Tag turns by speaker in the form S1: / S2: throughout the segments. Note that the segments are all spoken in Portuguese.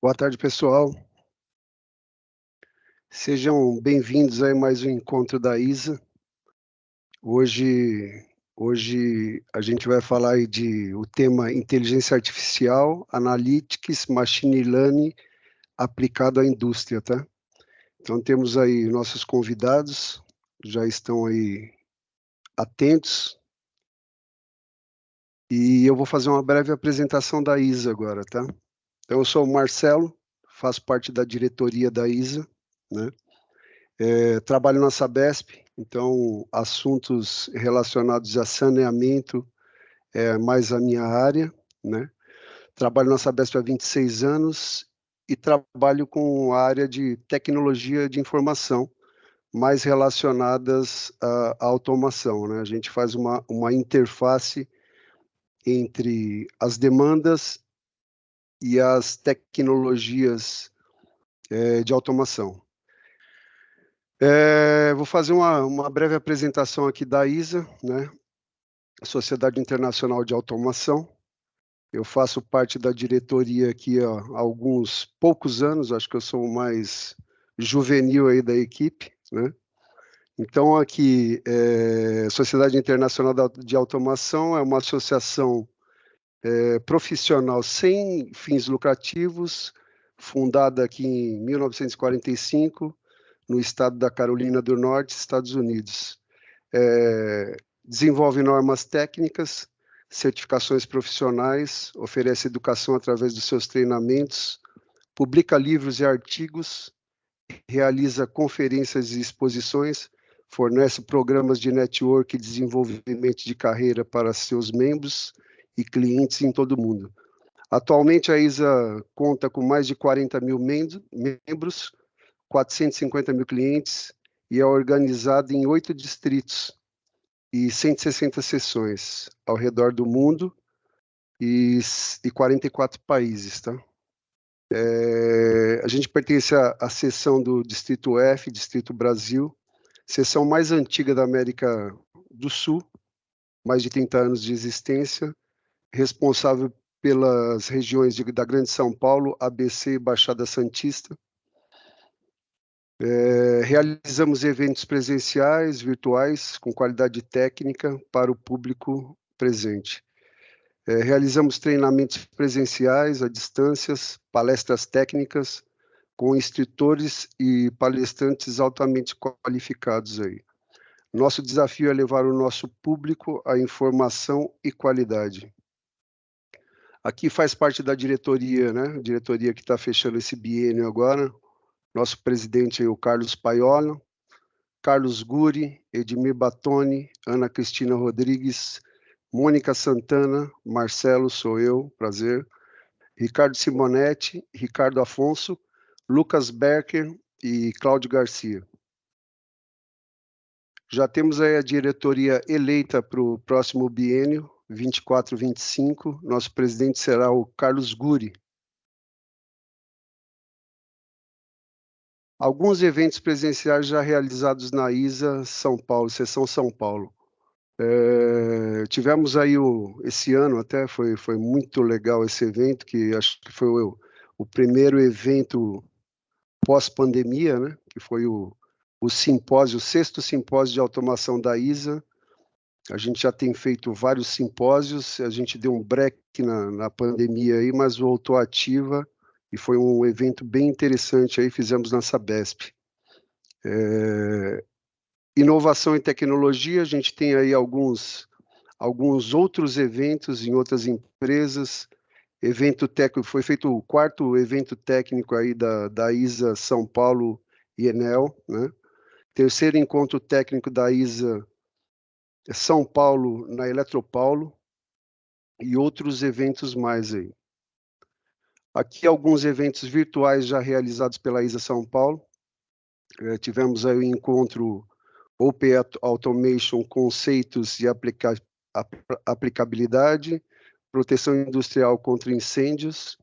S1: Boa tarde, pessoal. Sejam bem-vindos a mais um encontro da ISA. Hoje a gente vai falar aí o tema inteligência artificial, analytics, machine learning aplicado à indústria, tá? Então temos aí nossos convidados, já estão aí atentos. E eu vou fazer uma breve apresentação da ISA agora, tá? Então eu sou o Marcelo, faço parte da diretoria da ISA, né? Trabalho na Sabesp, então assuntos relacionados a saneamento é mais a minha área, né? Trabalho na Sabesp há 26 anos e trabalho com a área de tecnologia de informação, mais relacionadas à automação, né? A gente faz uma interface entre as demandas e as tecnologias de automação. Vou fazer uma breve apresentação aqui da ISA, né? Sociedade Internacional de Automação. Eu faço parte da diretoria aqui há alguns poucos anos, acho que eu sou o mais juvenil aí da equipe, né? Então, aqui, Sociedade Internacional de Automação é uma associação profissional sem fins lucrativos, fundada aqui em 1945, no estado da Carolina do Norte, Estados Unidos. Desenvolve normas técnicas, certificações profissionais, oferece educação através dos seus treinamentos, publica livros e artigos, realiza conferências e exposições, fornece programas de network e desenvolvimento de carreira para seus membros e clientes em todo o mundo. Atualmente, a ISA conta com mais de 40 mil membros, 450 mil clientes e é organizada em 8 distritos e 160 sessões ao redor do mundo e 44 países, tá? A gente pertence à seção do Distrito F, Distrito Brasil, seção mais antiga da América do Sul, mais de 30 anos de existência, responsável pelas regiões da Grande São Paulo, ABC e Baixada Santista. Realizamos eventos presenciais, virtuais, com qualidade técnica para o público presente. Realizamos treinamentos presenciais, à distâncias, palestras técnicas, com instrutores e palestrantes altamente qualificados aí. Nosso desafio é levar o nosso público à informação e qualidade. Aqui faz parte da diretoria, né? Diretoria que está fechando esse biênio agora. Nosso presidente é o Carlos Paiola, Carlos Guri, Edmir Batoni, Ana Cristina Rodrigues, Mônica Santana, Marcelo, sou eu, prazer, Ricardo Simonetti, Ricardo Afonso, Lucas Becker e Cláudio Garcia. Já temos aí a diretoria eleita para o próximo biênio, 24-25. Nosso presidente será o Carlos Guri. Alguns eventos presenciais já realizados na ISA São Paulo, seção São Paulo. Tivemos aí esse ano até, foi muito legal esse evento, que acho que foi o primeiro evento pós-pandemia, né? Que foi o simpósio, o 6º simpósio de automação da ISA. A gente já tem feito vários simpósios, a gente deu um break na pandemia aí, mas voltou ativa e foi um evento bem interessante aí, fizemos na Sabesp. Inovação e tecnologia, a gente tem aí alguns outros eventos em outras empresas. Evento técnico, foi feito o 4º evento técnico aí da ISA São Paulo e Enel, né? 3º encontro técnico da ISA São Paulo na Eletropaulo e outros eventos mais aí. Aqui alguns eventos virtuais já realizados pela ISA São Paulo. Tivemos aí o encontro Open Automation, conceitos e aplicabilidade, proteção industrial contra incêndios.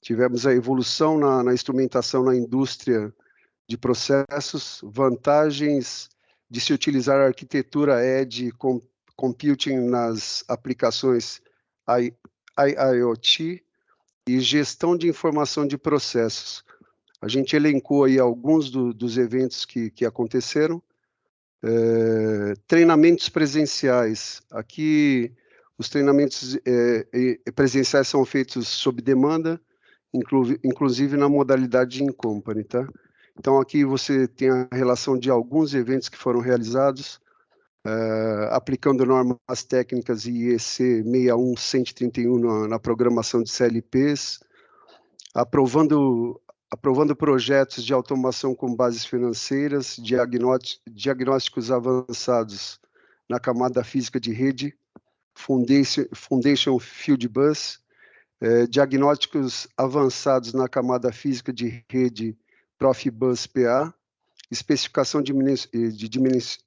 S1: Tivemos a evolução na instrumentação na indústria de processos, vantagens de se utilizar a arquitetura Edge Computing nas aplicações IoT, e gestão de informação de processos. A gente elencou aí alguns dos eventos que aconteceram. Treinamentos presenciais. Aqui, os treinamentos presenciais são feitos sob demanda, inclusive na modalidade in-company, tá? Então, aqui você tem a relação de alguns eventos que foram realizados, aplicando normas técnicas IEC 61131 na programação de CLPs, aprovando projetos de automação com bases financeiras, diagnósticos avançados na camada física de rede, Foundation Field Bus, diagnósticos avançados na camada física de rede Profibus PA, especificação de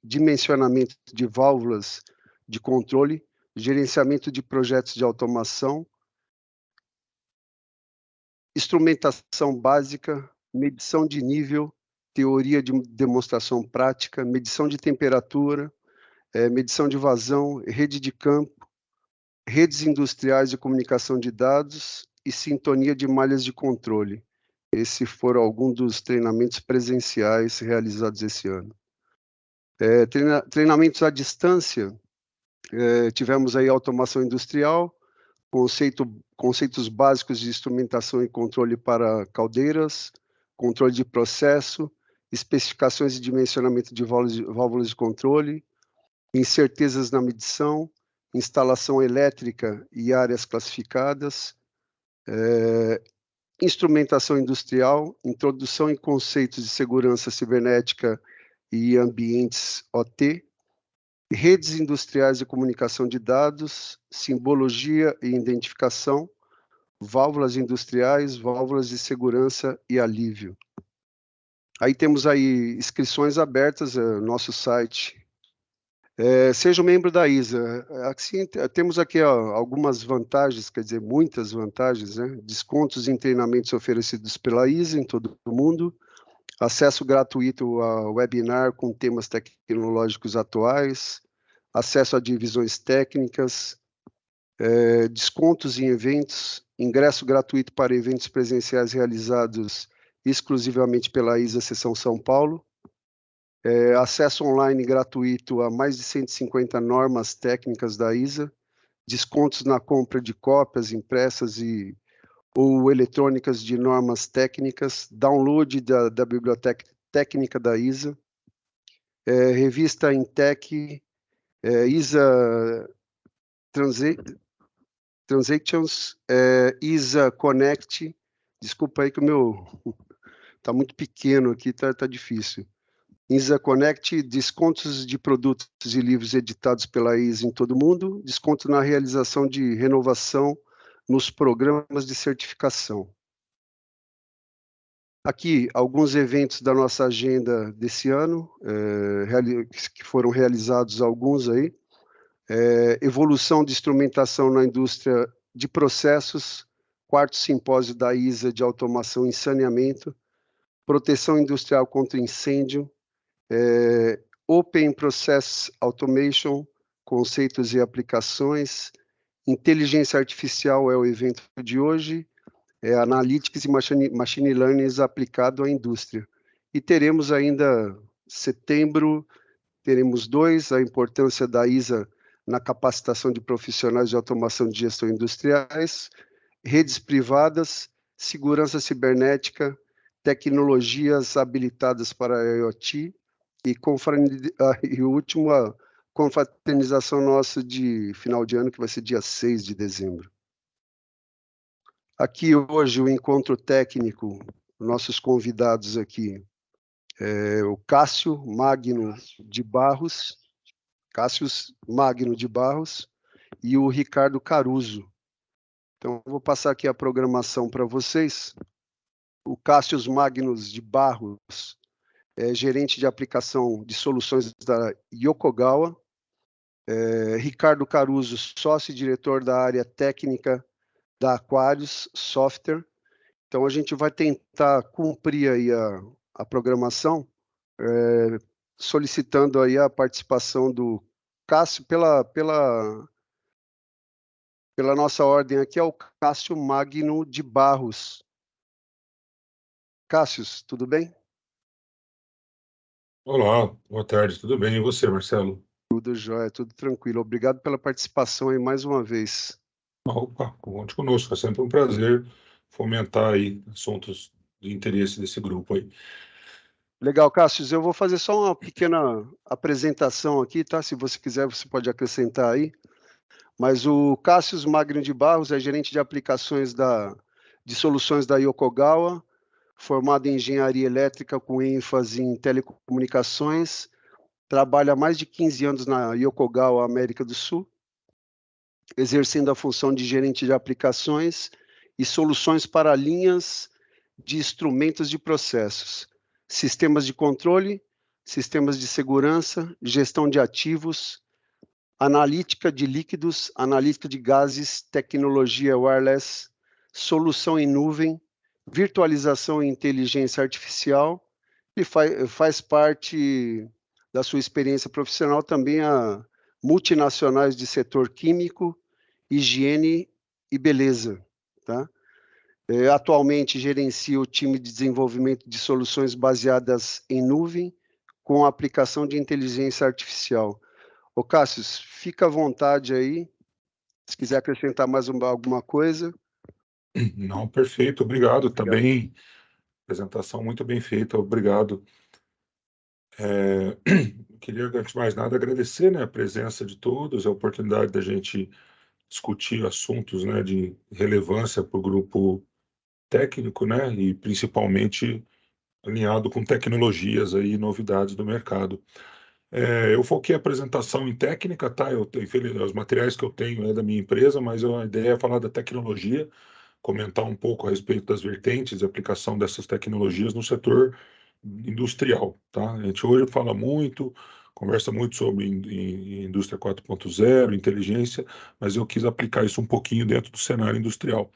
S1: dimensionamento de válvulas de controle, gerenciamento de projetos de automação, instrumentação básica, medição de nível, teoria de demonstração prática, medição de temperatura, medição de vazão, rede de campo, redes industriais de comunicação de dados e sintonia de malhas de controle. Esses foram alguns dos treinamentos presenciais realizados esse ano. Treinamentos à distância, tivemos aí automação industrial, conceitos básicos de instrumentação e controle para caldeiras, controle de processo, especificações de dimensionamento de válvulas de controle, incertezas na medição, instalação elétrica e áreas classificadas, instrumentação industrial, introdução em conceitos de segurança cibernética e ambientes OT, redes industriais de comunicação de dados, simbologia e identificação, válvulas industriais, válvulas de segurança e alívio. Aí temos aí inscrições abertas no nosso site. Seja um membro da ISA. Assim, temos aqui algumas vantagens, quer dizer, muitas vantagens, né? Descontos em treinamentos oferecidos pela ISA em todo o mundo, acesso gratuito a webinar com temas tecnológicos atuais, acesso a divisões técnicas, descontos em eventos, ingresso gratuito para eventos presenciais realizados exclusivamente pela ISA Seção São Paulo, acesso online gratuito a mais de 150 normas técnicas da ISA, descontos na compra de cópias impressas ou eletrônicas de normas técnicas, download da biblioteca técnica da ISA, revista Intec, ISA Transactions, ISA Connect, desculpa aí que o meu está muito pequeno aqui, tá difícil. ISA Connect, descontos de produtos e livros editados pela ISA em todo o mundo, desconto na realização de renovação nos programas de certificação. Aqui, alguns eventos da nossa agenda desse ano, que foram realizados alguns aí. Evolução de instrumentação na indústria de processos, 4º simpósio da ISA de automação e saneamento, proteção industrial contra incêndio, Open Process Automation, conceitos e aplicações, inteligência artificial é o evento de hoje, Analytics e Machine Learning aplicado à indústria. E teremos ainda, setembro, teremos 2, a importância da ISA na capacitação de profissionais de automação de gestão industriais, redes privadas, segurança cibernética, tecnologias habilitadas para a IoT e o último, a confraternização nossa de final de ano, que vai ser dia 6 de dezembro. Aqui hoje o encontro técnico, nossos convidados aqui, o Cássio Magno de Barros, e o Ricardo Caruso. Então, eu vou passar aqui a programação para vocês. O Cássio Magnus de Barros é gerente de aplicação de soluções da Yokogawa. Ricardo Caruso, sócio e diretor da área técnica da Aquarius Software. Então, a gente vai tentar cumprir aí a programação, solicitando aí a participação do Cássio Pela nossa ordem aqui é o Cássio Magno de Barros. Cássius, tudo bem?
S2: Olá, boa tarde, tudo bem? E você, Marcelo?
S1: Tudo jóia, tudo tranquilo. Obrigado pela participação aí mais uma vez.
S2: Opa, conte conosco, é sempre um prazer fomentar aí assuntos de interesse desse grupo aí.
S1: Legal, Cássius, eu vou fazer só uma pequena apresentação aqui, tá? Se você quiser, você pode acrescentar aí. Mas o Cássius Magno de Barros é gerente de aplicações de soluções da Yokogawa, formado em engenharia elétrica com ênfase em telecomunicações, trabalha há mais de 15 anos na Yokogawa, América do Sul, exercendo a função de gerente de aplicações e soluções para linhas de instrumentos de processos, sistemas de controle, sistemas de segurança, gestão de ativos, analítica de líquidos, analítica de gases, tecnologia wireless, solução em nuvem, virtualização e inteligência artificial, e faz parte da sua experiência profissional também a multinacionais de setor químico, higiene e beleza, tá? Atualmente gerencia o time de desenvolvimento de soluções baseadas em nuvem com aplicação de inteligência artificial. Ô, Cássius, fica à vontade aí, se quiser acrescentar mais alguma coisa.
S2: Não, perfeito, obrigado.
S1: Obrigado.
S2: Também, apresentação muito bem feita, obrigado. Queria, antes de mais nada, agradecer, né, a presença de todos, a oportunidade da gente discutir assuntos, né, de relevância para o grupo técnico, né, e principalmente alinhado com tecnologias aí, e novidades do mercado. Eu foquei a apresentação em técnica, tá? Os materiais que eu tenho é da minha empresa, mas a ideia é falar da tecnologia, comentar um pouco a respeito das vertentes e aplicação dessas tecnologias no setor industrial, tá? A gente hoje fala muito, conversa muito sobre indústria 4.0, inteligência, mas eu quis aplicar isso um pouquinho dentro do cenário industrial.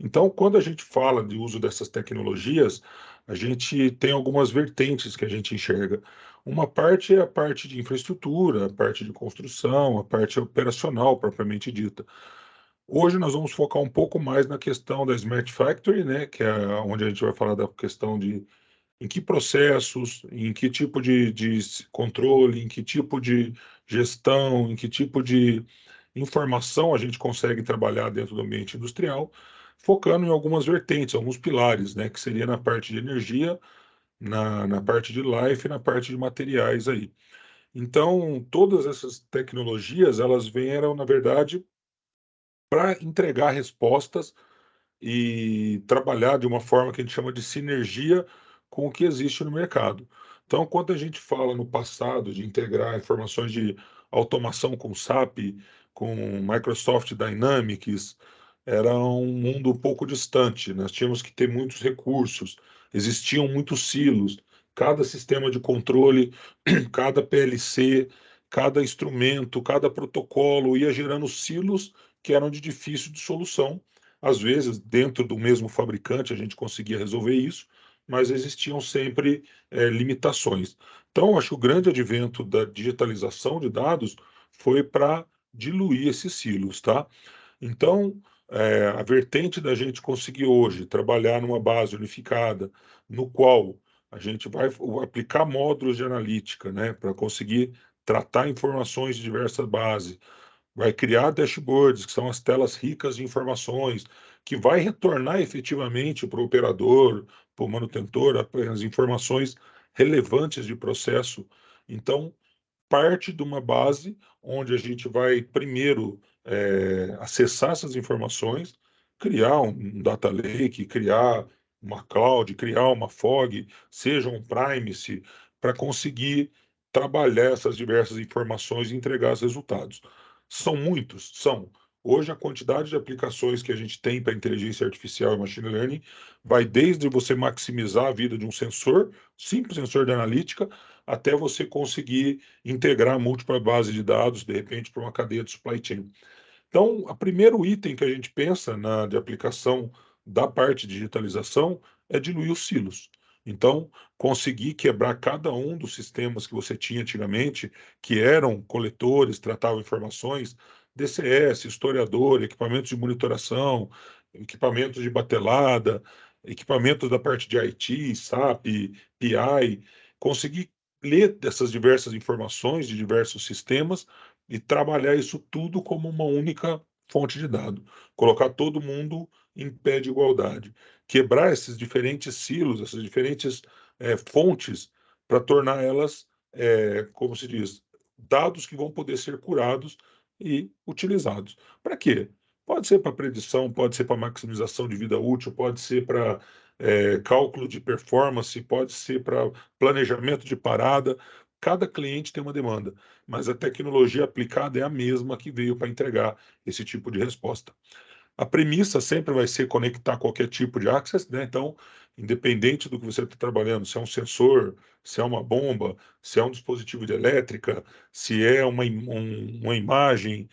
S2: Então, quando a gente fala de uso dessas tecnologias, a gente tem algumas vertentes que a gente enxerga. Uma parte é a parte de infraestrutura, a parte de construção, a parte operacional propriamente dita. Hoje nós vamos focar um pouco mais na questão da Smart Factory, né, que é onde a gente vai falar da questão de em que processos, em que tipo de controle, em que tipo de gestão, em que tipo de informação a gente consegue trabalhar dentro do ambiente industrial, focando em algumas vertentes, alguns pilares, né, que seria na parte de energia, na parte de life e na parte de materiais aí. Então, todas essas tecnologias, elas vieram, na verdade, para entregar respostas e trabalhar de uma forma que a gente chama de sinergia com o que existe no mercado. Então, quando a gente fala no passado de integrar informações de automação com SAP, com Microsoft Dynamics, era um mundo um pouco distante. Nós tínhamos que ter muitos recursos, existiam muitos silos. Cada sistema de controle, cada PLC, cada instrumento, cada protocolo ia gerando silos que eram de difícil de solução. Às vezes, dentro do mesmo fabricante, a gente conseguia resolver isso, mas existiam sempre limitações. Então, acho que o grande advento da digitalização de dados foi para diluir esses silos, tá? Então, a vertente da gente conseguir hoje trabalhar numa base unificada, no qual a gente vai aplicar módulos de analítica, né, para conseguir tratar informações de diversas bases, vai criar dashboards, que são as telas ricas de informações, que vai retornar efetivamente para o operador, para o manutentor, as informações relevantes de processo. Então, parte de uma base onde a gente vai primeiro acessar essas informações, criar um data lake, criar uma cloud, criar uma fog, seja um Primacy, para conseguir trabalhar essas diversas informações e entregar os resultados. São muitos? São. Hoje, a quantidade de aplicações que a gente tem para inteligência artificial e machine learning vai desde você maximizar a vida de um sensor, simples sensor de analítica, até você conseguir integrar múltipla base de dados, de repente, para uma cadeia de supply chain. Então, o primeiro item que a gente pensa de aplicação da parte de digitalização é diluir os silos. Então, conseguir quebrar cada um dos sistemas que você tinha antigamente, que eram coletores, tratavam informações, DCS, historiador, equipamentos de monitoração, equipamentos de batelada, equipamentos da parte de IT, SAP, PI, conseguir ler essas diversas informações de diversos sistemas e trabalhar isso tudo como uma única fonte de dado, colocar todo mundo em pé de igualdade, quebrar esses diferentes silos, essas diferentes fontes, para tornar elas, como se diz, dados que vão poder ser curados e utilizados. Para quê? Pode ser para predição, pode ser para maximização de vida útil, pode ser para cálculo de performance, pode ser para planejamento de parada. Cada cliente tem uma demanda, mas a tecnologia aplicada é a mesma que veio para entregar esse tipo de resposta. A premissa sempre vai ser conectar qualquer tipo de access, né? Então, independente do que você está trabalhando, se é um sensor, se é uma bomba, se é um dispositivo de elétrica, se é uma imagem,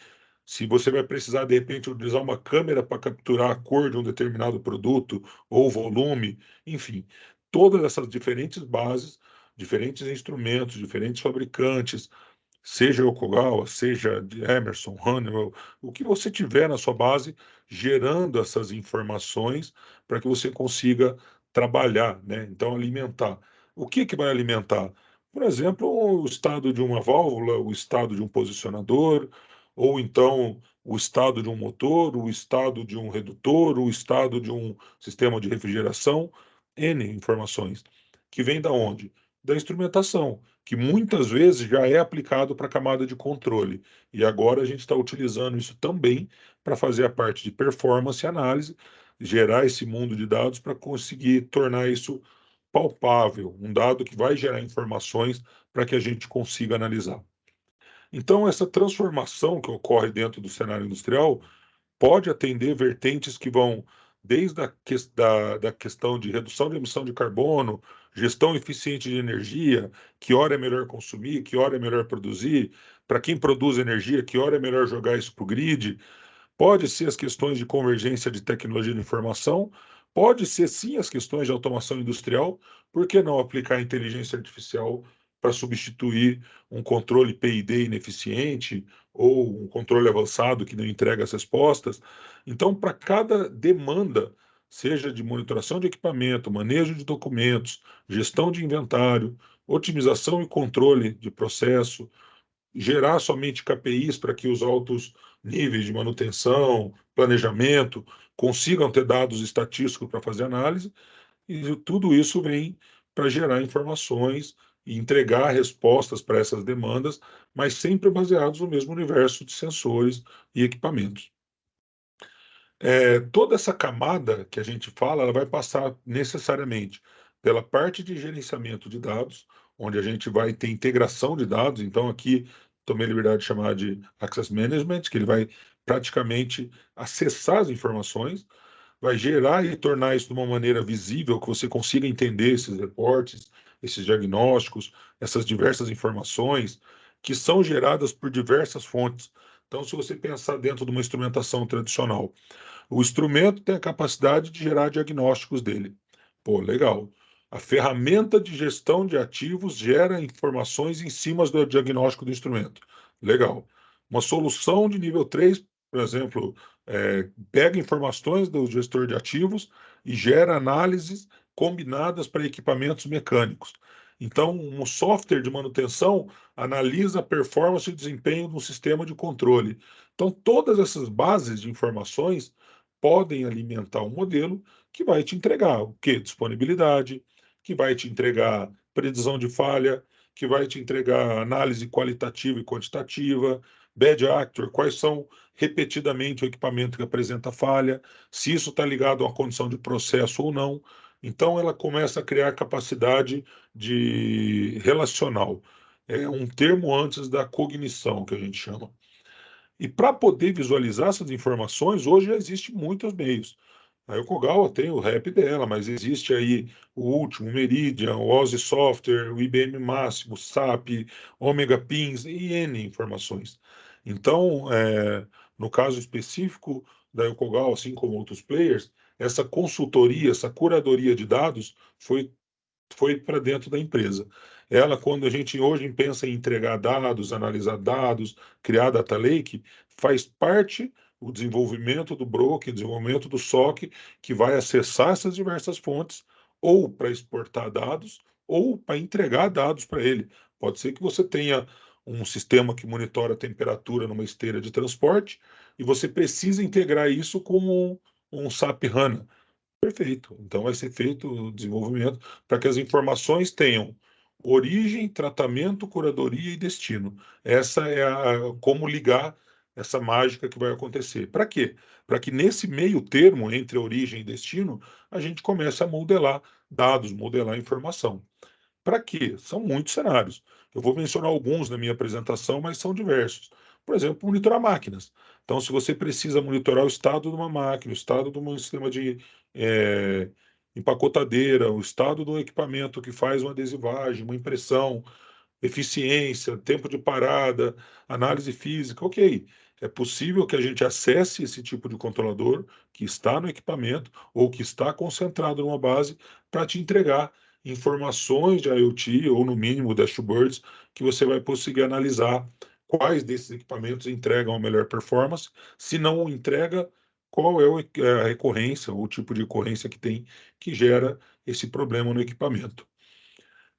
S2: se você vai precisar, de repente, utilizar uma câmera para capturar a cor de um determinado produto ou volume, enfim, todas essas diferentes bases, diferentes instrumentos, diferentes fabricantes, seja Yokogawa, seja de Emerson, Honeywell, o que você tiver na sua base, gerando essas informações para que você consiga trabalhar, né? Então, alimentar. O que que vai alimentar? Por exemplo, o estado de uma válvula, o estado de um posicionador, ou então o estado de um motor, o estado de um redutor, o estado de um sistema de refrigeração, N informações, que vem da onde? Da instrumentação, que muitas vezes já é aplicado para a camada de controle. E agora a gente está utilizando isso também para fazer a parte de performance e análise, gerar esse mundo de dados para conseguir tornar isso palpável, um dado que vai gerar informações para que a gente consiga analisar. Então, essa transformação que ocorre dentro do cenário industrial pode atender vertentes que vão desde da questão de redução de emissão de carbono, gestão eficiente de energia, que hora é melhor consumir, que hora é melhor produzir, para quem produz energia, que hora é melhor jogar isso para o grid, pode ser as questões de convergência de tecnologia de informação, pode ser sim as questões de automação industrial, por que não aplicar a inteligência artificial para substituir um controle PID ineficiente ou um controle avançado que não entrega as respostas? Então, para cada demanda, seja de monitoração de equipamento, manejo de documentos, gestão de inventário, otimização e controle de processo, gerar somente KPIs para que os altos níveis de manutenção, planejamento, consigam ter dados estatísticos para fazer análise, e tudo isso vem para gerar informações e entregar respostas para essas demandas, mas sempre baseados no mesmo universo de sensores e equipamentos. Toda essa camada que a gente fala, ela vai passar necessariamente pela parte de gerenciamento de dados, onde a gente vai ter integração de dados. Então, aqui tomei a liberdade de chamar de Access Management, que ele vai praticamente acessar as informações, vai gerar e tornar isso de uma maneira visível, que você consiga entender esses reportes, esses diagnósticos, essas diversas informações que são geradas por diversas fontes. Então, se você pensar dentro de uma instrumentação tradicional, o instrumento tem a capacidade de gerar diagnósticos dele. Pô, legal. A ferramenta de gestão de ativos gera informações em cima do diagnóstico do instrumento. Legal. Uma solução de nível 3, por exemplo, pega informações do gestor de ativos e gera análises combinadas para equipamentos mecânicos. Então, um software de manutenção analisa a performance e o desempenho de um sistema de controle. Então, todas essas bases de informações podem alimentar um modelo que vai te entregar o quê? Disponibilidade, que vai te entregar previsão de falha, que vai te entregar análise qualitativa e quantitativa, bad actor, quais são repetidamente o equipamento que apresenta falha, se isso está ligado a uma condição de processo ou não. Então, ela começa a criar capacidade de relacional. É um termo antes da cognição, que a gente chama. E para poder visualizar essas informações, hoje já existem muitos meios. A Yokogawa tem o RAP dela, mas existe aí o último, o Meridian, o Ozzy Software, o IBM Máximo, SAP, Omega Pins e N informações. Então, no caso específico da Yokogawa, assim como outros players, essa consultoria, essa curadoria de dados foi foi para dentro da empresa. Ela, quando a gente hoje pensa em entregar dados, analisar dados, criar data lake, faz parte o desenvolvimento do broker, desenvolvimento do SOC, que vai acessar essas diversas fontes, ou para exportar dados, ou para entregar dados para ele. Pode ser que você tenha um sistema que monitora a temperatura numa esteira de transporte, e você precisa integrar isso com um SAP HANA. Perfeito. Então vai ser feito o desenvolvimento para que as informações tenham origem, tratamento, curadoria e destino. Essa é como ligar essa mágica que vai acontecer. Para quê? Para que nesse meio termo entre origem e destino, a gente comece a modelar dados, modelar informação. Para quê? São muitos cenários. Eu vou mencionar alguns na minha apresentação, mas são diversos. Por exemplo, monitorar máquinas. Então, se você precisa monitorar o estado de uma máquina, o estado de um sistema de eh, empacotadeira, o estado do equipamento que faz uma adesivagem, uma impressão, eficiência, tempo de parada, análise física, ok. É possível que a gente acesse esse tipo de controlador que está no equipamento ou que está concentrado numa base para te entregar informações de IoT ou, no mínimo, dashboards que você vai conseguir analisar quais desses equipamentos entregam a melhor performance. Se não entrega, qual é a recorrência ou o tipo de ocorrência que tem que gera esse problema no equipamento.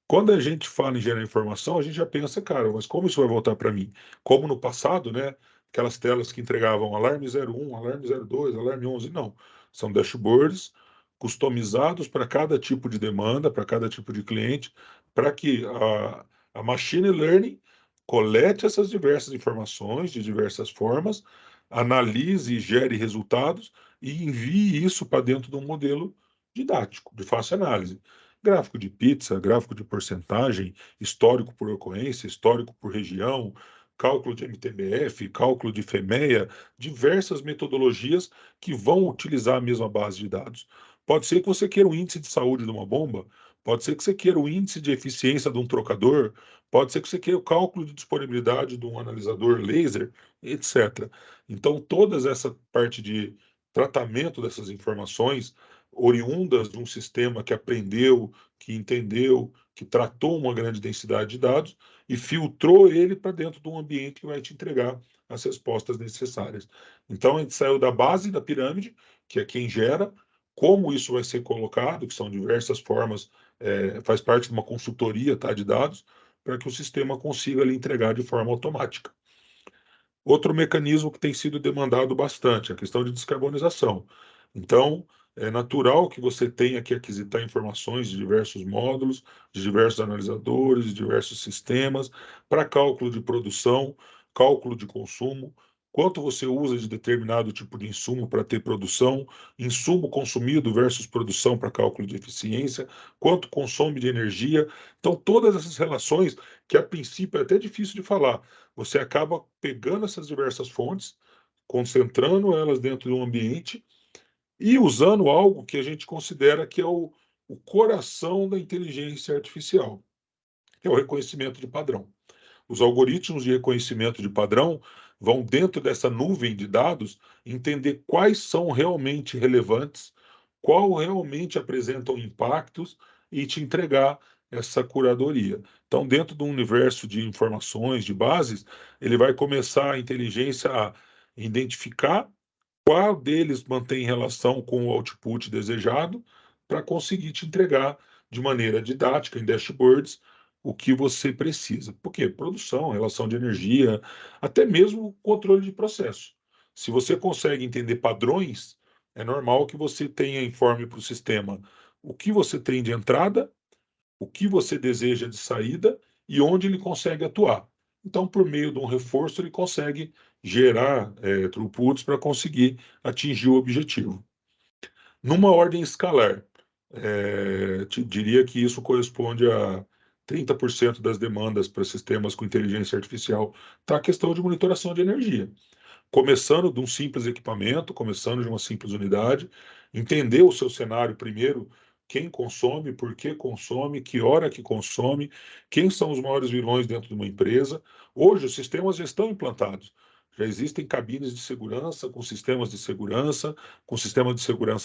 S2: Quando a gente fala em gerar informação, a gente já pensa, cara, mas como isso vai voltar para mim? Como no passado, né? Aquelas telas que entregavam alarme 01, alarme 02, alarme 11, não. São dashboards customizados para cada tipo de demanda, para cada tipo de cliente, para que a machine learning colete essas diversas informações de diversas formas, analise e gere resultados e envie isso para dentro de um modelo didático, de fácil análise. Gráfico de pizza, gráfico de porcentagem, histórico por ocorrência, histórico por região, cálculo de MTBF, cálculo de FEMEA, diversas metodologias que vão utilizar a mesma base de dados. Pode ser que você queira o índice de saúde de uma bomba, pode ser que você queira o índice de eficiência de um trocador, pode ser que você queira o cálculo de disponibilidade de um analisador laser, etc. Então, toda essa parte de tratamento dessas informações oriundas de um sistema que aprendeu, que entendeu, que tratou uma grande densidade de dados e filtrou ele para dentro de um ambiente que vai te entregar as respostas necessárias. Então, a gente saiu da base da pirâmide, que é quem gera, como isso vai ser colocado, que são diversas formas, faz parte de uma consultoria, tá, de dados, para que o sistema consiga lhe entregar de forma automática. Outro mecanismo que tem sido demandado bastante, a questão de descarbonização. Então, é natural que você tenha que aquisitar informações de diversos módulos, de diversos analisadores, de diversos sistemas, para cálculo de produção, cálculo de consumo, quanto você usa de determinado tipo de insumo para ter produção, insumo consumido versus produção para cálculo de eficiência, quanto consome de energia. Então, todas essas relações, que a princípio é até difícil de falar, você acaba pegando essas diversas fontes, concentrando elas dentro de um ambiente e usando algo que a gente considera que é o coração da inteligência artificial, que é o reconhecimento de padrão. Os algoritmos de reconhecimento de padrão vão, dentro dessa nuvem de dados, entender quais são realmente relevantes, qual realmente apresentam impactos e te entregar essa curadoria. Então, dentro do universo de informações, de bases, ele vai começar a inteligência a identificar qual deles mantém relação com o output desejado para conseguir te entregar de maneira didática, em dashboards, o que você precisa. Por quê? Produção, relação de energia, até mesmo controle de processo. Se você consegue entender padrões, é normal que você tenha informe para o sistema o que você tem de entrada, o que você deseja de saída e onde ele consegue atuar. Então, por meio de um reforço, ele consegue gerar throughputs para conseguir atingir o objetivo. Numa ordem escalar, diria que isso corresponde a 30% das demandas para sistemas com inteligência artificial, está a questão de monitoração de energia. Começando de um simples equipamento, começando de uma simples unidade, entender o seu cenário primeiro, quem consome, por que consome, que hora que consome, quem são os maiores vilões dentro de uma empresa. Hoje, os sistemas já estão implantados. Já existem cabines de segurança, com sistemas de segurança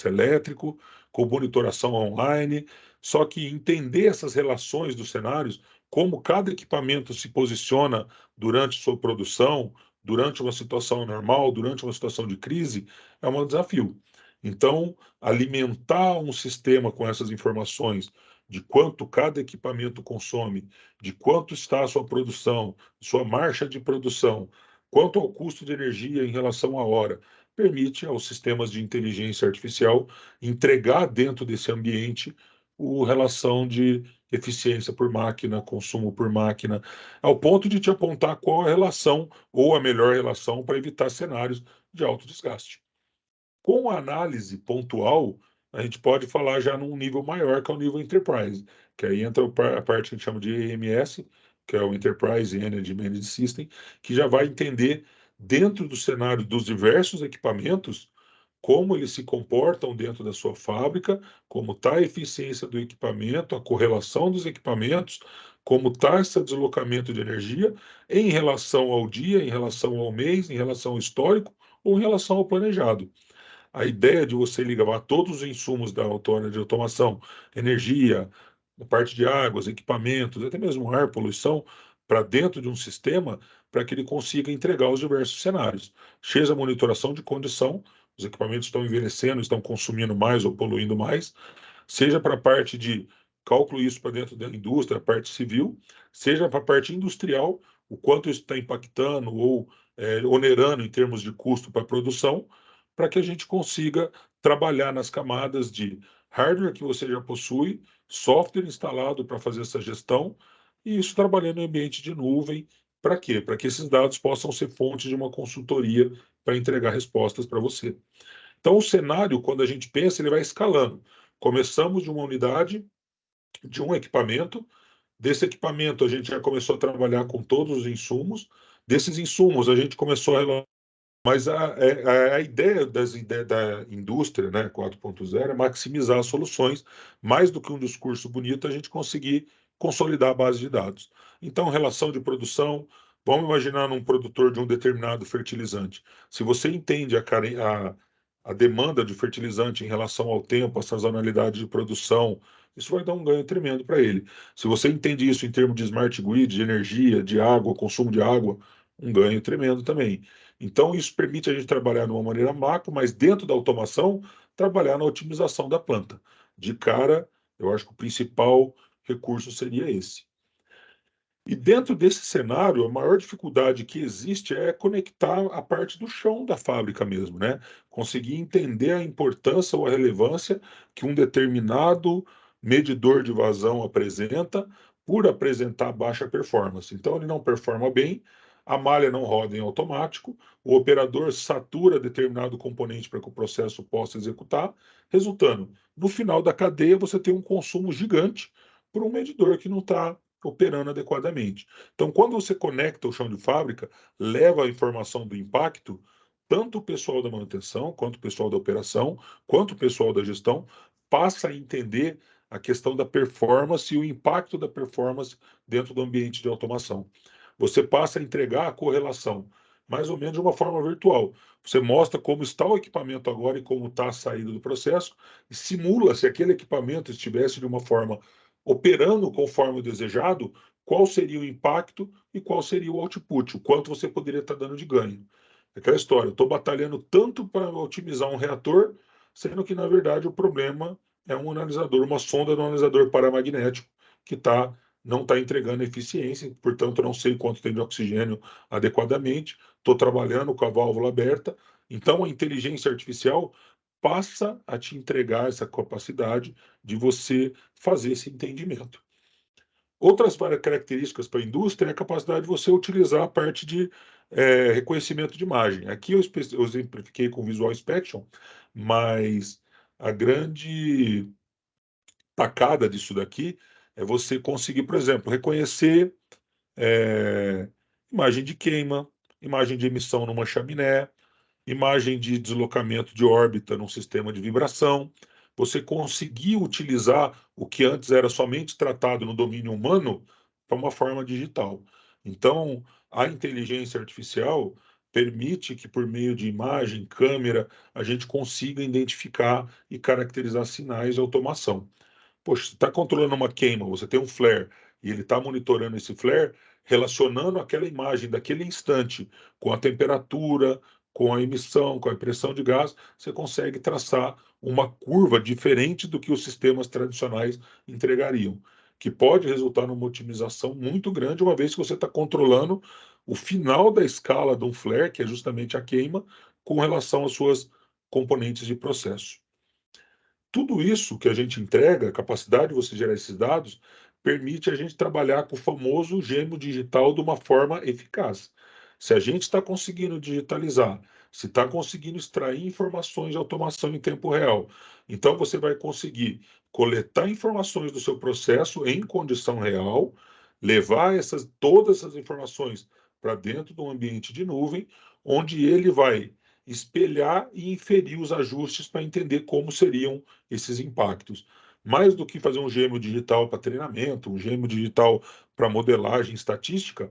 S2: elétrico, com monitoração online. Só que entender essas relações dos cenários, como cada equipamento se posiciona durante sua produção, durante uma situação normal, durante uma situação de crise, é um desafio. Então, alimentar um sistema com essas informações de quanto cada equipamento consome, de quanto está a sua produção, sua marcha de produção, quanto ao custo de energia em relação à hora, permite aos sistemas de inteligência artificial entregar dentro desse ambiente a relação de eficiência por máquina, consumo por máquina, ao ponto de te apontar qual a relação ou a melhor relação para evitar cenários de alto desgaste. Com a análise pontual, a gente pode falar já num nível maior, que é o nível Enterprise, que aí entra a parte que a gente chama de EMS, que é o Enterprise Energy Management System, que já vai entender, dentro do cenário dos diversos equipamentos, como eles se comportam dentro da sua fábrica, como está a eficiência do equipamento, a correlação dos equipamentos, como está esse deslocamento de energia em relação ao dia, em relação ao mês, em relação ao histórico ou em relação ao planejado. A ideia de você ligar todos os insumos da autônoma de automação, energia, a parte de águas, equipamentos, até mesmo ar, poluição, para dentro de um sistema, para que ele consiga entregar os diversos cenários. Seja a monitoração de condição, os equipamentos estão envelhecendo, estão consumindo mais ou poluindo mais, seja para a parte de cálculo isso para dentro da indústria, a parte civil, seja para a parte industrial, o quanto isso está impactando ou onerando em termos de custo para a produção, para que a gente consiga trabalhar nas camadas de hardware que você já possui, software instalado para fazer essa gestão, e isso trabalhando em ambiente de nuvem. Para quê? Para que esses dados possam ser fonte de uma consultoria para entregar respostas para você. Então, o cenário, quando a gente pensa, ele vai escalando. Começamos de uma unidade, de um equipamento. Desse equipamento, a gente já começou a trabalhar com todos os insumos. Desses insumos, a gente começou a. Mas a ideia da indústria, né, 4.0, é maximizar as soluções, mais do que um discurso bonito, a gente conseguir consolidar a base de dados. Então, relação de produção, vamos imaginar um produtor de um determinado fertilizante. Se você entende a demanda de fertilizante em relação ao tempo, a sazonalidade de produção, isso vai dar um ganho tremendo para ele. Se você entende isso em termos de smart grid, de energia, de água, consumo de água, um ganho tremendo também. Então, isso permite a gente trabalhar de uma maneira macro, mas dentro da automação, trabalhar na otimização da planta. De cara, eu acho que o principal recurso seria esse. E dentro desse cenário, a maior dificuldade que existe é conectar a parte do chão da fábrica mesmo, né? Conseguir entender a importância ou a relevância que um determinado medidor de vazão apresenta por apresentar baixa performance. Então, ele não performa bem, a malha não roda em automático, o operador satura determinado componente para que o processo possa executar, resultando, no final da cadeia, você tem um consumo gigante por um medidor que não está operando adequadamente. Então, quando você conecta o chão de fábrica, leva a informação do impacto, tanto o pessoal da manutenção, quanto o pessoal da operação, quanto o pessoal da gestão, passa a entender a questão da performance e o impacto da performance dentro do ambiente de automação. Você passa a entregar a correlação, mais ou menos de uma forma virtual. Você mostra como está o equipamento agora e como está a saída do processo, e simula se aquele equipamento estivesse de uma forma operando conforme o desejado, qual seria o impacto e qual seria o output, o quanto você poderia estar dando de ganho. Aquela história, eu estou batalhando tanto para otimizar um reator, sendo que, na verdade, o problema é um analisador, uma sonda do analisador paramagnético que não está entregando eficiência, portanto, não sei quanto tem de oxigênio adequadamente, estou trabalhando com a válvula aberta. Então, a inteligência artificial passa a te entregar essa capacidade de você fazer esse entendimento. Outras várias características para a indústria é a capacidade de você utilizar a parte de reconhecimento de imagem. Aqui eu exemplifiquei com Visual Inspection, mas a grande tacada disso daqui é você conseguir, por exemplo, reconhecer é, imagem de queima, imagem de emissão numa chaminé, imagem de deslocamento de órbita num sistema de vibração, você conseguir utilizar o que antes era somente tratado no domínio humano para uma forma digital. Então, a inteligência artificial permite que, por meio de imagem, câmera, a gente consiga identificar e caracterizar sinais de automação. Poxa, você está controlando uma queima, você tem um flare, e ele está monitorando esse flare, relacionando aquela imagem daquele instante com a temperatura, com a emissão, com a impressão de gás, você consegue traçar uma curva diferente do que os sistemas tradicionais entregariam, que pode resultar numa otimização muito grande, uma vez que você está controlando o final da escala de um flare, que é justamente a queima, com relação às suas componentes de processo. Tudo isso que a gente entrega, a capacidade de você gerar esses dados, permite a gente trabalhar com o famoso gêmeo digital de uma forma eficaz. Se a gente está conseguindo digitalizar, se está conseguindo extrair informações de automação em tempo real, então você vai conseguir coletar informações do seu processo em condição real, levar todas essas informações para dentro de um ambiente de nuvem, onde ele vai espelhar e inferir os ajustes para entender como seriam esses impactos. Mais do que fazer um gêmeo digital para treinamento, um gêmeo digital para modelagem estatística,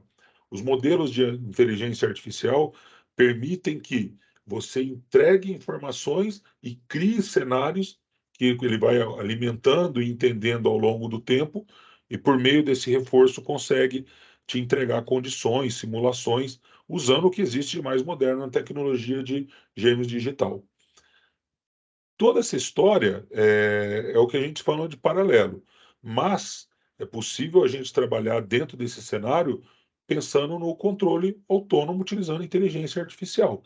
S2: os modelos de inteligência artificial permitem que você entregue informações e crie cenários que ele vai alimentando e entendendo ao longo do tempo, e por meio desse reforço consegue te entregar condições, simulações, usando o que existe de mais moderno na tecnologia de gêmeos digital. Toda essa história é o que a gente falou de paralelo, mas é possível a gente trabalhar dentro desse cenário pensando no controle autônomo utilizando inteligência artificial.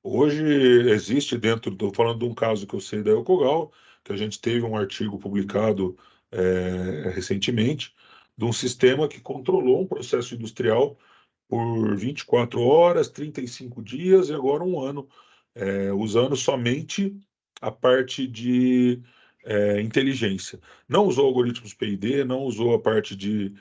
S2: Hoje existe dentro, estou falando de um caso que eu sei da Yokogawa, que a gente teve um artigo publicado recentemente, de um sistema que controlou um processo industrial por 24 horas, 35 dias e agora um ano, usando somente a parte de inteligência. Não usou algoritmos PID, não usou a parte de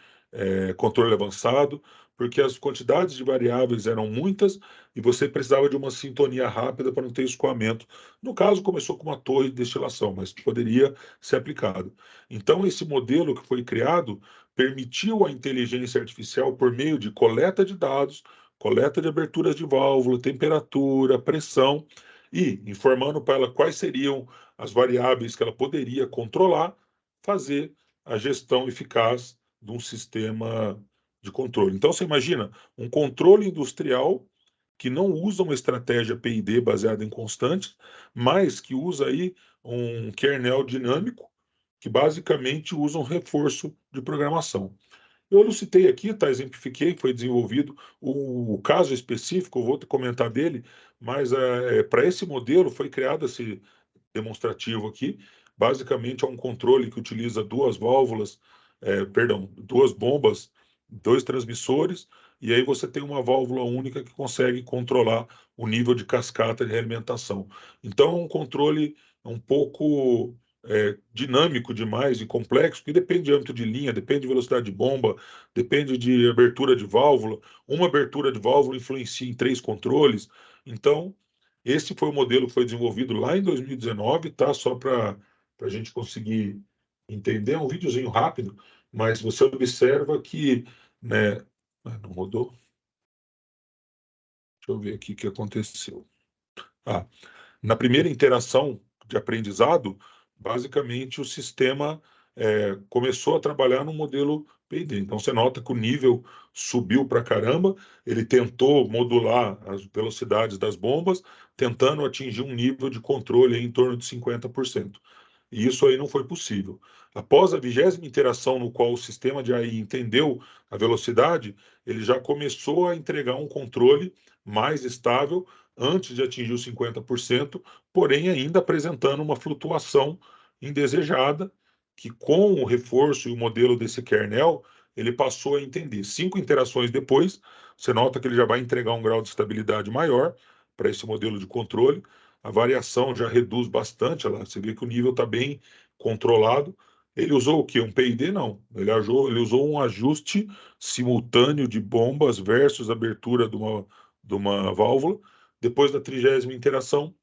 S2: controle avançado, porque as quantidades de variáveis eram muitas e você precisava de uma sintonia rápida para não ter escoamento. No caso, começou com uma torre de destilação, mas poderia ser aplicado. Então, esse modelo que foi criado permitiu a inteligência artificial, por meio de coleta de dados, coleta de aberturas de válvula, temperatura, pressão, e informando para ela quais seriam as variáveis que ela poderia controlar, fazer a gestão eficaz de um sistema de controle. Então, você imagina um controle industrial que não usa uma estratégia PID baseada em constantes, mas que usa aí um kernel dinâmico, que basicamente usa um reforço de programação. Eu não citei aqui, tá? Exemplifiquei, foi desenvolvido o caso específico, eu vou comentar dele, mas para esse modelo foi criado esse demonstrativo aqui. Basicamente é um controle que utiliza duas válvulas, duas bombas, dois transmissores, e aí você tem uma válvula única que consegue controlar o nível de cascata de realimentação. Então é um controle um pouco dinâmico demais e complexo, que depende de âmbito de linha, depende de velocidade de bomba, depende de abertura de válvula. Uma abertura de válvula influencia em 3 controles. Então, esse foi o modelo que foi desenvolvido lá em 2019, tá? Só para a gente conseguir entender. É um videozinho rápido, mas você observa que, né? Não rodou? Deixa eu ver aqui o que aconteceu. Ah, na primeira interação de aprendizado, basicamente o sistema começou a trabalhar no modelo P&D. Então você nota que o nível subiu para caramba, ele tentou modular as velocidades das bombas, tentando atingir um nível de controle em torno de 50%. E isso aí não foi possível. Após a 20ª interação no qual o sistema de AI entendeu a velocidade, ele já começou a entregar um controle mais estável antes de atingir os 50%, porém ainda apresentando uma flutuação indesejada, que com o reforço e o modelo desse kernel, ele passou a entender. 5 interações depois, você nota que ele já vai entregar um grau de estabilidade maior para esse modelo de controle, a variação já reduz bastante, você vê que o nível está bem controlado. Ele usou o quê? Um PID? Não. Ele usou um ajuste simultâneo de bombas versus abertura de uma válvula. Depois da 30ª interação,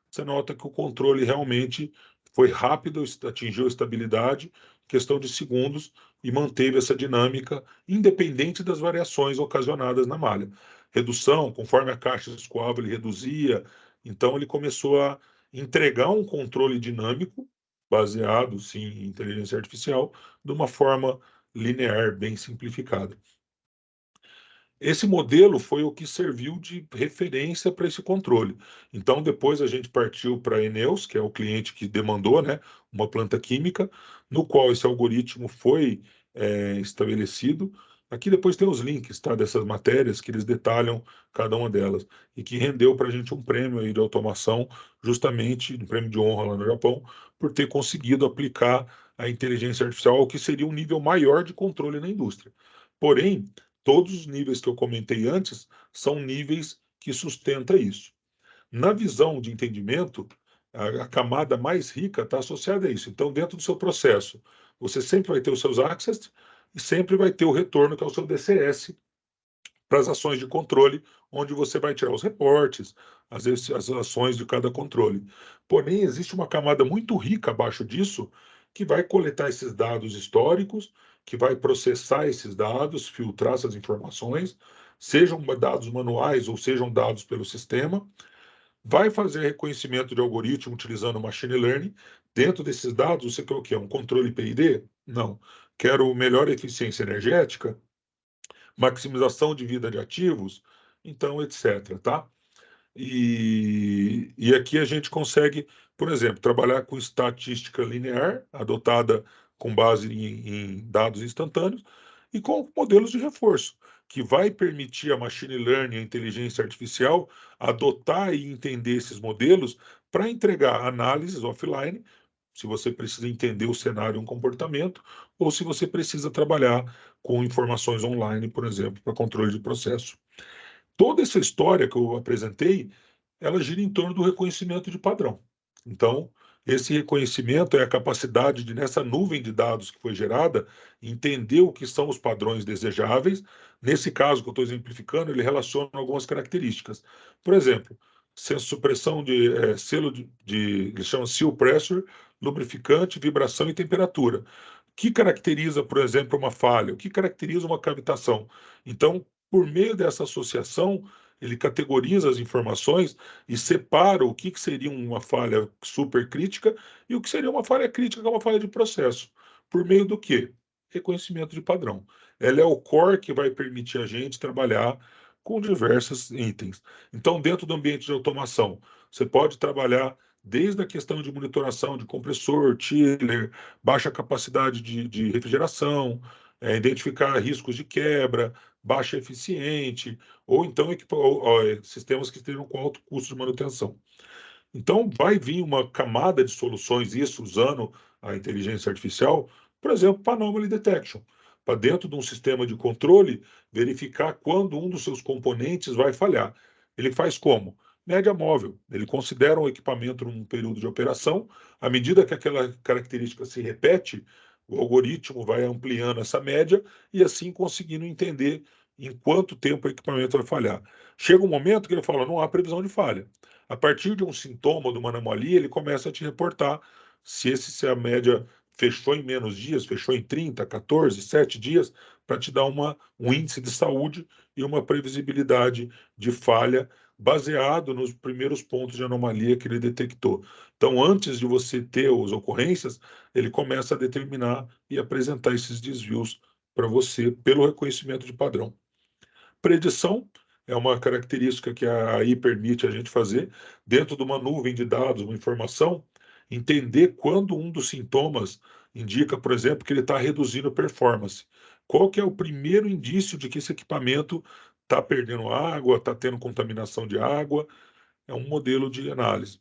S2: você nota que o controle realmente foi rápido, atingiu a estabilidade, questão de segundos, e manteve essa dinâmica, independente das variações ocasionadas na malha. Redução, conforme a caixa escoava, ele reduzia. Então, ele começou a entregar um controle dinâmico baseado, sim, em inteligência artificial, de uma forma linear, bem simplificada. Esse modelo foi o que serviu de referência para esse controle. Então, depois a gente partiu para a Eneus, que é o cliente que demandou, né, uma planta química, no qual esse algoritmo foi estabelecido. Aqui depois tem os links, tá, dessas matérias que eles detalham cada uma delas, e que rendeu para a gente um prêmio aí de automação, justamente um prêmio de honra lá no Japão, por ter conseguido aplicar a inteligência artificial ao que seria um nível maior de controle na indústria. Porém, todos os níveis que eu comentei antes são níveis que sustentam isso. Na visão de entendimento, a camada mais rica está associada a isso. Então, dentro do seu processo, você sempre vai ter os seus access e sempre vai ter o retorno, que é o seu DCS, para as ações de controle, onde você vai tirar os reportes, as ações de cada controle. Porém, existe uma camada muito rica abaixo disso, que vai coletar esses dados históricos, que vai processar esses dados, filtrar essas informações, sejam dados manuais ou sejam dados pelo sistema, vai fazer reconhecimento de algoritmo utilizando machine learning. Dentro desses dados, você quer o quê? Um controle PID? Não. Quero melhor eficiência energética? Maximização de vida de ativos, então, etc. Tá? E aqui a gente consegue, por exemplo, trabalhar com estatística linear, adotada com base em dados instantâneos, e com modelos de reforço, que vai permitir a machine learning, a inteligência artificial, adotar e entender esses modelos para entregar análises offline, se você precisa entender o cenário e um comportamento, ou se você precisa trabalhar com informações online, por exemplo, para controle de processo. Toda essa história que eu apresentei, ela gira em torno do reconhecimento de padrão. Então, esse reconhecimento é a capacidade de, nessa nuvem de dados que foi gerada, entender o que são os padrões desejáveis. Nesse caso que eu estou exemplificando, ele relaciona algumas características. Por exemplo, supressão de selo eles chamam seal pressure, lubrificante, vibração e temperatura. O que caracteriza, por exemplo, uma falha? O que caracteriza uma cavitação? Então, por meio dessa associação, ele categoriza as informações e separa o que seria uma falha supercrítica e o que seria uma falha crítica, que é uma falha de processo. Por meio do quê? Reconhecimento de padrão. Ela é o core que vai permitir a gente trabalhar com diversos itens. Então, dentro do ambiente de automação, você pode trabalhar desde a questão de monitoração de compressor, chiller, baixa capacidade de refrigeração, identificar riscos de quebra, baixa eficiente, ou então sistemas que estejam com alto custo de manutenção. Então, vai vir uma camada de soluções, isso usando a inteligência artificial, por exemplo, para anomaly detection, para dentro de um sistema de controle, verificar quando um dos seus componentes vai falhar. Ele faz como? Média móvel. Ele considera um equipamento num período de operação, à medida que aquela característica se repete, o algoritmo vai ampliando essa média e assim conseguindo entender em quanto tempo o equipamento vai falhar. Chega um momento que ele fala, não há previsão de falha. A partir de um sintoma, de uma anomalia, ele começa a te reportar se a média fechou em menos dias, fechou em 30, 14, 7 dias, para te dar um índice de saúde e uma previsibilidade de falha baseado nos primeiros pontos de anomalia que ele detectou. Então, antes de você ter as ocorrências, ele começa a determinar e apresentar esses desvios para você pelo reconhecimento de padrão. Predição é uma característica que a AI permite a gente fazer dentro de uma nuvem de dados, uma informação, entender quando um dos sintomas indica, por exemplo, que ele está reduzindo performance. Qual que é o primeiro indício de que esse equipamento está perdendo água, está tendo contaminação de água? É um modelo de análise.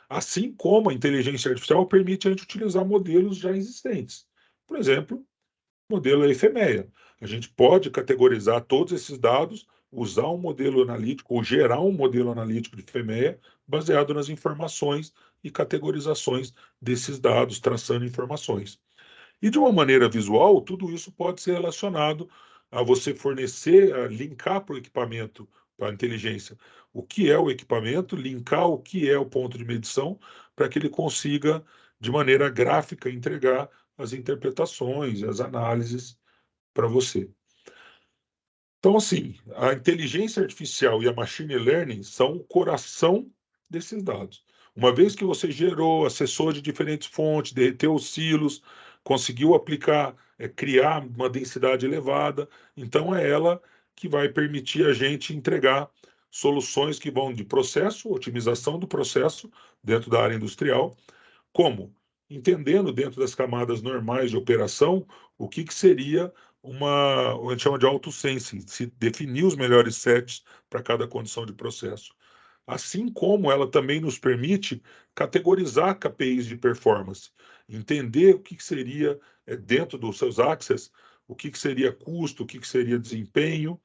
S2: Assim como a inteligência artificial permite a gente utilizar modelos já existentes. Por exemplo, modelo EFEMEA. A gente pode categorizar todos esses dados, usar um modelo analítico ou gerar um modelo analítico de FEMEA baseado nas informações e categorizações desses dados, traçando informações. E de uma maneira visual, tudo isso pode ser relacionado a você fornecer, a linkar para o equipamento, para a inteligência, o que é o equipamento, linkar o que é o ponto de medição, para que ele consiga, de maneira gráfica, entregar as interpretações, as análises para você. Então, assim, a inteligência artificial e a machine learning são o coração desses dados. Uma vez que você gerou, acessou de diferentes fontes, derreteu os silos, conseguiu aplicar, criar uma densidade elevada, então é ela que vai permitir a gente entregar soluções que vão de processo, otimização do processo dentro da área industrial, como? Entendendo dentro das camadas normais de operação o que seria a gente chama de auto-sensing, se definir os melhores sets para cada condição de processo. Assim como ela também nos permite categorizar KPIs de performance, entender o que seria, dentro dos seus access, o que seria custo, o que seria desempenho,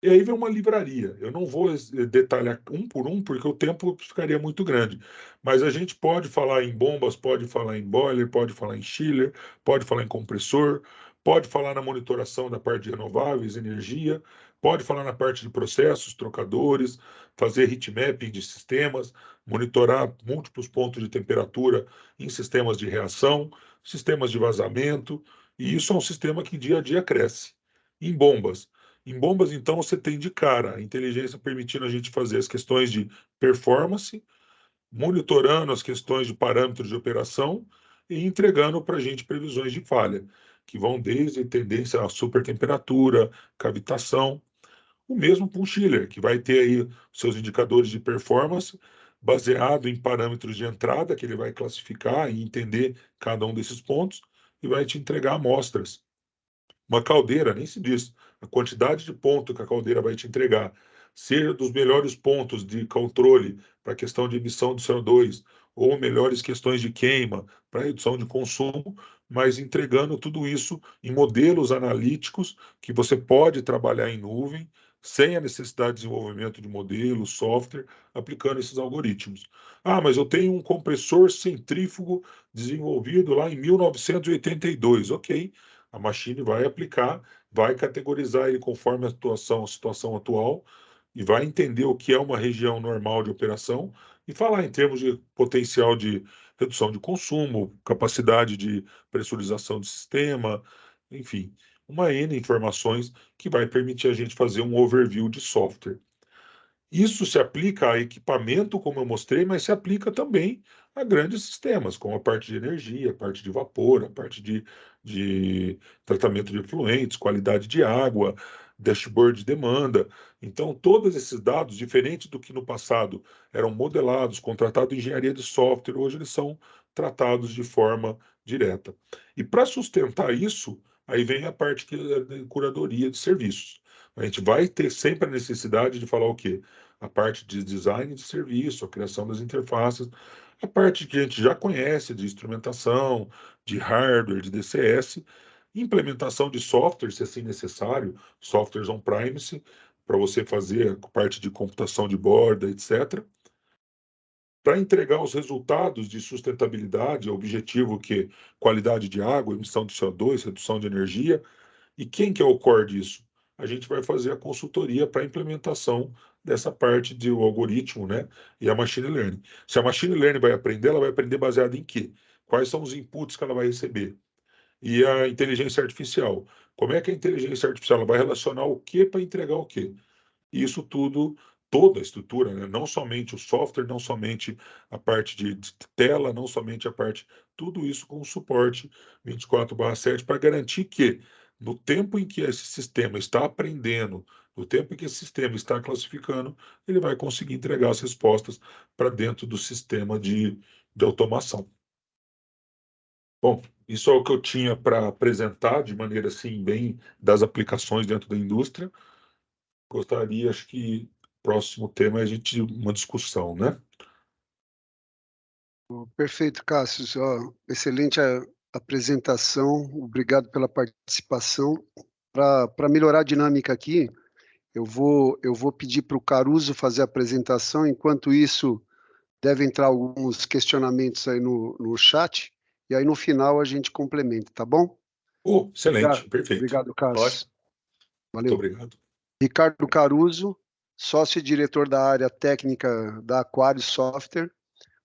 S2: e aí vem uma livraria. Eu não vou detalhar um por um, porque o tempo ficaria muito grande. Mas a gente pode falar em bombas, pode falar em boiler, pode falar em chiller, pode falar em compressor, pode falar na monitoração da parte de renováveis, energia, pode falar na parte de processos, trocadores, fazer heat mapping de sistemas, monitorar múltiplos pontos de temperatura em sistemas de reação, sistemas de vazamento, e isso é um sistema que dia a dia cresce. Em bombas, então, você tem de cara a inteligência permitindo a gente fazer as questões de performance, monitorando as questões de parâmetros de operação e entregando para a gente previsões de falha, que vão desde tendência à supertemperatura, cavitação, o mesmo para um chiller, que vai ter aí seus indicadores de performance baseado em parâmetros de entrada, que ele vai classificar e entender cada um desses pontos e vai te entregar amostras. Uma caldeira, nem se diz. A quantidade de ponto que a caldeira vai te entregar, seja dos melhores pontos de controle para a questão de emissão de CO2, ou melhores questões de queima para redução de consumo, mas entregando tudo isso em modelos analíticos que você pode trabalhar em nuvem, sem a necessidade de desenvolvimento de modelos, software, aplicando esses algoritmos. Ah, mas eu tenho um compressor centrífugo desenvolvido lá em 1982. Ok, a machine vai aplicar, vai categorizar ele conforme a situação atual e vai entender o que é uma região normal de operação e falar em termos de potencial de redução de consumo, capacidade de pressurização do sistema, enfim, uma N informações que vai permitir a gente fazer um overview de software. Isso se aplica a equipamento, como eu mostrei, mas se aplica também a grandes sistemas, como a parte de energia, a parte de vapor, a parte de tratamento de efluentes, qualidade de água, dashboard de demanda. Então, todos esses dados, diferente do que no passado eram modelados, contratados em engenharia de software, hoje eles são tratados de forma direta. E para sustentar isso, aí vem a parte de curadoria de serviços. A gente vai ter sempre a necessidade de falar o quê? A parte de design de serviço, a criação das interfaces, a parte que a gente já conhece de instrumentação, de hardware, de DCS, implementação de software, se assim necessário, softwares on-premise, para você fazer a parte de computação de borda, etc. Para entregar os resultados de sustentabilidade, o objetivo que é qualidade de água, emissão de CO2, redução de energia, e quem que é o core disso? A gente vai fazer a consultoria para a implementação dessa parte do algoritmo, né? E a machine learning. Se a machine learning vai aprender, ela vai aprender baseado em quê? Quais são os inputs que ela vai receber? E a inteligência artificial. Como é que a inteligência artificial ela vai relacionar o que para entregar o quê? E isso tudo, toda a estrutura, né? Não somente o software, não somente a parte de tela, não somente a parte, tudo isso com suporte 24/7 para garantir que, no tempo em que esse sistema está aprendendo, no tempo em que esse sistema está classificando, ele vai conseguir entregar as respostas para dentro do sistema de automação. Bom, isso é o que eu tinha para apresentar de maneira assim, bem das aplicações dentro da indústria. Gostaria, acho que o próximo tema é a gente uma discussão, né?
S1: Perfeito, Cássio. Ó, excelente a apresentação. Obrigado pela participação. Para melhorar a dinâmica aqui, eu vou pedir para o Caruso fazer a apresentação. Enquanto isso, deve entrar alguns questionamentos aí no chat. E aí, no final, a gente complementa, tá bom?
S2: Oh, excelente,
S1: Obrigado,
S2: perfeito.
S1: obrigado, Cássio.
S2: Ótimo, muito
S1: Valeu.
S2: obrigado.
S1: Ricardo Caruso, sócio e diretor da área técnica da Aquário Software,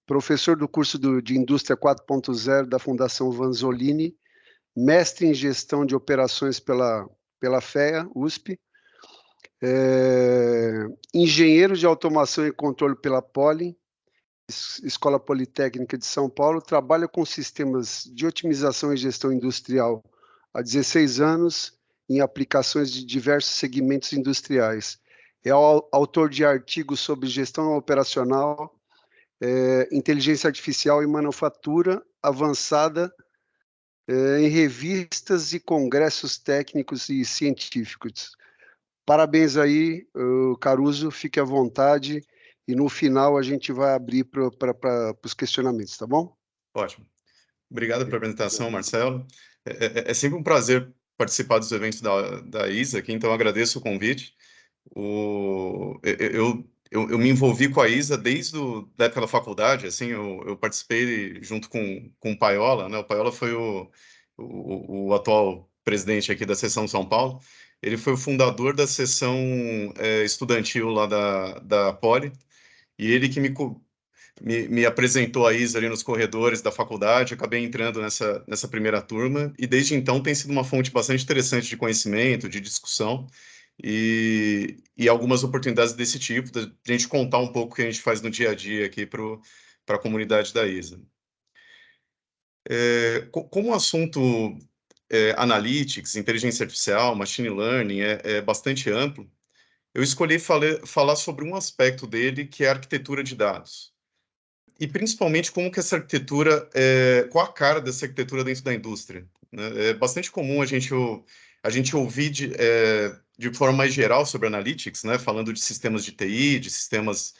S1: professor do curso de Indústria 4.0 da Fundação Vanzolini, mestre em gestão de operações pela FEA, USP, engenheiro de automação e controle pela Poli, Escola Politécnica de São Paulo, trabalha com sistemas de otimização e gestão industrial há 16 anos, em aplicações de diversos segmentos industriais. É autor de artigos sobre gestão operacional, inteligência artificial e manufatura avançada em revistas e congressos técnicos e científicos. Parabéns aí, Caruso, fique à vontade, e no final a gente vai abrir para os questionamentos, tá bom?
S3: Ótimo. Obrigado pela apresentação, Marcelo. É sempre um prazer participar dos eventos da ISA aqui, então eu agradeço o convite. Eu me envolvi com a ISA desde da época da faculdade, assim, eu participei junto com o Paiola, né? O Paiola foi o atual presidente aqui da seção São Paulo. Ele foi o fundador da seção estudantil lá da Poli, e ele que me apresentou a ISA ali nos corredores da faculdade, acabei entrando nessa primeira turma, e desde então tem sido uma fonte bastante interessante de conhecimento, de discussão, e algumas oportunidades desse tipo, de a gente contar um pouco o que a gente faz no dia a dia aqui para a comunidade da ISA. Como o assunto analytics, inteligência artificial, machine learning é bastante amplo, eu escolhi falar sobre um aspecto dele, que é a arquitetura de dados. E principalmente como que essa arquitetura, qual a cara dessa arquitetura dentro da indústria, né? É bastante comum a gente ouvir de forma mais geral sobre analytics, né? Falando de sistemas de TI, de sistemas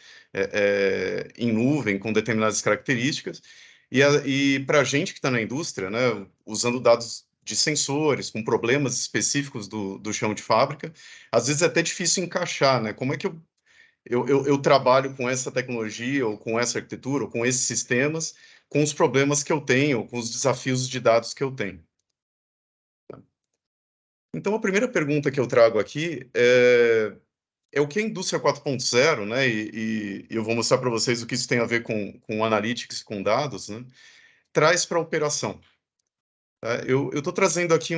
S3: em nuvem com determinadas características, e para a gente que está na indústria, né? Usando dados de sensores, com problemas específicos do chão de fábrica, às vezes é até difícil encaixar, né? Como é que eu trabalho com essa tecnologia, ou com essa arquitetura, ou com esses sistemas, com os problemas que eu tenho, com os desafios de dados que eu tenho. Então, a primeira pergunta que eu trago aqui é o que é a indústria 4.0, né? E eu vou mostrar para vocês o que isso tem a ver com analytics e com dados, né? Traz para a operação. Eu estou trazendo aqui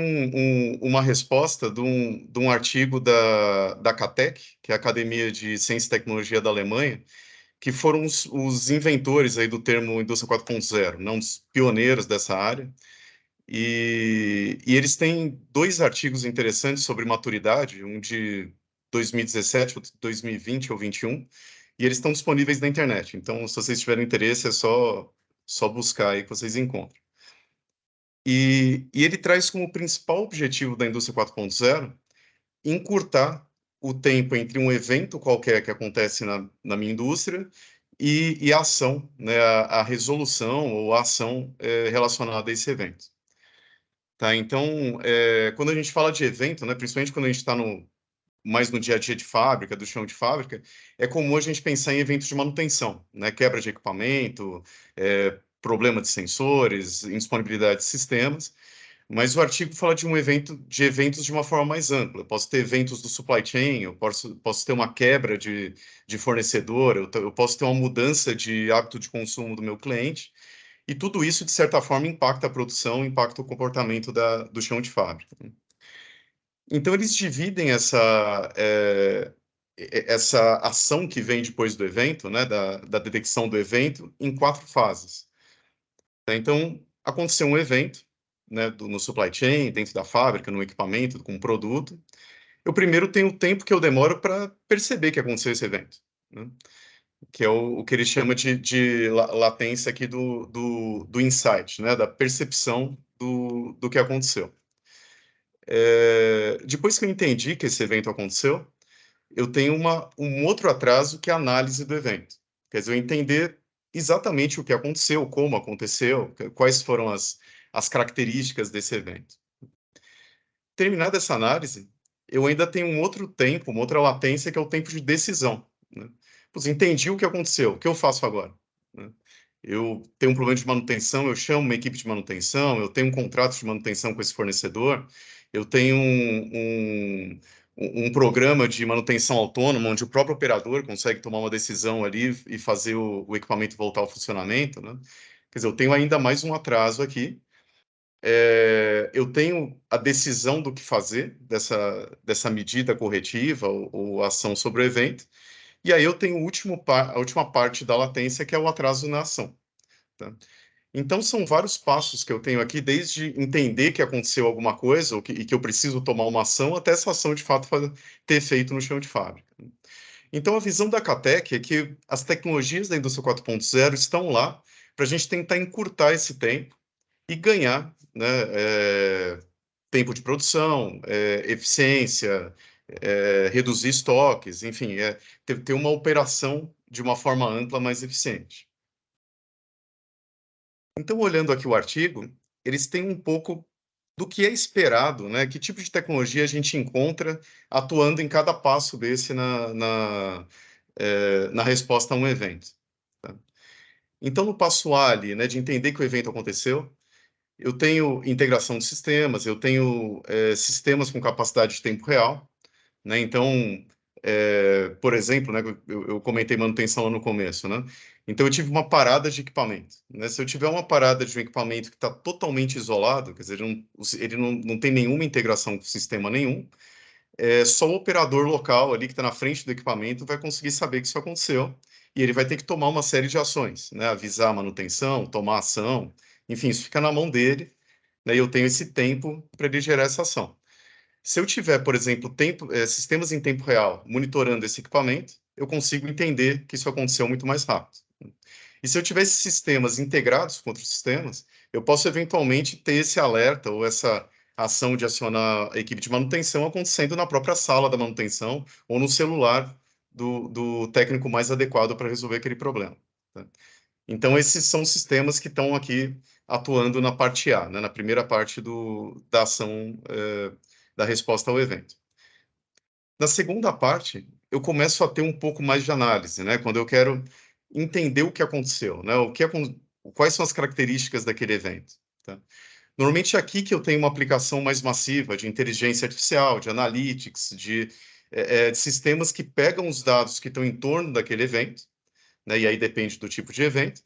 S3: uma resposta de um artigo da CATEC, que é a Academia de Ciência e Tecnologia da Alemanha, que foram os inventores aí do termo indústria 4.0, não os pioneiros dessa área. E eles têm dois artigos interessantes sobre maturidade, um de 2017, outro de 2020 ou 21, e eles estão disponíveis na internet. Então, se vocês tiverem interesse, é só buscar aí que vocês encontram. E ele traz como principal objetivo da indústria 4.0 encurtar o tempo entre um evento qualquer que acontece na minha indústria e a ação, né, a resolução ou a ação relacionada a esse evento. Tá? Então, quando a gente fala de evento, né, principalmente quando a gente está mais no dia a dia de fábrica, do chão de fábrica, é comum a gente pensar em eventos de manutenção, né, quebra de equipamento, problema de sensores, indisponibilidade de sistemas. Mas o artigo fala de eventos de uma forma mais ampla. Eu posso ter eventos do supply chain, eu posso ter uma quebra de fornecedor, eu posso ter uma mudança de hábito de consumo do meu cliente, e tudo isso, de certa forma, impacta a produção, impacta o comportamento do chão de fábrica. Então, eles dividem essa ação que vem depois do evento, né, da detecção do evento, em 4 fases. Então, aconteceu um evento, né, no supply chain, dentro da fábrica, no equipamento, com o produto. Eu primeiro tenho o tempo que eu demoro para perceber que aconteceu esse evento, né? Que é o que ele chama de latência aqui do insight, né, da percepção do que aconteceu. Depois que eu entendi que esse evento aconteceu, eu tenho um outro atraso, que é a análise do evento. Quer dizer, eu entender exatamente o que aconteceu, como aconteceu, quais foram as características desse evento. Terminada essa análise, eu ainda tenho um outro tempo, uma outra latência, que é o tempo de decisão, né? Pois, entendi o que aconteceu, o que eu faço agora, né? Eu tenho um problema de manutenção, eu chamo uma equipe de manutenção, eu tenho um contrato de manutenção com esse fornecedor, eu tenho um programa de manutenção autônoma, onde o próprio operador consegue tomar uma decisão ali e fazer o equipamento voltar ao funcionamento, né? Quer dizer, eu tenho ainda mais um atraso aqui. Eu tenho a decisão do que fazer dessa medida corretiva ou ação sobre o evento, E aí eu tenho a última parte da latência, que é o atraso na ação. Tá? Então, são vários passos que eu tenho aqui, desde entender que aconteceu alguma coisa e que eu preciso tomar uma ação, até essa ação, de fato, ter efeito no chão de fábrica. Então, a visão da Catec é que as tecnologias da indústria 4.0 estão lá para a gente tentar encurtar esse tempo e ganhar, né, tempo de produção, eficiência, reduzir estoques, enfim, ter uma operação de uma forma ampla mais eficiente. Então, olhando aqui o artigo, eles têm um pouco do que é esperado, né? Que tipo de tecnologia a gente encontra atuando em cada passo desse na resposta a um evento. Tá? Então, no passo A ali, né, de entender que o evento aconteceu, eu tenho integração de sistemas, eu tenho sistemas com capacidade de tempo real, né? Então, por exemplo, né, eu comentei manutenção lá no começo, né? Então, eu tive uma parada de equipamento, né? Se eu tiver uma parada de um equipamento que está totalmente isolado, quer dizer, ele não tem nenhuma integração com sistema nenhum, só o operador local ali que está na frente do equipamento vai conseguir saber que isso aconteceu e ele vai ter que tomar uma série de ações, né? Avisar a manutenção, tomar ação, enfim, isso fica na mão dele, né? E eu tenho esse tempo para ele gerar essa ação. Se eu tiver, por exemplo, sistemas em tempo real monitorando esse equipamento, eu consigo entender que isso aconteceu muito mais rápido. E se eu tiver esses sistemas integrados com outros sistemas, eu posso eventualmente ter esse alerta ou essa ação de acionar a equipe de manutenção acontecendo na própria sala da manutenção ou no celular do técnico mais adequado para resolver aquele problema. Tá? Então, esses são os sistemas que estão aqui atuando na parte A, né, na primeira parte da ação da resposta ao evento. Na segunda parte, eu começo a ter um pouco mais de análise, né, quando eu quero entender o que aconteceu, né, quais são as características daquele evento. Tá? Normalmente é aqui que eu tenho uma aplicação mais massiva de inteligência artificial, de analytics, de sistemas que pegam os dados que estão em torno daquele evento, né, e aí depende do tipo de evento,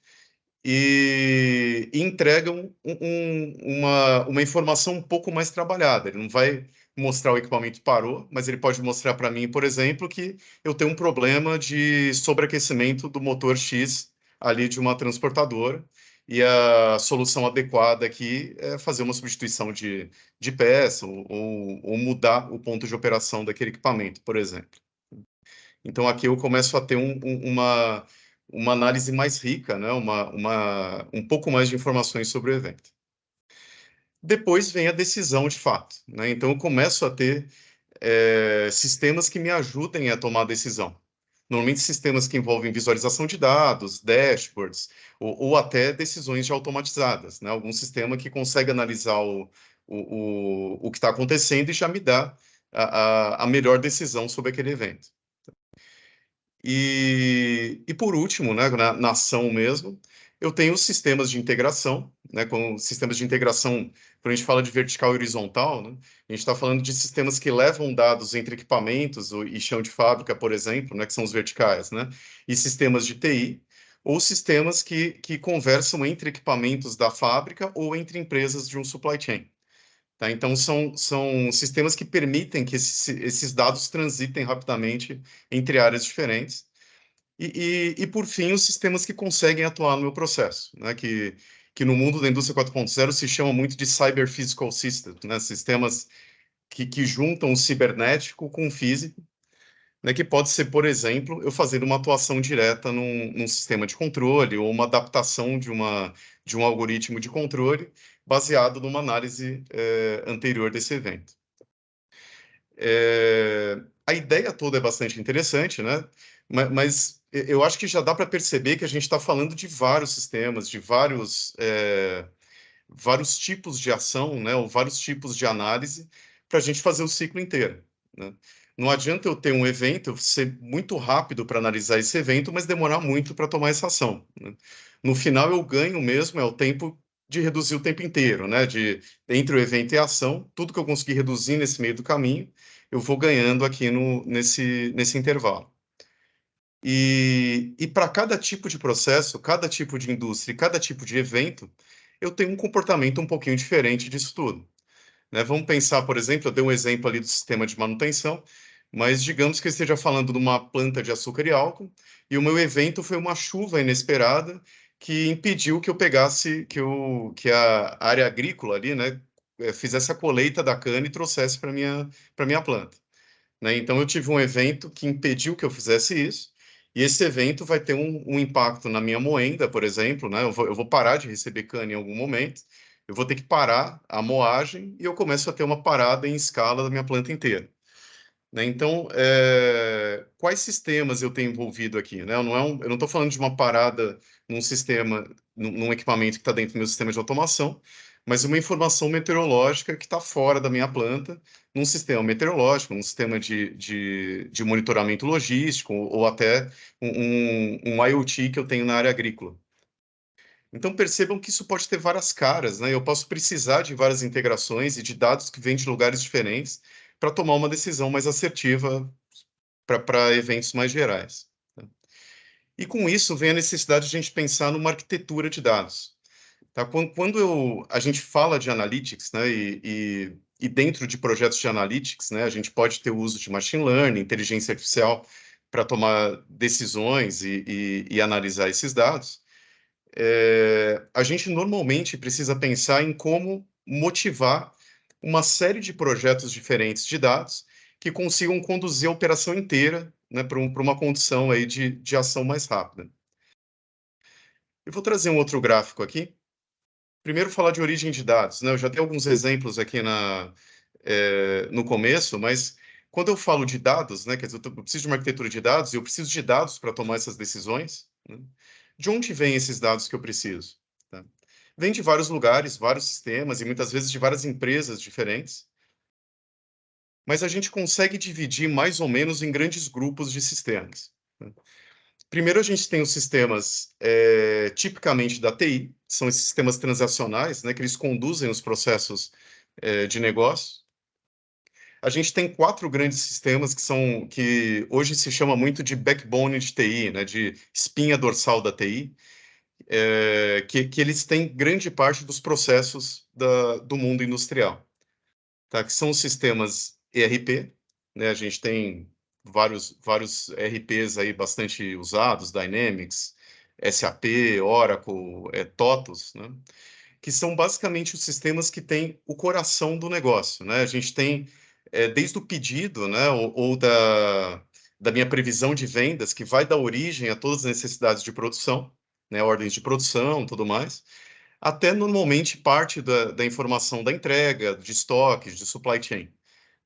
S3: e entregam uma informação um pouco mais trabalhada. Ele não vai mostrar o equipamento parou, mas ele pode mostrar para mim, por exemplo, que eu tenho um problema de sobreaquecimento do motor X ali de uma transportadora, e a solução adequada aqui é fazer uma substituição de peça ou mudar o ponto de operação daquele equipamento, por exemplo. Então, aqui eu começo a ter uma análise mais rica, né? Um pouco mais de informações sobre o evento. Depois vem a decisão de fato, né? Então, eu começo a ter sistemas que me ajudem a tomar a decisão. Normalmente, sistemas que envolvem visualização de dados, dashboards, ou até decisões já automatizadas, né? Algum sistema que consegue analisar o que está acontecendo e já me dá a melhor decisão sobre aquele evento. E por último, né, na ação mesmo, eu tenho os sistemas de integração, né, com sistemas de integração, quando a gente fala de vertical e horizontal, né, a gente está falando de sistemas que levam dados entre equipamentos e chão de fábrica, por exemplo, né, que são os verticais, né, e sistemas de TI, ou sistemas que conversam entre equipamentos da fábrica ou entre empresas de um supply chain. Tá? Então, são sistemas que permitem que esses dados transitem rapidamente entre áreas diferentes. E por fim, os sistemas que conseguem atuar no meu processo, né? Que no mundo da indústria 4.0 se chama muito de Cyber Physical Systems, né? Sistemas que juntam o cibernético com o físico, né? Que pode ser, por exemplo, eu fazer uma atuação direta num sistema de controle ou uma adaptação de um algoritmo de controle baseado numa análise anterior desse evento. A ideia toda é bastante interessante, né? Mas eu acho que já dá para perceber que a gente está falando de vários sistemas, de vários tipos de ação, né? Ou vários tipos de análise para a gente fazer o ciclo inteiro, né? Não adianta eu ter um evento, ser muito rápido para analisar esse evento, mas demorar muito para tomar essa ação, né? No final, eu ganho mesmo o tempo de reduzir o tempo inteiro, né? Entre o evento e a ação, tudo que eu conseguir reduzir nesse meio do caminho, eu vou ganhando aqui nesse intervalo. E para cada tipo de processo, cada tipo de indústria e cada tipo de evento, eu tenho um comportamento um pouquinho diferente disso tudo, né? Vamos pensar, por exemplo, eu dei um exemplo ali do sistema de manutenção, mas digamos que eu esteja falando de uma planta de açúcar e álcool, e o meu evento foi uma chuva inesperada que impediu que eu pegasse, que a área agrícola ali, né, fizesse a colheita da cana e trouxesse para minha planta, né? Então eu tive um evento que impediu que eu fizesse isso, e esse evento vai ter um impacto na minha moenda, por exemplo, né? Eu vou parar de receber cana em algum momento, eu vou ter que parar a moagem e eu começo a ter uma parada em escala da minha planta inteira, né? Então, quais sistemas eu tenho envolvido aqui, né? Eu não estou falando de uma parada num sistema, num equipamento que está dentro do meu sistema de automação, mas uma informação meteorológica que está fora da minha planta, num sistema meteorológico, num sistema de monitoramento logístico, ou até um IoT que eu tenho na área agrícola. Então, percebam que isso pode ter várias caras, né? Eu posso precisar de várias integrações e de dados que vêm de lugares diferentes para tomar uma decisão mais assertiva para eventos mais gerais, tá? E com isso vem a necessidade de a gente pensar numa arquitetura de dados, tá? Quando a gente fala de analytics, né, e dentro de projetos de analytics, né, a gente pode ter o uso de machine learning, inteligência artificial, para tomar decisões e analisar esses dados. A gente normalmente precisa pensar em como motivar uma série de projetos diferentes de dados que consigam conduzir a operação inteira, né, para uma condição aí de ação mais rápida. Eu vou trazer um outro gráfico aqui. Primeiro, falar de origem de dados, né? Eu já dei alguns exemplos aqui no começo, mas quando eu falo de dados, né, quer dizer, eu preciso de uma arquitetura de dados e eu preciso de dados para tomar essas decisões, né? De onde vêm esses dados que eu preciso? Tá? Vem de vários lugares, vários sistemas e muitas vezes de várias empresas diferentes, mas a gente consegue dividir mais ou menos em grandes grupos de sistemas, né? Primeiro, a gente tem os sistemas tipicamente da TI, são esses sistemas transacionais, né, que eles conduzem os processos de negócio. A gente tem 4 grandes sistemas que hoje se chama muito de backbone de TI, né, de espinha dorsal da TI, que eles têm grande parte dos processos do mundo industrial, tá? Que são os sistemas ERP, né? A gente tem vários ERPs aí bastante usados, Dynamics, SAP, Oracle, TOTOS, né? Que são basicamente os sistemas que têm o coração do negócio, né? A gente tem desde o pedido, né, ou da minha previsão de vendas, que vai dar origem a todas as necessidades de produção, né, ordens de produção, tudo mais, até normalmente parte da informação da entrega, de estoques, de supply chain.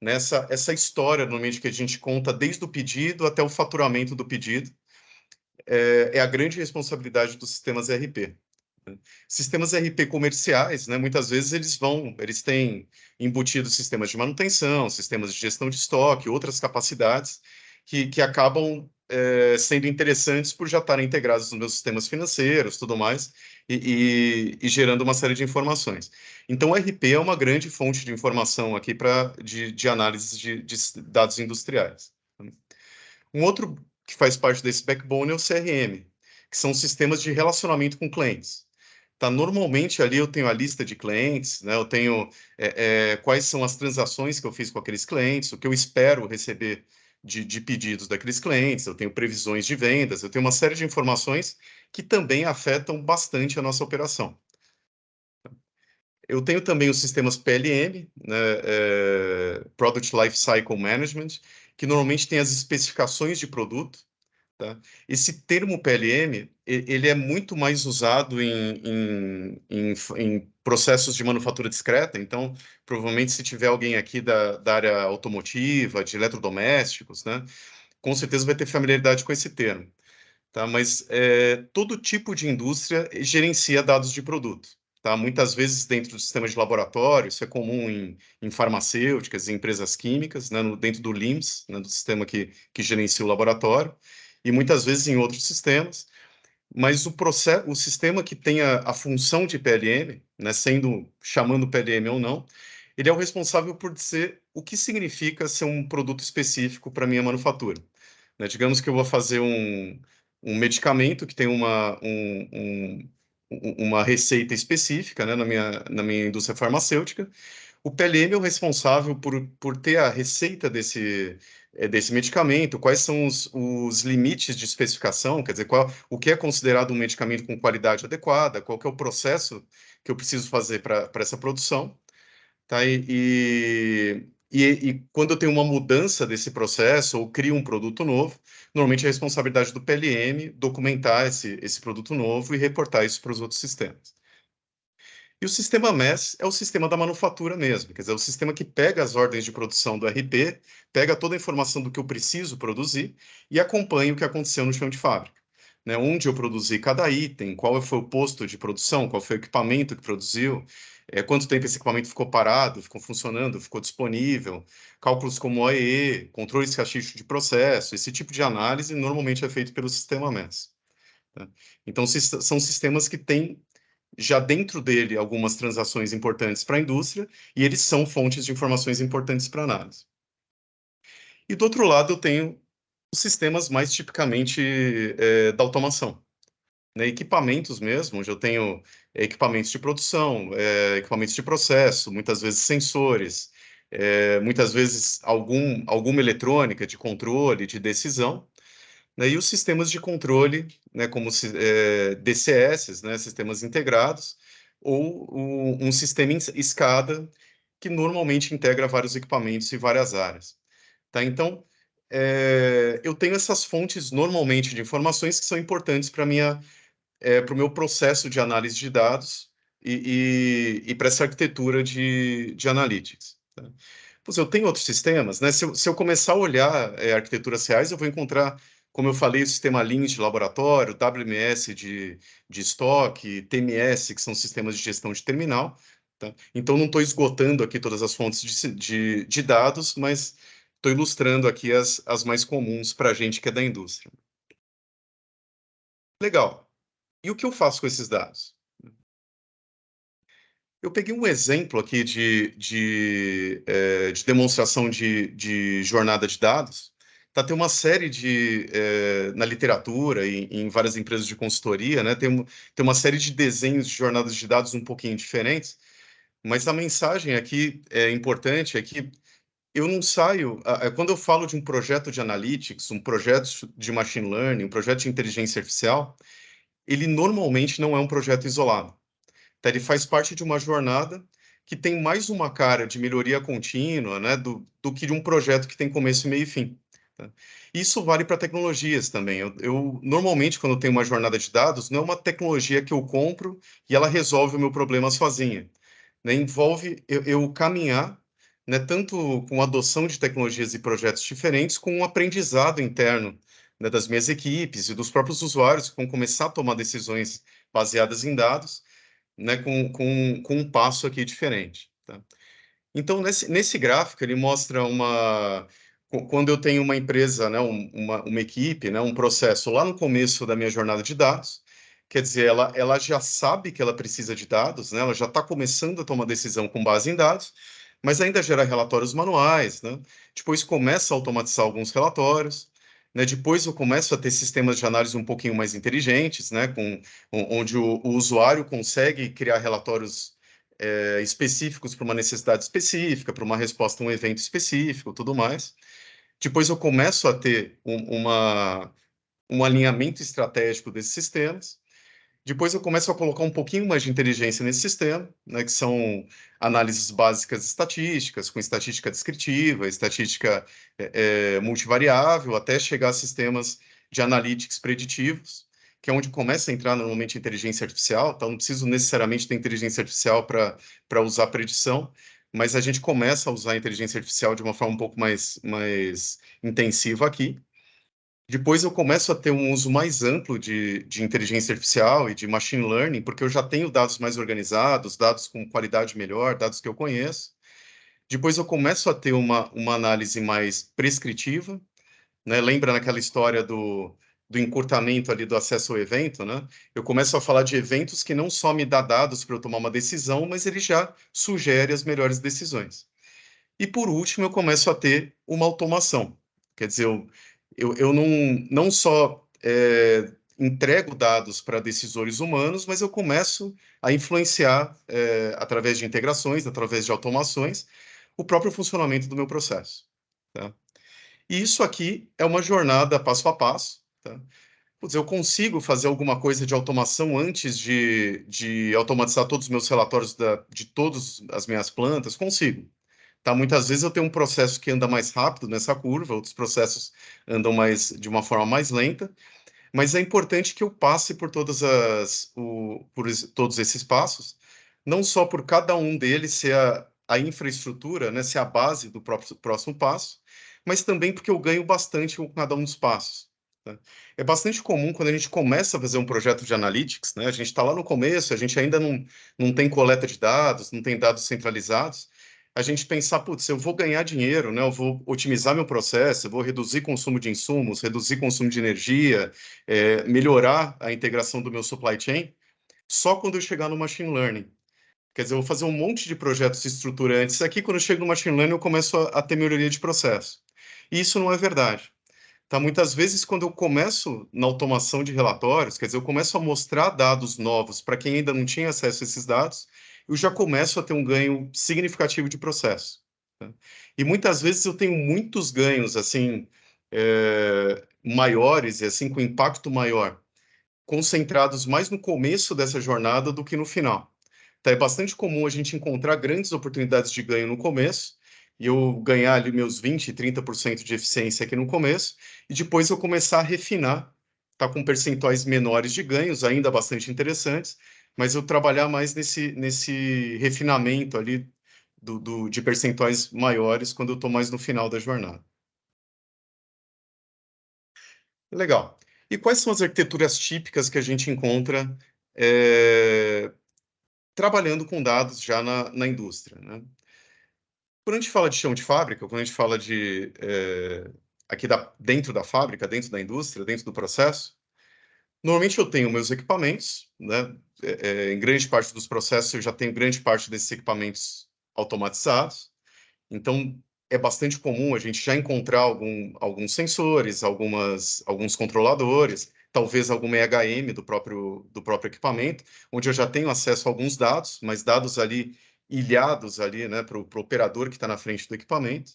S3: Essa história, normalmente, que a gente conta desde o pedido até o faturamento do pedido, é a grande responsabilidade dos sistemas ERP. Sistemas ERP comerciais, né, muitas vezes eles têm embutidos sistemas de manutenção, sistemas de gestão de estoque, outras capacidades que acabam sendo interessantes por já estarem integrados nos meus sistemas financeiros, tudo mais, e gerando uma série de informações. Então, o ERP é uma grande fonte de informação aqui de análise de dados industriais. Um outro que faz parte desse backbone é o CRM, que são sistemas de relacionamento com clientes. Tá, normalmente ali eu tenho a lista de clientes, né? Eu tenho quais são as transações que eu fiz com aqueles clientes, o que eu espero receber de pedidos daqueles clientes, eu tenho previsões de vendas, eu tenho uma série de informações que também afetam bastante a nossa operação. Eu tenho também os sistemas PLM, né, Product Life Cycle Management, que normalmente tem as especificações de produto, tá? Esse termo PLM, ele é muito mais usado em processos de manufatura discreta, então, provavelmente, se tiver alguém aqui da área automotiva, de eletrodomésticos, né, com certeza vai ter familiaridade com esse termo, tá? Mas todo tipo de indústria gerencia dados de produto, tá? Muitas vezes dentro do sistema de laboratório, isso é comum em farmacêuticas, em empresas químicas, né, dentro do LIMS, né, do sistema que gerencia o laboratório, e muitas vezes em outros sistemas, mas o sistema que tem a função de PLM, né, chamando PLM ou não, ele é o responsável por dizer o que significa ser um produto específico para a minha manufatura, né? Digamos que eu vou fazer um medicamento que tem uma receita específica, né, na minha indústria farmacêutica. O PLM é o responsável por ter a receita desse medicamento, quais são os limites de especificação, quer dizer, o que é considerado um medicamento com qualidade adequada, qual que é o processo que eu preciso fazer para essa produção, tá? E quando eu tenho uma mudança desse processo ou crio um produto novo, normalmente é a responsabilidade do PLM documentar esse produto novo e reportar isso para os outros sistemas. E o sistema MES é o sistema da manufatura mesmo, quer dizer, é o sistema que pega as ordens de produção do RP, pega toda a informação do que eu preciso produzir e acompanha o que aconteceu no chão de fábrica. Né, onde eu produzi cada item, qual foi o posto de produção, qual foi o equipamento que produziu, quanto tempo esse equipamento ficou parado, ficou funcionando, ficou disponível, cálculos como OEE, controle de cachixo de processo, esse tipo de análise normalmente é feito pelo sistema MES. Tá? Então, são sistemas que têm já dentro dele algumas transações importantes para a indústria, e eles são fontes de informações importantes para análise. E do outro lado, eu tenho os sistemas mais tipicamente da automação. Né, equipamentos mesmo, onde eu tenho equipamentos de produção, equipamentos de processo, muitas vezes sensores, muitas vezes alguma eletrônica de controle, de decisão, né, e os sistemas de controle, né, como DCS, né, sistemas integrados, ou um sistema em escada, que normalmente integra vários equipamentos e várias áreas. Tá? Então, eu tenho essas fontes normalmente de informações que são importantes para o meu processo de análise de dados e para essa arquitetura de analytics. Tá? Pois eu tenho outros sistemas, né? Se eu começar a olhar arquiteturas reais, eu vou encontrar, como eu falei, o sistema Lean de laboratório, WMS de estoque, TMS, que são sistemas de gestão de terminal. Tá? Então, não estou esgotando aqui todas as fontes de dados, mas estou ilustrando aqui as mais comuns para a gente que é da indústria. Legal. E o que eu faço com esses dados? Eu peguei um exemplo aqui de demonstração de jornada de dados. Tá, tem uma série na literatura e em várias empresas de consultoria, né, tem uma série de desenhos de jornadas de dados um pouquinho diferentes, mas a mensagem aqui importante é que eu não saio... Quando eu falo de um projeto de analytics, um projeto de machine learning, um projeto de inteligência artificial, ele normalmente não é um projeto isolado. Tá? Ele faz parte de uma jornada que tem mais uma cara de melhoria contínua, né, do que de um projeto que tem começo, meio e fim. Tá? Isso vale para tecnologias também. Eu normalmente, quando eu tenho uma jornada de dados, não é uma tecnologia que eu compro e ela resolve o meu problema sozinha. Né? Envolve eu caminhar, né, tanto com a adoção de tecnologias e projetos diferentes, com um aprendizado interno, né, das minhas equipes e dos próprios usuários, que vão começar a tomar decisões baseadas em dados, né, com um passo aqui diferente. Tá? Então, nesse gráfico, ele mostra quando eu tenho uma empresa, né, uma equipe, né, um processo lá no começo da minha jornada de dados, quer dizer, ela já sabe que ela precisa de dados, né, ela já está começando a tomar decisão com base em dados, mas ainda gera relatórios manuais, né, depois começa a automatizar alguns relatórios, né, depois eu começo a ter sistemas de análise um pouquinho mais inteligentes, né, onde o usuário consegue criar relatórios específicos para uma necessidade específica, para uma resposta a um evento específico, tudo mais. Depois eu começo a ter um alinhamento estratégico desses sistemas. Depois eu começo a colocar um pouquinho mais de inteligência nesse sistema, né, que são análises básicas estatísticas, com estatística descritiva, estatística multivariável, até chegar a sistemas de analytics preditivos, que é onde começa a entrar normalmente a inteligência artificial. Então, não preciso necessariamente ter inteligência artificial para usar predição, mas a gente começa a usar a inteligência artificial de uma forma um pouco mais intensiva aqui. Depois eu começo a ter um uso mais amplo de inteligência artificial e de machine learning, porque eu já tenho dados mais organizados, dados com qualidade melhor, dados que eu conheço. Depois eu começo a ter uma análise mais prescritiva, né? Lembra naquela história do encurtamento ali do acesso ao evento, né? Eu começo a falar de eventos que não só me dá dados para eu tomar uma decisão, mas ele já sugere as melhores decisões. E por último, eu começo a ter uma automação. Quer dizer, eu não só entrego dados para decisores humanos, mas eu começo a influenciar, através de integrações, através de automações, o próprio funcionamento do meu processo. Tá? E isso aqui é uma jornada passo a passo, tá? Putz, eu consigo fazer alguma coisa de automação antes de automatizar todos os meus relatórios de todas as minhas plantas? Consigo. Tá? Muitas vezes eu tenho um processo que anda mais rápido nessa curva, outros processos andam de uma forma mais lenta, mas é importante que eu passe por todos esses passos, não só por cada um deles ser a infraestrutura, né, ser a base do próximo passo, mas também porque eu ganho bastante com cada um dos passos. Tá? É bastante comum quando a gente começa a fazer um projeto de analytics, né, a gente está lá no começo, a gente ainda não tem coleta de dados, não tem dados centralizados, a gente pensar, putz, eu vou ganhar dinheiro, né, eu vou otimizar meu processo, eu vou reduzir consumo de insumos, reduzir consumo de energia, melhorar a integração do meu supply chain, só quando eu chegar no machine learning. Quer dizer, eu vou fazer um monte de projetos estruturantes aqui, quando eu chego no machine learning, eu começo a ter melhoria de processo. E isso não é verdade. Tá? Muitas vezes, quando eu começo na automação de relatórios, quer dizer, eu começo a mostrar dados novos para quem ainda não tinha acesso a esses dados, eu já começo a ter um ganho significativo de processo. Tá? E muitas vezes eu tenho muitos ganhos, assim, maiores e assim com impacto maior, concentrados mais no começo dessa jornada do que no final. Tá? É bastante comum a gente encontrar grandes oportunidades de ganho no começo, e eu ganhar ali meus 20, 30% de eficiência aqui no começo, e depois eu começar a refinar, tá com percentuais menores de ganhos, ainda bastante interessantes, mas eu trabalhar mais nesse refinamento ali de percentuais maiores quando eu estou mais no final da jornada. Legal. E quais são as arquiteturas típicas que a gente encontra trabalhando com dados já na indústria, né? Quando a gente fala de chão de fábrica, quando a gente fala aqui dentro da fábrica, dentro da indústria, dentro do processo, normalmente eu tenho meus equipamentos, né? Em grande parte dos processos eu já tenho grande parte desses equipamentos automatizados, então é bastante comum a gente já encontrar alguns sensores, alguns controladores, talvez alguma EHM do próprio equipamento, onde eu já tenho acesso a alguns dados, mas dados ali ilhados ali, né, para o operador que está na frente do equipamento.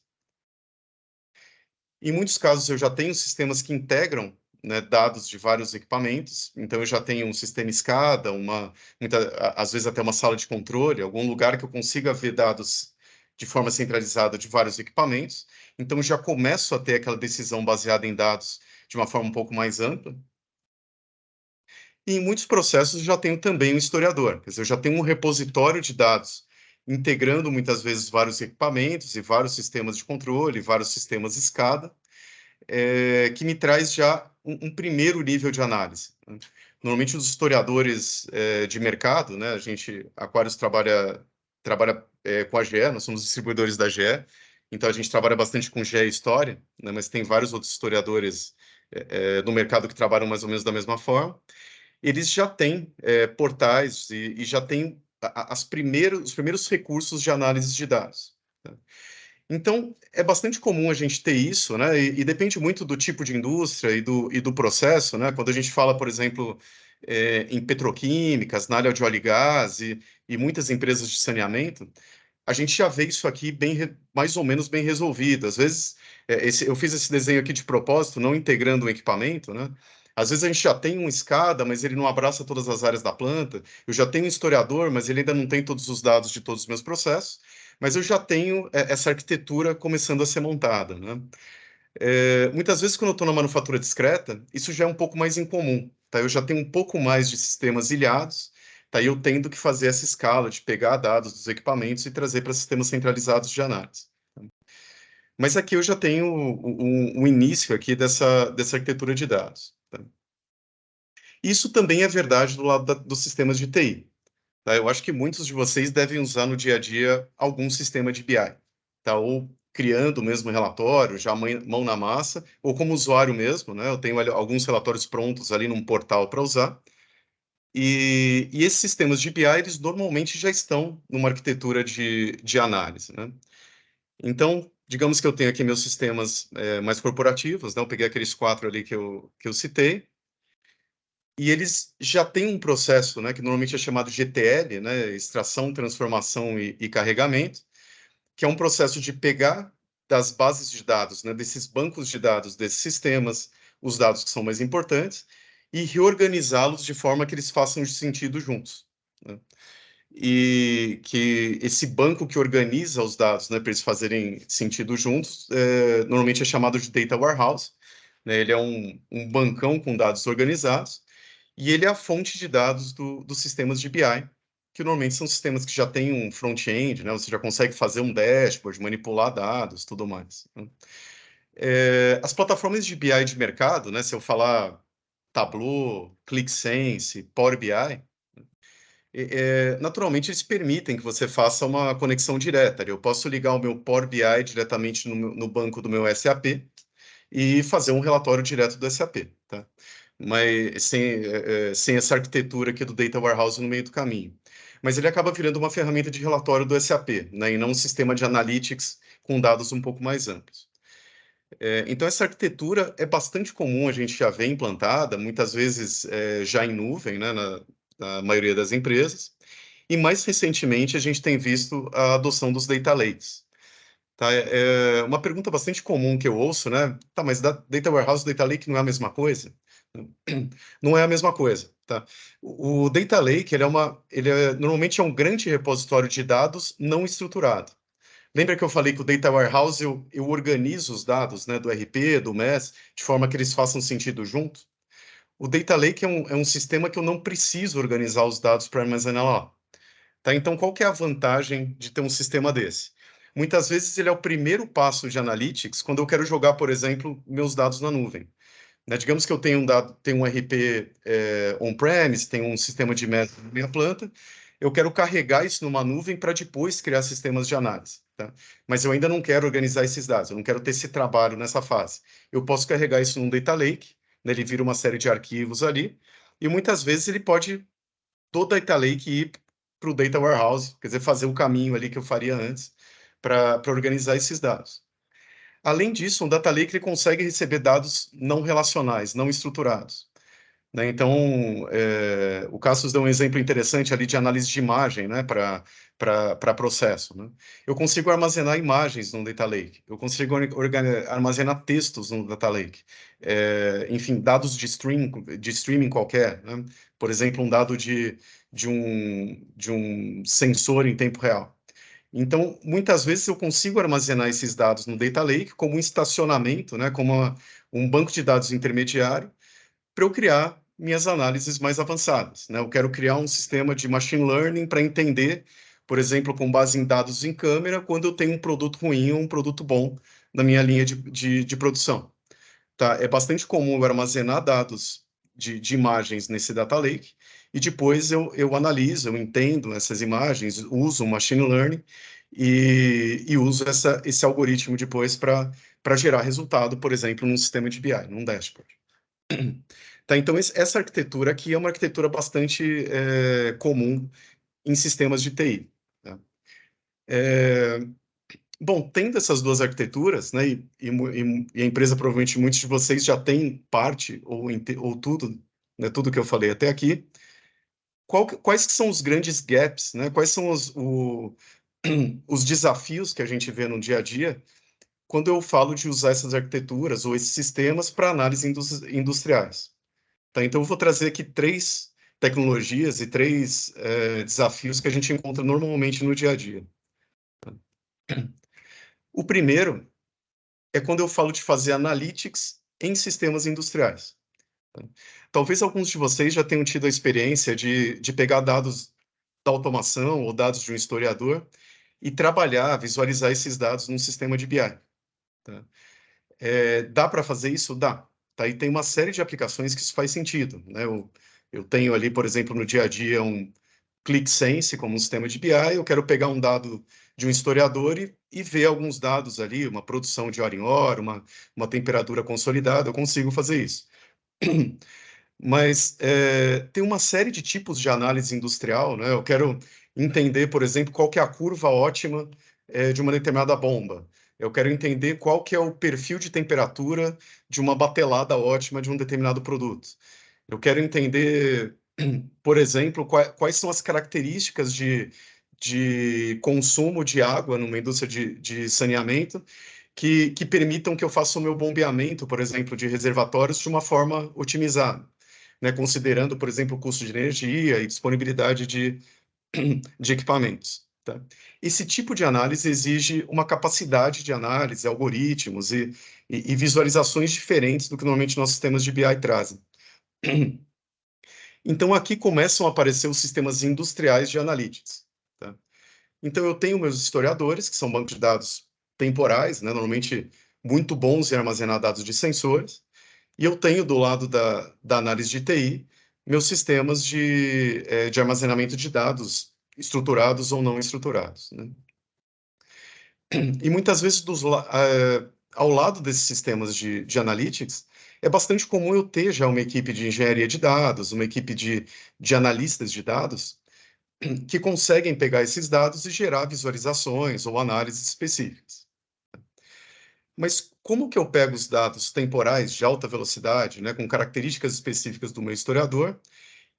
S3: Em muitos casos eu já tenho sistemas que integram, né, dados de vários equipamentos, então eu já tenho um sistema SCADA, às vezes até uma sala de controle, algum lugar que eu consiga ver dados de forma centralizada de vários equipamentos, então já começo a ter aquela decisão baseada em dados de uma forma um pouco mais ampla. E em muitos processos eu já tenho também um historiador, quer dizer, eu já tenho um repositório de dados, integrando muitas vezes vários equipamentos e vários sistemas de controle, vários sistemas SCADA, que me traz já um primeiro nível de análise. Né? Normalmente os historiadores de mercado, né, a Aquarius trabalha com a GE, nós somos distribuidores da GE, então a gente trabalha bastante com GE e História, né, mas tem vários outros historiadores no mercado que trabalham mais ou menos da mesma forma. Eles já têm portais e já têm os primeiros recursos de análise de dados. Tá? Então, é bastante comum a gente ter isso, né? E depende muito do tipo de indústria e do processo, né? Quando a gente fala, por exemplo, em petroquímicas, na área de óleo e gás e muitas empresas de saneamento, a gente já vê isso aqui mais ou menos bem resolvido. Às vezes, eu fiz esse desenho aqui de propósito, não integrando um equipamento, né? Às vezes a gente já tem um SCADA, mas ele não abraça todas as áreas da planta. Eu já tenho um historiador, mas ele ainda não tem todos os dados de todos os meus processos. Mas eu já tenho essa arquitetura começando a ser montada, né? Muitas vezes, quando eu estou na manufatura discreta, isso já é um pouco mais incomum, tá? Eu já tenho um pouco mais de sistemas ilhados, tá? E eu tendo que fazer essa escala de pegar dados dos equipamentos e trazer para sistemas centralizados de análise. Tá? Mas aqui eu já tenho o início aqui dessa arquitetura de dados. Tá? Isso também é verdade do lado dos sistemas de TI. Tá? Eu acho que muitos de vocês devem usar no dia a dia algum sistema de BI, tá? Ou criando mesmo relatório, já mão na massa, ou como usuário mesmo, né? Eu tenho alguns relatórios prontos ali num portal para usar. E esses sistemas de BI, eles normalmente já estão numa arquitetura de análise, né? Então, digamos que eu tenho aqui meus sistemas mais corporativos, né? Eu peguei aqueles 4 ali que eu citei, e eles já têm um processo, né, que normalmente é chamado GTL, né, extração, transformação e carregamento, que é um processo de pegar das bases de dados, né, desses bancos de dados, desses sistemas, os dados que são mais importantes, e reorganizá-los de forma que eles façam sentido juntos, né? E que esse banco que organiza os dados, né, para eles fazerem sentido juntos, normalmente é chamado de Data Warehouse, né? Ele é um bancão com dados organizados, e ele é a fonte de dados dos sistemas de BI, que normalmente são sistemas que já têm um front-end, né? Você já consegue fazer um dashboard, manipular dados, tudo mais, né? As plataformas de BI de mercado, né? Se eu falar Tableau, ClickSense, Power BI, naturalmente eles permitem que você faça uma conexão direta. Eu posso ligar o meu Power BI diretamente no banco do meu SAP e fazer um relatório direto do SAP, tá? Mas sem essa arquitetura aqui do Data Warehouse no meio do caminho. Mas ele acaba virando uma ferramenta de relatório do SAP, né, e não um sistema de analytics com dados um pouco mais amplos. Então, essa arquitetura é bastante comum, a gente já vê implantada, muitas vezes já em nuvem, né, na maioria das empresas, e mais recentemente a gente tem visto a adoção dos data lakes. Tá? Uma pergunta bastante comum que eu ouço, né? Tá, mas Data Warehouse e Data Lake não é a mesma coisa? Não é a mesma coisa, tá? O Data Lake, normalmente é um grande repositório de dados não estruturado. Lembra que eu falei que o Data Warehouse eu organizo os dados, né, do RP, do MES, de forma que eles façam sentido junto? O Data Lake é um sistema que eu não preciso organizar os dados para armazenar lá. Tá? Então, qual que é a vantagem de ter um sistema desse? Muitas vezes ele é o primeiro passo de analytics quando eu quero jogar, por exemplo, meus dados na nuvem. Né? Digamos que eu tenho um RP on-premise, tenho um sistema de método na minha planta, eu quero carregar isso numa nuvem para depois criar sistemas de análise. Tá? Mas eu ainda não quero organizar esses dados, eu não quero ter esse trabalho nessa fase. Eu posso carregar isso num data lake, né? Ele vira uma série de arquivos ali, e muitas vezes ele pode, do data lake, ir para o data warehouse, quer dizer, fazer o caminho ali que eu faria antes para organizar esses dados. Além disso, um data lake ele consegue receber dados não relacionais, não estruturados, né? Então, o Cassius deu um exemplo interessante ali de análise de imagem, né, para processo, né? Eu consigo armazenar imagens no data lake, eu consigo armazenar textos no data lake, enfim, dados de streaming qualquer, né? Por exemplo, um dado de um sensor em tempo real. Então, muitas vezes eu consigo armazenar esses dados no Data Lake como um estacionamento, né, como um banco de dados intermediário, para eu criar minhas análises mais avançadas, né? Eu quero criar um sistema de machine learning para entender, por exemplo, com base em dados em câmera, quando eu tenho um produto ruim ou um produto bom na minha linha de produção. Tá? É bastante comum eu armazenar dados de imagens nesse Data Lake e depois eu analiso, eu entendo essas imagens, uso o machine learning e uso esse algoritmo depois para gerar resultado, por exemplo, num sistema de BI, num dashboard. Tá, então, essa arquitetura aqui é uma arquitetura bastante comum em sistemas de TI. Tá? Bom, tendo essas duas arquiteturas, né, e a empresa, provavelmente, muitos de vocês já têm parte ou tudo, né, tudo que eu falei até aqui, quais que são os grandes gaps, né, quais são os desafios que a gente vê no dia a dia quando eu falo de usar essas arquiteturas ou esses sistemas para análise industriais? Tá, então, eu vou trazer aqui 3 tecnologias e 3 desafios que a gente encontra normalmente no dia a dia. O primeiro é quando eu falo de fazer analytics em sistemas industriais. Talvez alguns de vocês já tenham tido a experiência de pegar dados da automação ou dados de um historiador e trabalhar, visualizar esses dados num sistema de BI. Tá? Dá para fazer isso? Dá. Tá? E tem uma série de aplicações que isso faz sentido, né? Eu tenho ali, por exemplo, no dia a dia, um ClickSense como um sistema de BI, eu quero pegar um dado de um historiador e ver alguns dados ali, uma produção de hora em hora, uma temperatura consolidada, eu consigo fazer isso. Mas tem uma série de tipos de análise industrial, né? Eu quero entender, por exemplo, qual que é a curva ótima de uma determinada bomba. Eu quero entender qual que é o perfil de temperatura de uma batelada ótima de um determinado produto. Eu quero entender, por exemplo, quais são as características de consumo de água numa indústria de saneamento que permitam que eu faça o meu bombeamento, por exemplo, de reservatórios de uma forma otimizada, né? Considerando, por exemplo, o custo de energia e disponibilidade de equipamentos. Tá? Esse tipo de análise exige uma capacidade de análise, algoritmos e visualizações diferentes do que normalmente nossos sistemas de BI trazem. Então, aqui começam a aparecer os sistemas industriais de analytics. Tá? Então, eu tenho meus historiadores, que são bancos de dados temporais, né, normalmente muito bons em armazenar dados de sensores, e eu tenho, do lado da análise de TI, meus sistemas de armazenamento de dados estruturados ou não estruturados. Né? E muitas vezes, ao lado desses sistemas de analytics, é bastante comum eu ter já uma equipe de engenharia de dados, uma equipe de analistas de dados, que conseguem pegar esses dados e gerar visualizações ou análises específicas. Mas como que eu pego os dados temporais de alta velocidade, né, com características específicas do meu historiador,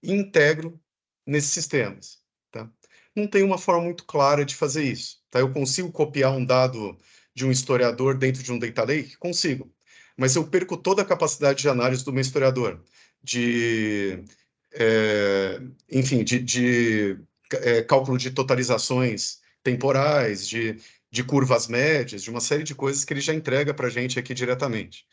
S3: e integro nesses sistemas? Tá? Não tem uma forma muito clara de fazer isso. Tá? Eu consigo copiar um dado de um historiador dentro de um data lake? Consigo. Mas eu perco toda a capacidade de análise do meu historiador, enfim, cálculo de totalizações temporais, de curvas médias, de uma série de coisas que ele já entrega para a gente aqui diretamente.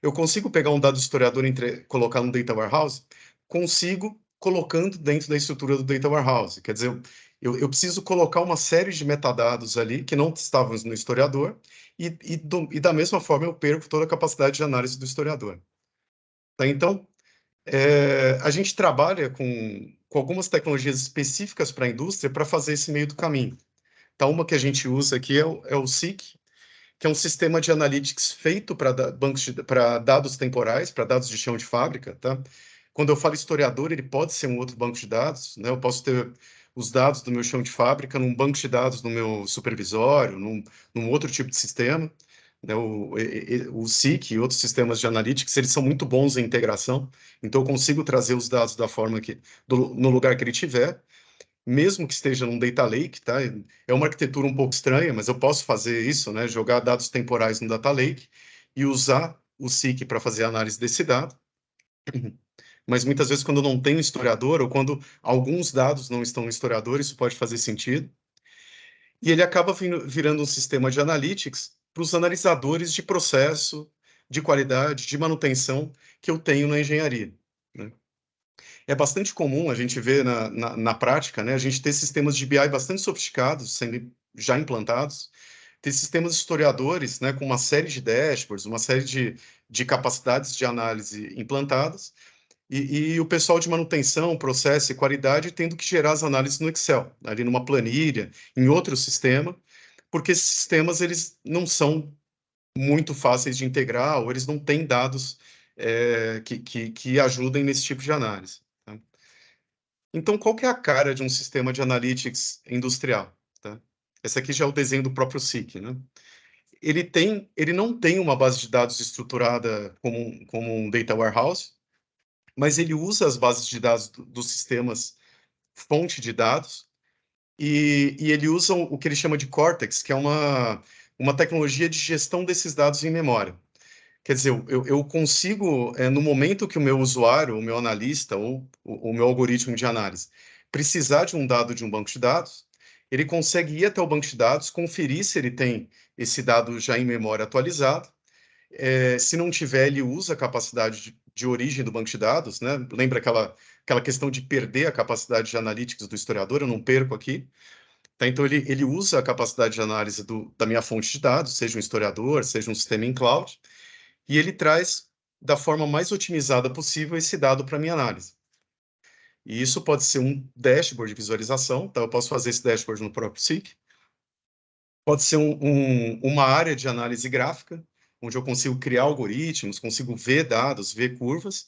S3: Eu consigo pegar um dado historiador e colocar no Data Warehouse? Consigo, colocando dentro da estrutura do Data Warehouse. Quer dizer, eu preciso colocar uma série de metadados ali que não estavam no historiador e da mesma forma eu perco toda a capacidade de análise do historiador. Tá? Então, a gente trabalha com algumas tecnologias específicas para a indústria para fazer esse meio do caminho. Então, uma que a gente usa aqui é o SIC, que é um sistema de analytics feito para dados temporais, para dados de chão de fábrica. Tá? Quando eu falo historiador, ele pode ser um outro banco de dados. Né? Eu posso ter os dados do meu chão de fábrica num banco de dados no meu supervisório, num outro tipo de sistema. Né? O SIC e outros sistemas de analytics, eles são muito bons em integração, então eu consigo trazer os dados da forma no lugar que ele tiver, mesmo que esteja num data lake, tá? É uma arquitetura um pouco estranha, mas eu posso fazer isso, né? Jogar dados temporais no data lake e usar o SIC para fazer a análise desse dado. Mas muitas vezes, quando não tem um historiador, ou quando alguns dados não estão no historiador, isso pode fazer sentido. E ele acaba virando um sistema de analytics para os analisadores de processo, de qualidade, de manutenção que eu tenho na engenharia. Né? É bastante comum a gente ver na prática, né, a gente ter sistemas de BI bastante sofisticados sendo já implantados, ter sistemas historiadores, né, com uma série de dashboards, uma série de capacidades de análise implantadas, e o pessoal de manutenção, processo e qualidade tendo que gerar as análises no Excel, ali numa planilha, em outro sistema, porque esses sistemas eles não são muito fáceis de integrar, ou eles não têm dados que ajudem nesse tipo de análise. Tá? Então, qual que é a cara de um sistema de analytics industrial? Tá? Esse aqui já é o desenho do próprio SIC. Né? Ele não tem uma base de dados estruturada como um data warehouse, mas ele usa as bases de dados dos sistemas fonte de dados e ele usa o que ele chama de Cortex, que é uma tecnologia de gestão desses dados em memória. Quer dizer, eu consigo, no momento que o meu usuário, o meu analista ou o meu algoritmo de análise precisar de um dado de um banco de dados, ele consegue ir até o banco de dados, conferir se ele tem esse dado já em memória atualizado. Se não tiver, ele usa a capacidade de origem do banco de dados, né? Lembra aquela questão de perder a capacidade de analytics do historiador? Eu não perco aqui. Tá? Então, ele usa a capacidade de análise da minha fonte de dados, seja um historiador, seja um sistema em cloud, e ele traz da forma mais otimizada possível esse dado para minha análise. E isso pode ser um dashboard de visualização, tá? Eu posso fazer esse dashboard no próprio SIC. Pode ser uma área de análise gráfica, onde eu consigo criar algoritmos, consigo ver dados, ver curvas,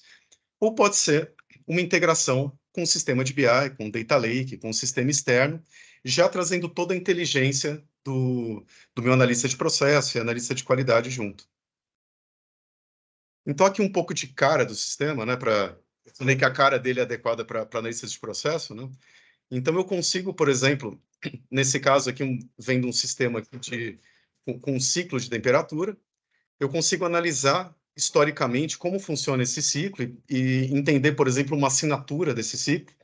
S3: ou pode ser uma integração com o sistema de BI, com o Data Lake, com o sistema externo, já trazendo toda a inteligência do meu analista de processo e analista de qualidade junto. Então, aqui um pouco de cara do sistema, né? Eu falei que a cara dele é adequada para analistas de processo, né? Então, eu consigo, por exemplo, nesse caso aqui, vendo um sistema aqui com um ciclo de temperatura, eu consigo analisar historicamente como funciona esse ciclo e entender, por exemplo, uma assinatura desse ciclo,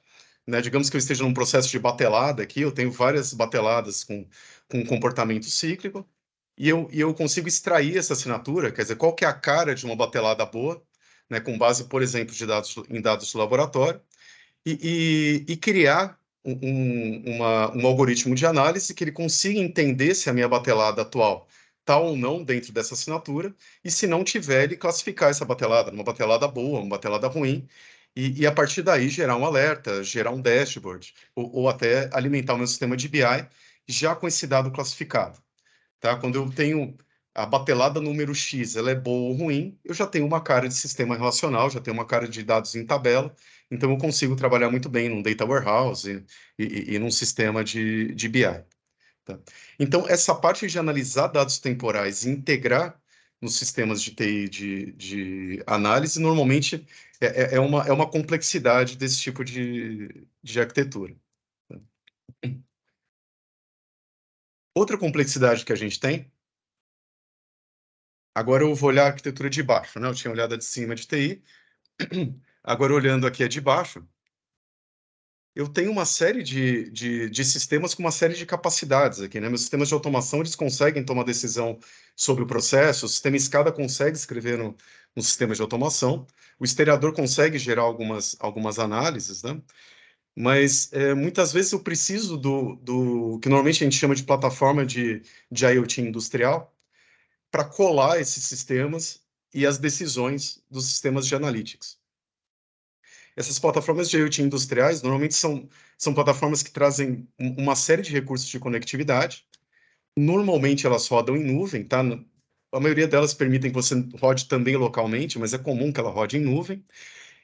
S3: né? Digamos que eu esteja num processo de batelada aqui, eu tenho várias bateladas com comportamento cíclico, e eu consigo extrair essa assinatura, quer dizer, qual que é a cara de uma batelada boa, né? Com base, por exemplo, em dados do laboratório, e criar um algoritmo de análise que ele consiga entender se a minha batelada atual está ou não dentro dessa assinatura, e se não tiver, ele classificar essa batelada, uma batelada boa, uma batelada ruim, e a partir daí gerar um alerta, gerar um dashboard, ou até alimentar o meu sistema de BI já com esse dado classificado. Tá? Quando eu tenho a batelada número X, ela é boa ou ruim, eu já tenho uma cara de sistema relacional, já tenho uma cara de dados em tabela, então eu consigo trabalhar muito bem num data warehouse e num sistema de BI. Tá? Então, essa parte de analisar dados temporais e integrar nos sistemas de TI de análise, normalmente é uma complexidade desse tipo de arquitetura. Tá? Outra complexidade que a gente tem, agora eu vou olhar a arquitetura de baixo, né? Eu tinha olhado a de cima de TI, agora olhando aqui a de baixo, eu tenho uma série de sistemas com uma série de capacidades aqui, né? Meus sistemas de automação, eles conseguem tomar decisão sobre o processo, o sistema escada consegue escrever no sistema de automação, o historiador consegue gerar algumas análises, né? Mas muitas vezes eu preciso do que normalmente a gente chama de plataforma de IoT industrial para colar esses sistemas e as decisões dos sistemas de analytics. Essas plataformas de IoT industriais normalmente são plataformas que trazem uma série de recursos de conectividade. Normalmente elas rodam em nuvem, tá? A maioria delas permitem que você rode também localmente, mas é comum que ela rode em nuvem.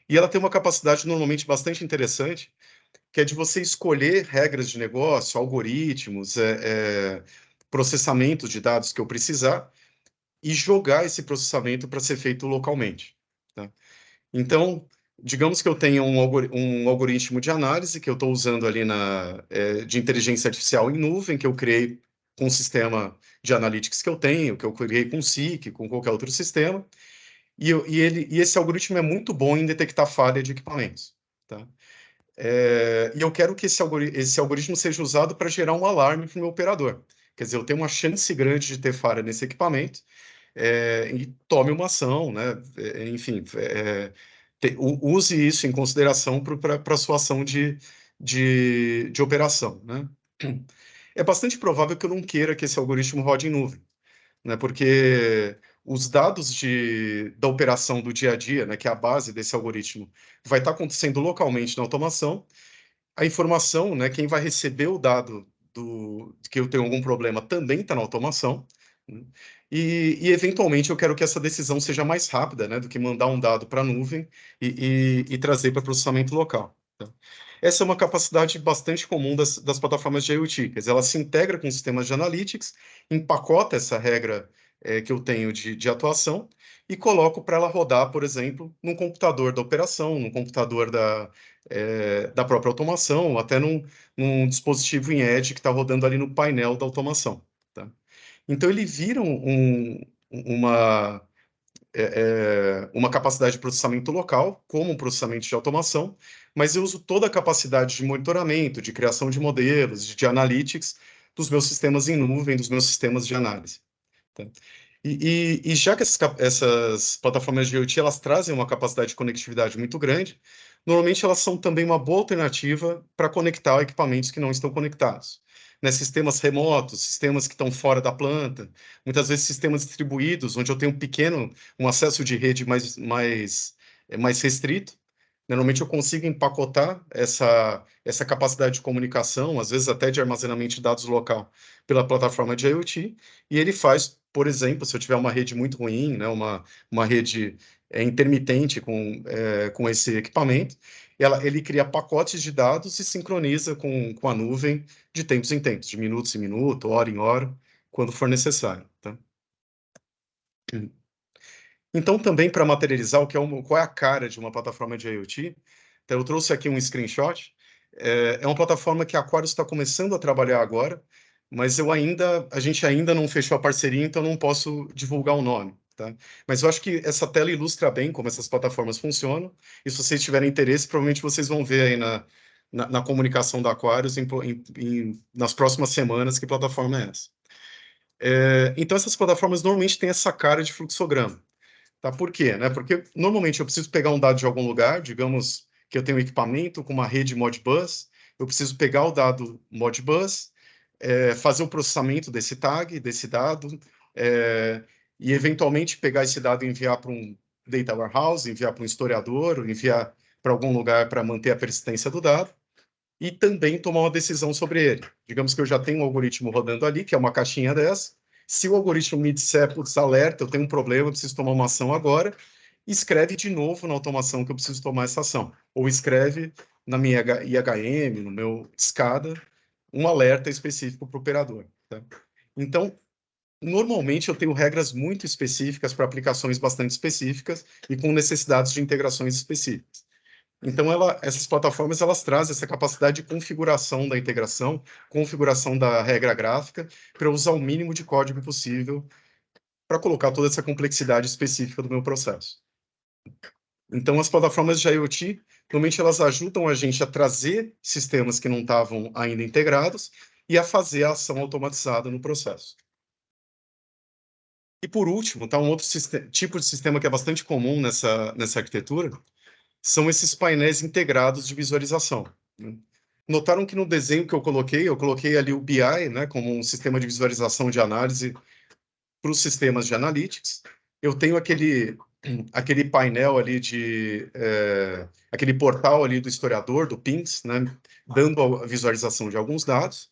S3: E ela tem uma capacidade normalmente bastante interessante, que é de você escolher regras de negócio, algoritmos, processamento de dados que eu precisar e jogar esse processamento para ser feito localmente. Tá? Então, digamos que eu tenha um algoritmo de análise que eu estou usando ali de inteligência artificial em nuvem, que eu criei com o sistema de analytics que eu tenho, que eu criei com o SIC, com qualquer outro sistema, e esse algoritmo é muito bom em detectar falha de equipamentos. Tá? E eu quero que esse algoritmo seja usado para gerar um alarme para o meu operador. Quer dizer, eu tenho uma chance grande de ter falha nesse equipamento, e tome uma ação, né? Enfim, use isso em consideração para a sua ação de operação, né? É bastante provável que eu não queira que esse algoritmo rode em nuvem, né? Porque os dados da operação do dia a dia, né, que é a base desse algoritmo, vai estar acontecendo localmente na automação. A informação, né, quem vai receber o dado de que eu tenho algum problema também está na automação, né? Eventualmente eu quero que essa decisão seja mais rápida, né, do que mandar um dado para a nuvem e trazer para processamento local. Tá? Essa é uma capacidade bastante comum das plataformas de IoT, quer dizer, ela se integra com sistemas de analytics, empacota essa regra que eu tenho de atuação e coloco para ela rodar, por exemplo, num computador da operação, num computador da própria automação, ou até num dispositivo em edge que está rodando ali no painel da automação. Tá? Então, ele vira uma capacidade de processamento local, como um processamento de automação, mas eu uso toda a capacidade de monitoramento, de criação de modelos, de analytics dos meus sistemas em nuvem, dos meus sistemas de análise. Tá? E já que essas plataformas de IoT elas trazem uma capacidade de conectividade muito grande, normalmente elas são também uma boa alternativa para conectar equipamentos que não estão conectados. Né, sistemas remotos, sistemas que estão fora da planta, muitas vezes sistemas distribuídos, onde eu tenho um acesso de rede mais restrito. Normalmente eu consigo empacotar essa capacidade de comunicação, às vezes até de armazenamento de dados local, pela plataforma de IoT, e ele faz, por exemplo, se eu tiver uma rede muito ruim, né, uma rede intermitente com esse equipamento, ele cria pacotes de dados e sincroniza com a nuvem de tempos em tempos, de minutos em minuto, hora em hora, quando for necessário. Tá? Então, também para materializar qual é a cara de uma plataforma de IoT, então, eu trouxe aqui um screenshot. É uma plataforma que a Aquarius está começando a trabalhar agora, mas a gente ainda não fechou a parceria, então não posso divulgar o nome, tá? Mas eu acho que essa tela ilustra bem como essas plataformas funcionam, e se vocês tiverem interesse, provavelmente vocês vão ver aí na comunicação da Aquarius nas próximas semanas que plataforma é essa. Então, essas plataformas normalmente têm essa cara de fluxograma. Tá? Por quê? Né? Porque normalmente eu preciso pegar um dado de algum lugar, digamos que eu tenho um equipamento com uma rede Modbus, eu preciso pegar o dado Modbus, fazer o processamento desse tag, desse dado, e eventualmente pegar esse dado e enviar para um data warehouse, enviar para um historiador, enviar para algum lugar para manter a persistência do dado, e também tomar uma decisão sobre ele. Digamos que eu já tenho um algoritmo rodando ali, que é uma caixinha dessa. Se o algoritmo me disser, putz, alerta, eu tenho um problema, eu preciso tomar uma ação agora, escreve de novo na automação que eu preciso tomar essa ação. Ou escreve na minha IHM, no meu SCADA, um alerta específico para o operador. Tá? Então, normalmente eu tenho regras muito específicas para aplicações bastante específicas e com necessidades de integrações específicas. Então, essas plataformas elas trazem essa capacidade de configuração da integração, configuração da regra gráfica, para usar o mínimo de código possível para colocar toda essa complexidade específica do meu processo. Então, as plataformas de IoT, normalmente elas ajudam a gente a trazer sistemas que não estavam ainda integrados e a fazer a ação automatizada no processo. E, por último, tá um outro tipo de sistema que é bastante comum nessa arquitetura, são esses painéis integrados de visualização. Né? Notaram que no desenho que eu coloquei ali o BI, né, como um sistema de visualização de análise para os sistemas de analytics. Eu tenho aquele painel ali aquele portal ali do historiador, do PINS, né, dando a visualização de alguns dados,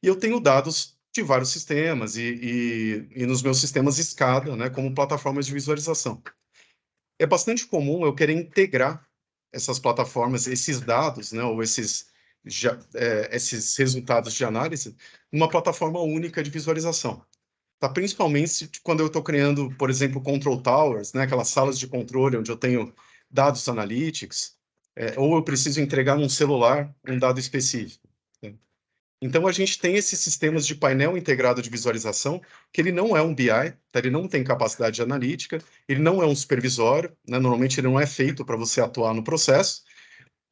S3: e eu tenho dados de vários sistemas e nos meus sistemas SCADA, né, como plataformas de visualização. É bastante comum eu querer integrar essas plataformas, esses dados, né, ou esses resultados de análise, numa plataforma única de visualização. Tá? Principalmente quando eu estou criando, por exemplo, control towers, né, aquelas salas de controle onde eu tenho dados analytics, ou eu preciso entregar num celular um dado específico. Né? Então, a gente tem esses sistemas de painel integrado de visualização, que ele não é um BI, tá? Ele não tem capacidade analítica, ele não é um supervisório, né? Normalmente ele não é feito para você atuar no processo,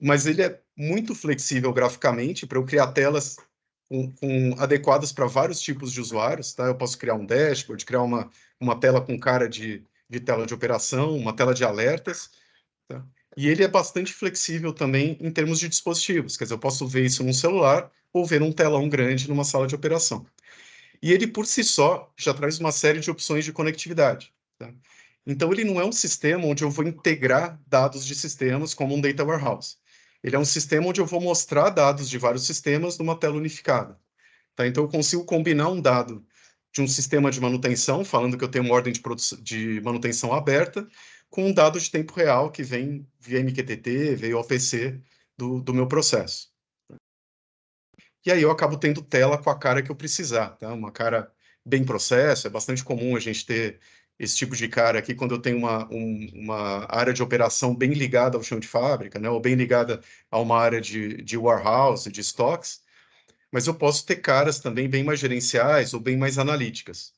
S3: mas ele é muito flexível graficamente para eu criar telas adequadas para vários tipos de usuários. Tá? Eu posso criar um dashboard, criar uma tela com cara de tela de operação, uma tela de alertas. Tá? E ele é bastante flexível também em termos de dispositivos. Quer dizer, eu posso ver isso num celular ou ver num telão grande numa sala de operação. E ele, por si só, já traz uma série de opções de conectividade. Tá? Então, ele não é um sistema onde eu vou integrar dados de sistemas como um data warehouse. Ele é um sistema onde eu vou mostrar dados de vários sistemas numa tela unificada. Tá? Então, eu consigo combinar um dado de um sistema de manutenção, falando que eu tenho uma ordem de manutenção aberta, com um dado de tempo real que vem via MQTT, via OPC do meu processo. E aí eu acabo tendo tela com a cara que eu precisar, tá? Uma cara bem processo, é bastante comum a gente ter esse tipo de cara aqui quando eu tenho uma área de operação bem ligada ao chão de fábrica, né? Ou bem ligada a uma área de warehouse, de stocks, mas eu posso ter caras também bem mais gerenciais ou bem mais analíticas.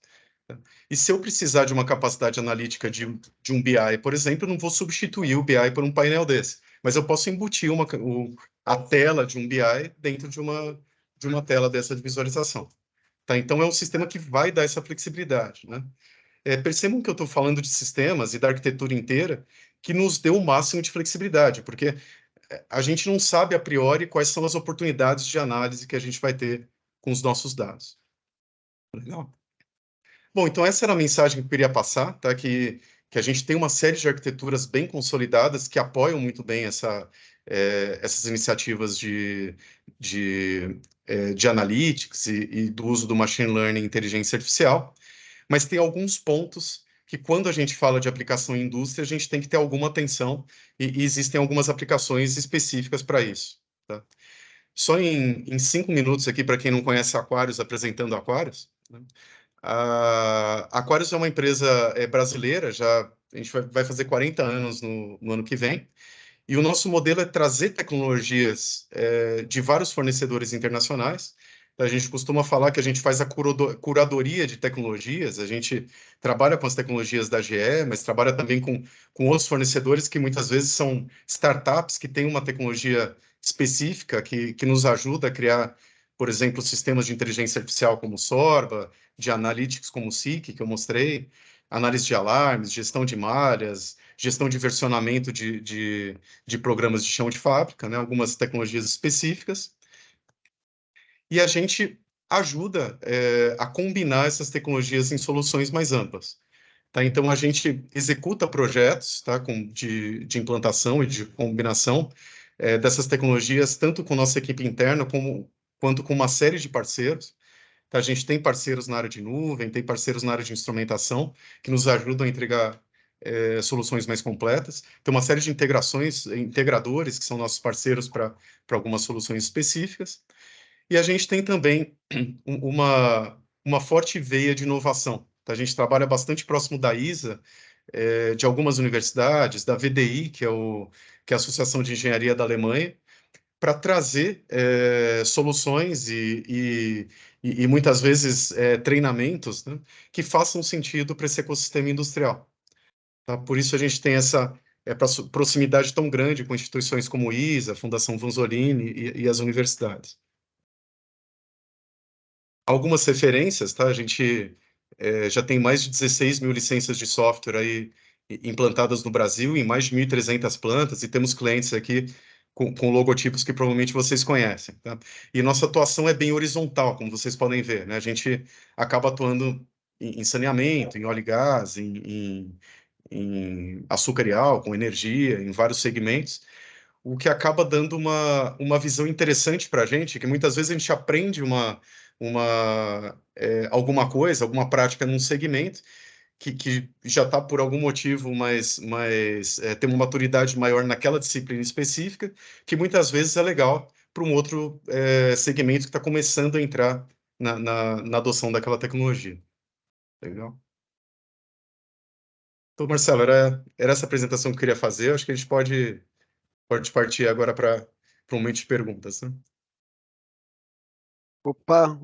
S3: Tá? E se eu precisar de uma capacidade analítica de um BI, por exemplo, eu não vou substituir o BI por um painel desse, mas eu posso embutir a tela de um BI dentro de uma tela dessa de visualização. Tá? Então, é um sistema que vai dar essa flexibilidade. Né? Percebam que eu estou falando de sistemas e da arquitetura inteira que nos deu o máximo de flexibilidade, porque a gente não sabe a priori quais são as oportunidades de análise que a gente vai ter com os nossos dados. Legal? Bom, então essa era a mensagem que eu queria passar, tá? Que a gente tem uma série de arquiteturas bem consolidadas que apoiam muito bem essas iniciativas de analytics e do uso do machine learning e inteligência artificial, mas tem alguns pontos que, quando a gente fala de aplicação em indústria, a gente tem que ter alguma atenção e existem algumas aplicações específicas para isso. Tá? Só em 5 minutos aqui, para quem não conhece a Aquarius, apresentando a Aquarius. Né? A Aquarius é uma empresa brasileira, a gente vai fazer 40 anos no ano que vem, e o nosso modelo é trazer tecnologias de vários fornecedores internacionais, A gente costuma falar que a gente faz a curadoria de tecnologias, a gente trabalha com as tecnologias da GE, mas trabalha também com outros fornecedores que muitas vezes são startups que têm uma tecnologia específica que nos ajuda a criar, por exemplo, sistemas de inteligência artificial como o Sorba, de analytics como o SIC, que eu mostrei, análise de alarmes, gestão de malhas, gestão de versionamento de programas de chão de fábrica, né? Algumas tecnologias específicas. E a gente ajuda a combinar essas tecnologias em soluções mais amplas. Tá? Então, a gente executa projetos, tá, de implantação e de combinação dessas tecnologias, tanto com nossa equipe interna quanto com uma série de parceiros. Tá? A gente tem parceiros na área de nuvem, tem parceiros na área de instrumentação, que nos ajudam a entregar soluções mais completas. Tem uma série de integradores, que são nossos parceiros para algumas soluções específicas. E a gente tem também uma forte veia de inovação. Tá? A gente trabalha bastante próximo da ISA, de algumas universidades, da VDI, que é a Associação de Engenharia da Alemanha, para trazer soluções e muitas vezes treinamentos, né, que façam sentido para esse ecossistema industrial. Tá? Por isso a gente tem essa proximidade tão grande com instituições como ISA, Fundação Vanzolini e as universidades. Algumas referências, tá? A gente já tem mais de 16 mil licenças de software aí implantadas no Brasil, em mais de 1.300 plantas, e temos clientes aqui com logotipos que provavelmente vocês conhecem, tá? E nossa atuação é bem horizontal, como vocês podem ver, né? A gente acaba atuando em saneamento, em óleo e gás, em açúcar e álcool, energia, em vários segmentos, o que acaba dando uma visão interessante para a gente, que muitas vezes a gente aprende alguma coisa, alguma prática num segmento que já está por algum motivo tem uma maturidade maior naquela disciplina específica, que muitas vezes é legal para um outro segmento que está começando a entrar na adoção daquela tecnologia. Legal? Então, Marcelo, era essa apresentação que eu queria fazer. Eu acho que a gente pode partir agora para um momento de perguntas, né?
S1: Opa,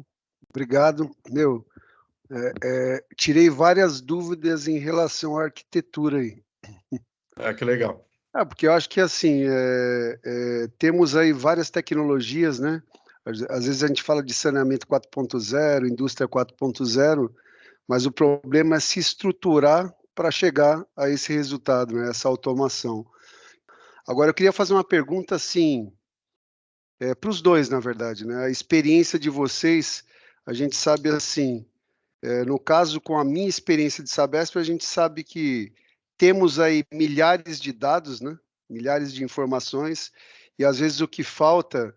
S1: obrigado. Tirei várias dúvidas em relação à arquitetura aí.
S3: Ah, que legal.
S1: Porque eu acho que, assim, temos aí várias tecnologias, né? Às vezes a gente fala de saneamento 4.0, indústria 4.0, mas o problema é se estruturar para chegar a esse resultado, né? Essa automação. Agora, eu queria fazer uma pergunta, assim, para os dois, na verdade, né? A experiência de vocês, a gente sabe, assim, no caso, com a minha experiência de Sabesp, a gente sabe que temos aí milhares de dados, né? Milhares de informações, e às vezes o que falta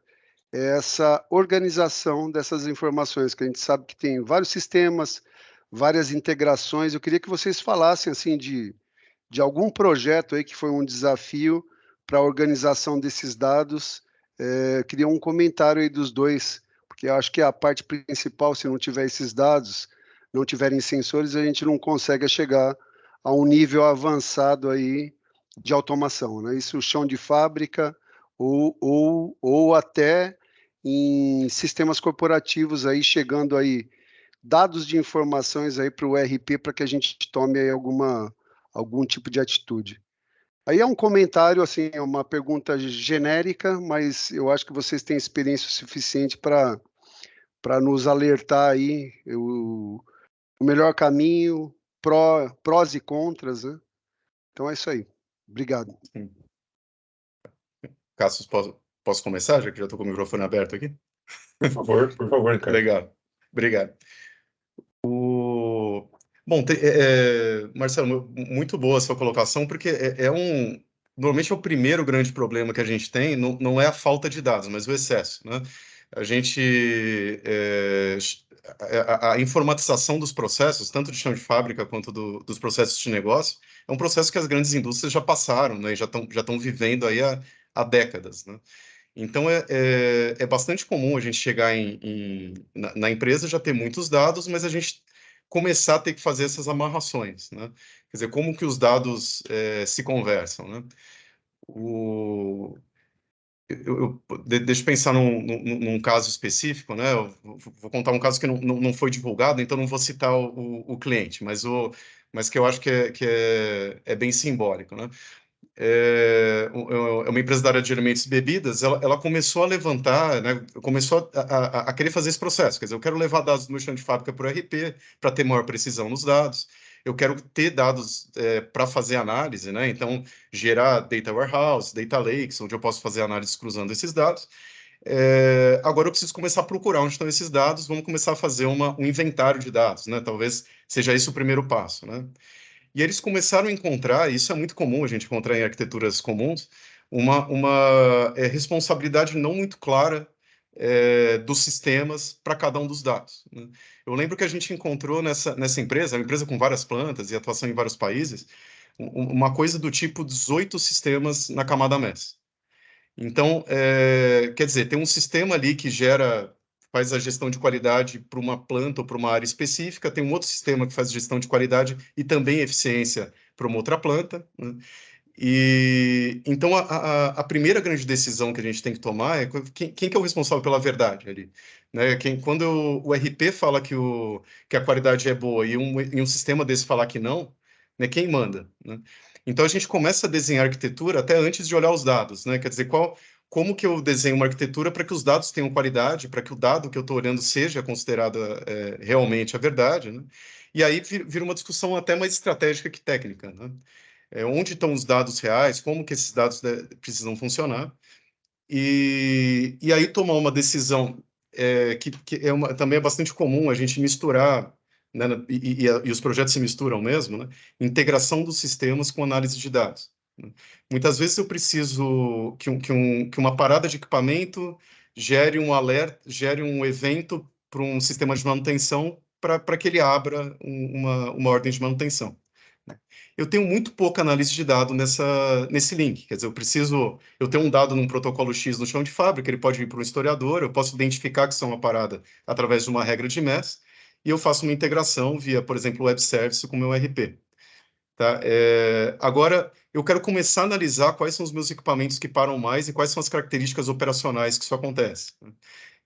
S1: é essa organização dessas informações, que a gente sabe que tem vários sistemas, várias integrações. Eu queria que vocês falassem assim de algum projeto aí que foi um desafio para a organização desses dados. Queria um comentário aí dos dois, porque eu acho que a parte principal, se não tiver esses dados, não tiverem sensores, a gente não consegue chegar a um nível avançado aí de automação, né? Isso chão de fábrica ou até em sistemas corporativos aí chegando aí dados de informações aí para o ERP para que a gente tome aí algum tipo de atitude. Aí é um comentário, assim, é uma pergunta genérica, mas eu acho que vocês têm experiência suficiente para nos alertar aí o melhor caminho, prós e contras, né? Então é isso aí. Obrigado.
S3: Sim. Cassius, posso começar, já que já estou com o microfone aberto aqui?
S2: Por favor, Ricardo.
S3: Legal, obrigado. Bom, Marcelo, muito boa a sua colocação, porque normalmente é o primeiro grande problema que a gente tem, não é a falta de dados, mas o excesso, né? A gente, a informatização dos processos, tanto de chão de fábrica quanto dos processos de negócio, é um processo que as grandes indústrias já passaram, né? E já estão vivendo aí há décadas, né? Então, é bastante comum a gente chegar na empresa, já ter muitos dados, mas a gente começar a ter que fazer essas amarrações, né? Quer dizer, como que os dados se conversam, né? Deixa eu pensar num caso específico, né? Eu vou contar um caso que não foi divulgado, então não vou citar o cliente, mas que eu acho que é bem simbólico, né? É uma empresa da área de alimentos e bebidas, ela começou a levantar, né? Começou a querer fazer esse processo. Quer dizer, eu quero levar dados do meu chão de fábrica para o RP, para ter maior precisão nos dados. Eu quero ter dados para fazer análise, né? Então, gerar data warehouse, data lakes, onde eu posso fazer análises cruzando esses dados. Agora eu preciso começar a procurar onde estão esses dados, vamos começar a fazer um inventário de dados, né? Talvez seja esse o primeiro passo, né? E eles começaram a encontrar, e isso é muito comum a gente encontrar em arquiteturas comuns, uma responsabilidade não muito clara dos sistemas para cada um dos dados, né? Eu lembro que a gente encontrou nessa empresa, uma empresa com várias plantas e atuação em vários países, uma coisa do tipo 18 sistemas na camada MES. Então, quer dizer, tem um sistema ali que faz a gestão de qualidade para uma planta ou para uma área específica, tem um outro sistema que faz gestão de qualidade e também eficiência para uma outra planta, né? E então a primeira grande decisão que a gente tem que tomar é quem que é o responsável pela verdade ali, né? Quando o RP fala que a qualidade é boa e um sistema desse falar que não, né? Quem manda, né? Então a gente começa a desenhar arquitetura até antes de olhar os dados, né? Quer dizer, como que eu desenho uma arquitetura para que os dados tenham qualidade, para que o dado que eu estou olhando seja considerado realmente a verdade, né? E aí vira uma discussão até mais estratégica que técnica, né? Onde estão os dados reais, como que esses dados precisam funcionar, e aí tomar uma decisão que também é bastante comum a gente misturar, né, e os projetos se misturam mesmo, né? Integração dos sistemas com análise de dados, né? Muitas vezes eu preciso que uma parada de equipamento gere um alerta, gere um evento para um sistema de manutenção para que ele abra uma ordem de manutenção. Eu tenho muito pouca análise de dado nesse link. Quer dizer, eu tenho um dado num protocolo X no chão de fábrica, ele pode ir para um historiador, eu posso identificar que isso é uma parada através de uma regra de MES, e eu faço uma integração via, por exemplo, web service com o meu RP. Tá? Agora, eu quero começar a analisar quais são os meus equipamentos que param mais e quais são as características operacionais que isso acontece.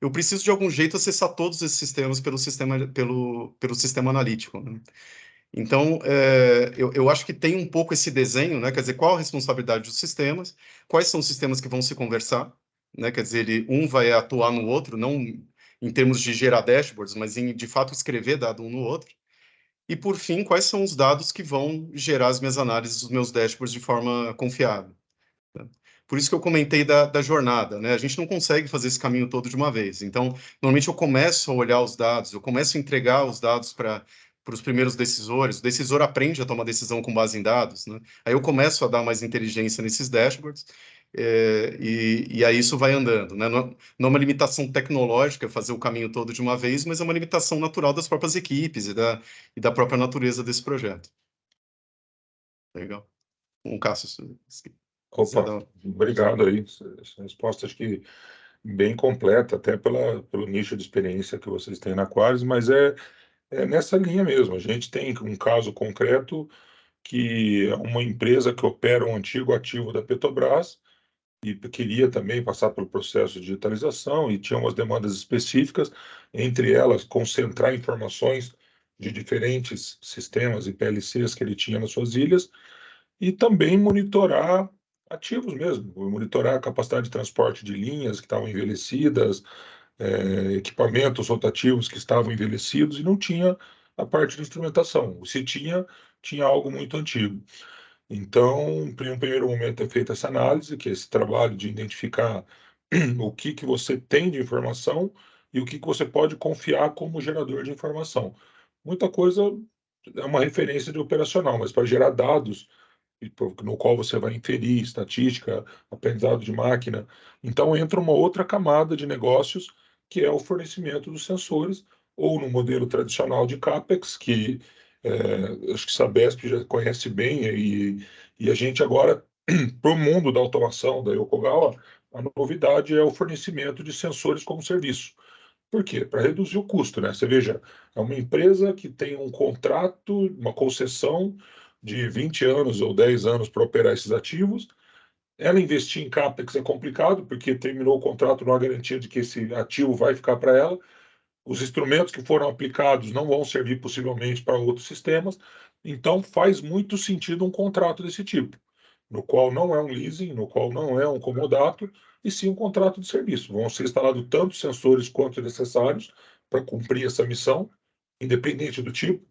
S3: Eu preciso, de algum jeito, acessar todos esses sistemas pelo sistema analítico, né? Então, eu acho que tem um pouco esse desenho, né? Quer dizer, qual a responsabilidade dos sistemas, quais são os sistemas que vão se conversar, né? Quer dizer, um vai atuar no outro, não em termos de gerar dashboards, mas de fato escrever dado um no outro. E, por fim, quais são os dados que vão gerar as minhas análises, os meus dashboards de forma confiável, né? Por isso que eu comentei da jornada, né? A gente não consegue fazer esse caminho todo de uma vez. Então, normalmente eu começo a olhar os dados, eu começo a entregar os dados para os primeiros decisores. O decisor aprende a tomar decisão com base em dados, né? Aí eu começo a dar mais inteligência nesses dashboards, e aí isso vai andando, né? Não é uma limitação tecnológica fazer o caminho todo de uma vez, mas é uma limitação natural das próprias equipes e da própria natureza desse projeto. Legal. Cássio,
S2: Opa, obrigado aí. Essa resposta acho que bem completa, até pelo nicho de experiência que vocês têm na Qualis, mas é nessa linha mesmo. A gente tem um caso concreto que é uma empresa que opera um antigo ativo da Petrobras e queria também passar pelo processo de digitalização e tinha umas demandas específicas, entre elas concentrar informações de diferentes sistemas e PLCs que ele tinha nas suas ilhas e também monitorar ativos mesmo, monitorar a capacidade de transporte de linhas que estavam envelhecidas, equipamentos rotativos que estavam envelhecidos e não tinha a parte de instrumentação. Se tinha, tinha algo muito antigo. Então, em um primeiro momento é feita essa análise, que é esse trabalho de identificar o que você tem de informação e o que você pode confiar como gerador de informação. Muita coisa é uma referência de operacional, mas para gerar dados no qual você vai inferir estatística, aprendizado de máquina. Então entra uma outra camada de negócios, que é o fornecimento dos sensores, ou no modelo tradicional de CAPEX, que acho que a Sabesp já conhece bem, e a gente agora, para o mundo da automação da Yokogawa, a novidade é o fornecimento de sensores como serviço. Por quê? Para reduzir o custo, né? Você veja, é uma empresa que tem um contrato, uma concessão de 20 anos ou 10 anos para operar esses ativos. Ela investir em CAPEX é complicado, porque terminou o contrato, não há garantia de que esse ativo vai ficar para ela. Os instrumentos que foram aplicados não vão servir possivelmente para outros sistemas. Então, faz muito sentido um contrato desse tipo, no qual não é um leasing, no qual não é um comodato, e sim um contrato de serviço. Vão ser instalados tantos sensores quanto necessários para cumprir essa missão, independente do tipo,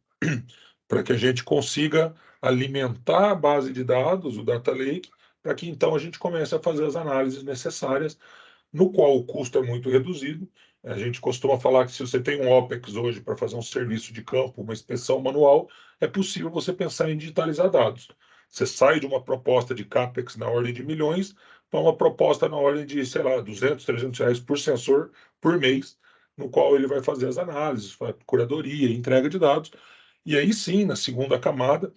S2: para que a gente consiga alimentar a base de dados, o data lake, para que então a gente comece a fazer as análises necessárias, no qual o custo é muito reduzido. A gente costuma falar que se você tem um OPEX hoje para fazer um serviço de campo, uma inspeção manual, é possível você pensar em digitalizar dados. Você sai de uma proposta de CAPEX na ordem de milhões para uma proposta na ordem de, sei lá, 200, 300 reais por sensor por mês, no qual ele vai fazer as análises, curadoria, entrega de dados. E aí sim, na segunda camada,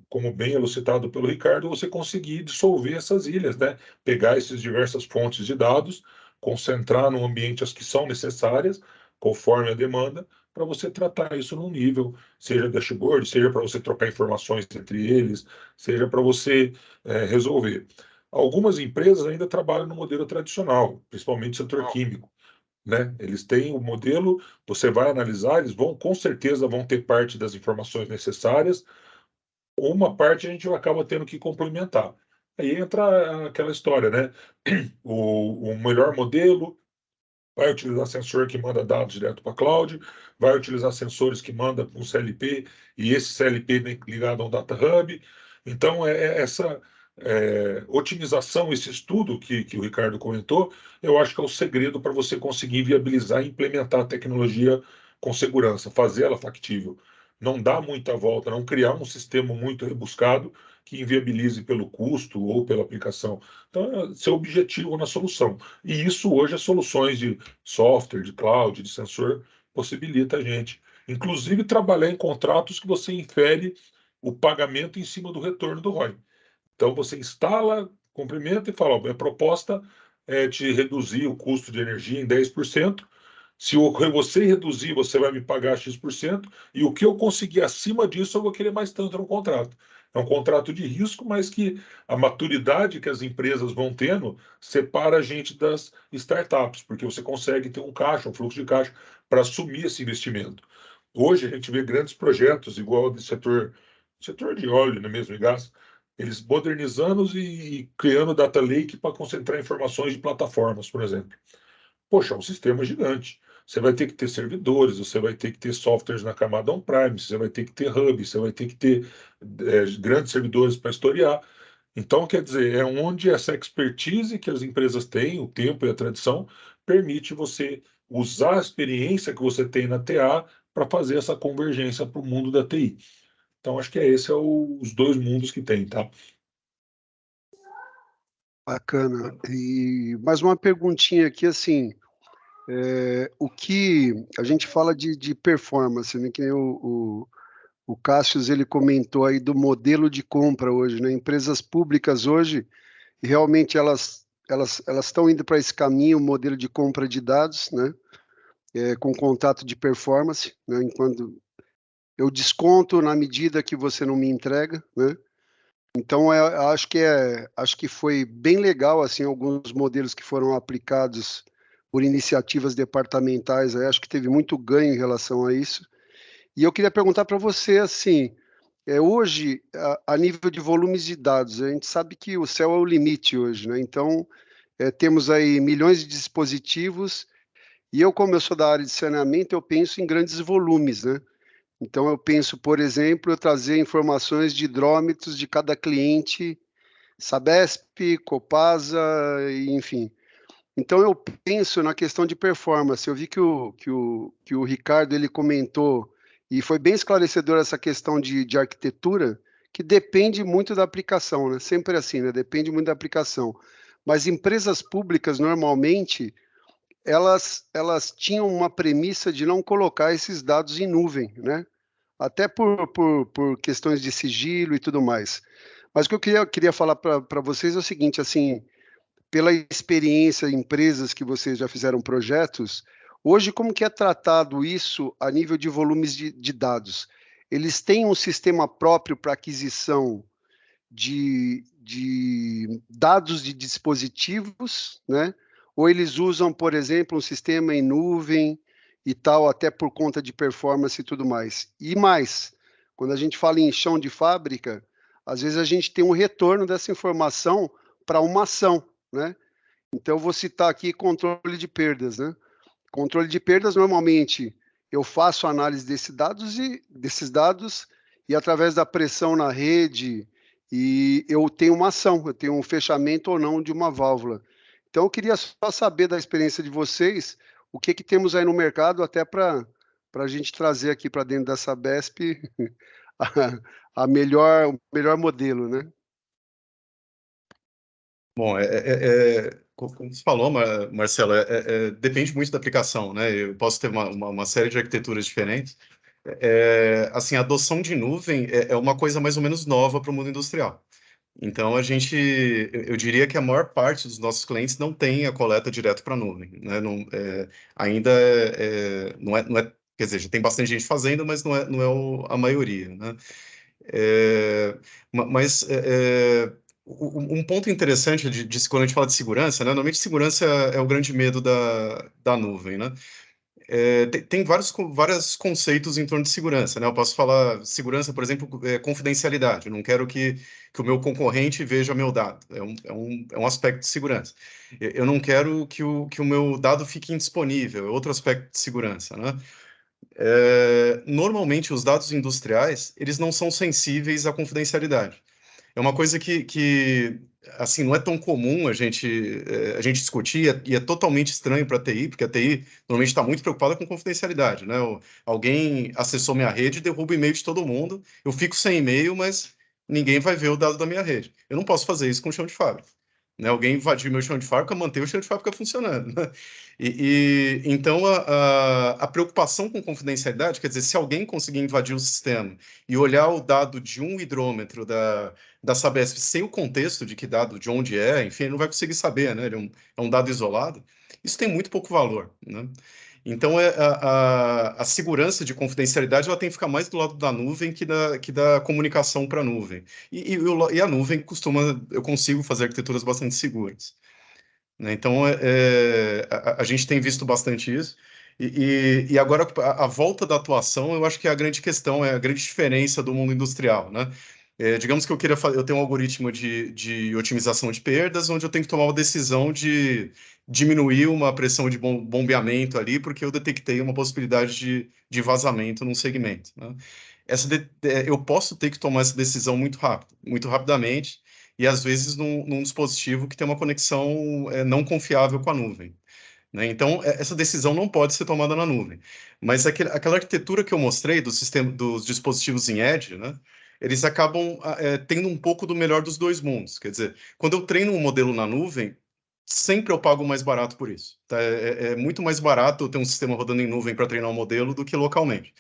S2: como bem elucidado pelo Ricardo, você conseguir dissolver essas ilhas, né? Pegar essas diversas fontes de dados, concentrar no ambiente as que são necessárias, conforme a demanda, para você tratar isso num nível, seja dashboard, seja para você trocar informações entre eles, seja para você resolver. Algumas empresas ainda trabalham no modelo tradicional, principalmente setor químico, né? Eles têm o modelo, você vai analisar, eles vão, com certeza, vão ter parte das informações necessárias, uma parte a gente acaba tendo que complementar. Aí entra aquela história, né? O melhor modelo vai utilizar sensor que manda dados direto para a cloud, vai utilizar sensores que manda um CLP e esse CLP ligado a um data hub. Então, essa otimização, esse estudo que o Ricardo comentou, eu acho que é o segredo para você conseguir viabilizar e implementar a tecnologia com segurança, fazer ela factível. Não dar muita volta, não criar um sistema muito rebuscado que inviabilize pelo custo ou pela aplicação. Então, é ser objetivo na solução. E isso hoje as soluções de software, de cloud, de sensor possibilita a gente, inclusive trabalhar em contratos que você infere o pagamento em cima do retorno do ROI. Então você instala, cumprimenta e fala: ó, minha proposta é te reduzir o custo de energia em 10%. Se você reduzir, você vai me pagar X%, e o que eu conseguir acima disso, eu vou querer mais tanto no contrato. É um contrato de risco, mas que a maturidade que as empresas vão tendo separa a gente das startups, porque você consegue ter um caixa, um fluxo de caixa, para assumir esse investimento. Hoje a gente vê grandes projetos, igual do setor de óleo, não é mesmo, e gás, eles modernizando e criando data lake para concentrar informações de plataformas, por exemplo. Poxa, é um sistema gigante. Você vai ter que ter servidores, você vai ter que ter softwares na camada on-prime, você vai ter que ter hub, você vai ter que ter grandes servidores para historiar. Então, quer dizer, é onde essa expertise que as empresas têm, o tempo e a tradição, permite você usar a experiência que você tem na TA para fazer essa convergência para o mundo da TI. Então, acho que esse é os dois mundos que tem, tá?
S1: Bacana. E mais uma perguntinha aqui, assim, o que a gente fala de performance, né? Que nem o Cássius, ele comentou aí do modelo de compra hoje, né? Empresas públicas hoje, realmente elas estão indo para esse caminho, modelo de compra de dados, né? Com contato de performance, né? Enquanto eu desconto na medida que você não me entrega, né? Então, acho que foi bem legal, assim, alguns modelos que foram aplicados por iniciativas departamentais, acho que teve muito ganho em relação a isso. E eu queria perguntar para você, assim, hoje, a nível de volumes de dados, a gente sabe que o céu é o limite hoje, né? Então, temos aí milhões de dispositivos, e eu, como eu sou da área de saneamento, eu penso em grandes volumes, né? Então, eu penso, por exemplo, eu trazer informações de hidrômetros de cada cliente, Sabesp, Copasa, enfim. Então, eu penso na questão de performance. Eu vi que o Ricardo ele comentou, e foi bem esclarecedor essa questão de arquitetura, que depende muito da aplicação, né? Sempre assim, né? Depende muito da aplicação. Mas empresas públicas, normalmente, elas tinham uma premissa de não colocar esses dados em nuvem, né? Até por questões de sigilo e tudo mais. Mas o que eu queria falar para vocês é o seguinte, assim, pela experiência em empresas que vocês já fizeram projetos, hoje como que é tratado isso a nível de volumes de dados? Eles têm um sistema próprio para aquisição de dados de dispositivos, né? Ou eles usam, por exemplo, um sistema em nuvem e tal, até por conta de performance e tudo mais. E mais, quando a gente fala em chão de fábrica, às vezes a gente tem um retorno dessa informação para uma ação, né? Então, eu vou citar aqui controle de perdas, né? Controle de perdas, normalmente, eu faço análise desses dados e através da pressão na rede, e eu tenho uma ação, eu tenho um fechamento ou não de uma válvula. Então, eu queria só saber da experiência de vocês, o que temos aí no mercado, até para a gente trazer aqui para dentro dessa BESP o melhor modelo, né?
S3: Bom, como você falou, Marcelo, depende muito da aplicação, né? Eu posso ter uma série de arquiteturas diferentes. Assim, a adoção de nuvem é uma coisa mais ou menos nova para o mundo industrial. Então, eu diria que a maior parte dos nossos clientes não tem a coleta direto para a nuvem, né? Não, ainda não é, quer dizer, já tem bastante gente fazendo, mas não é a maioria, né? Mas um ponto interessante quando a gente fala de segurança, né? Normalmente segurança é o grande medo da nuvem, né? Tem vários conceitos em torno de segurança, né? Eu posso falar segurança, por exemplo, confidencialidade. Eu não quero que o meu concorrente veja meu dado. É um aspecto de segurança. Eu não quero que o meu dado fique indisponível. É outro aspecto de segurança, né? Normalmente, os dados industriais, eles não são sensíveis à confidencialidade. É uma coisa que assim, não é tão comum a gente discutir, e é totalmente estranho para a TI, porque a TI normalmente está muito preocupada com confidencialidade, né? Alguém acessou minha rede, derruba o e-mail de todo mundo, eu fico sem e-mail, mas ninguém vai ver o dado da minha rede. Eu não posso fazer isso com chão de fábrica, né? Alguém invadir meu chão de fábrica, manter o chão de fábrica funcionando, né? Então a preocupação com confidencialidade, quer dizer, se alguém conseguir invadir o sistema e olhar o dado de um hidrômetro da Sabesp sem o contexto de que dado, de onde enfim, ele não vai conseguir saber, né? Ele é um dado isolado. Isso tem muito pouco valor, né? Então, a segurança de confidencialidade ela tem que ficar mais do lado da nuvem que da comunicação para a nuvem. E a nuvem eu consigo fazer arquiteturas bastante seguras, né? Então, a gente tem visto bastante isso. E agora, a volta da atuação, eu acho que é a grande questão, é a grande diferença do mundo industrial, né? Digamos que eu tenho um algoritmo de otimização de perdas, onde eu tenho que tomar uma decisão de diminuir uma pressão de bombeamento ali, porque eu detectei uma possibilidade de vazamento num segmento, né? Eu posso ter que tomar essa decisão muito rápido, muito rapidamente, e às vezes num dispositivo que tem uma conexão não confiável com a nuvem, né? Então, essa decisão não pode ser tomada na nuvem. Mas aquela arquitetura que eu mostrei dos dispositivos em Edge, né? Eles acabam tendo um pouco do melhor dos dois mundos. Quer dizer, quando eu treino um modelo na nuvem, sempre eu pago mais barato por isso, tá? É muito mais barato eu ter um sistema rodando em nuvem para treinar um modelo do que localmente.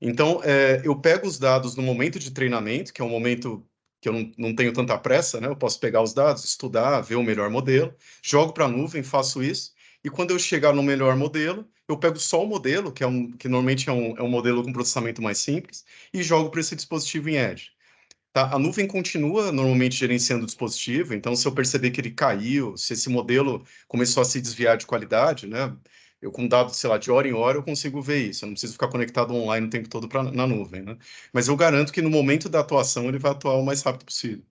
S3: Então, eu pego os dados no momento de treinamento, que é um momento que eu não tenho tanta pressa, né? Eu posso pegar os dados, estudar, ver o melhor modelo, jogo para a nuvem, faço isso, e quando eu chegar no melhor modelo, eu pego só o modelo, que normalmente é um modelo com processamento mais simples, e jogo para esse dispositivo em Edge. Tá? A nuvem continua normalmente gerenciando o dispositivo, então se eu perceber que ele caiu, se esse modelo começou a se desviar de qualidade, né? Eu com dados, sei lá, de hora em hora eu consigo ver isso, eu não preciso ficar conectado online o tempo todo na nuvem, né? Mas eu garanto que no momento da atuação ele vai atuar o mais rápido possível.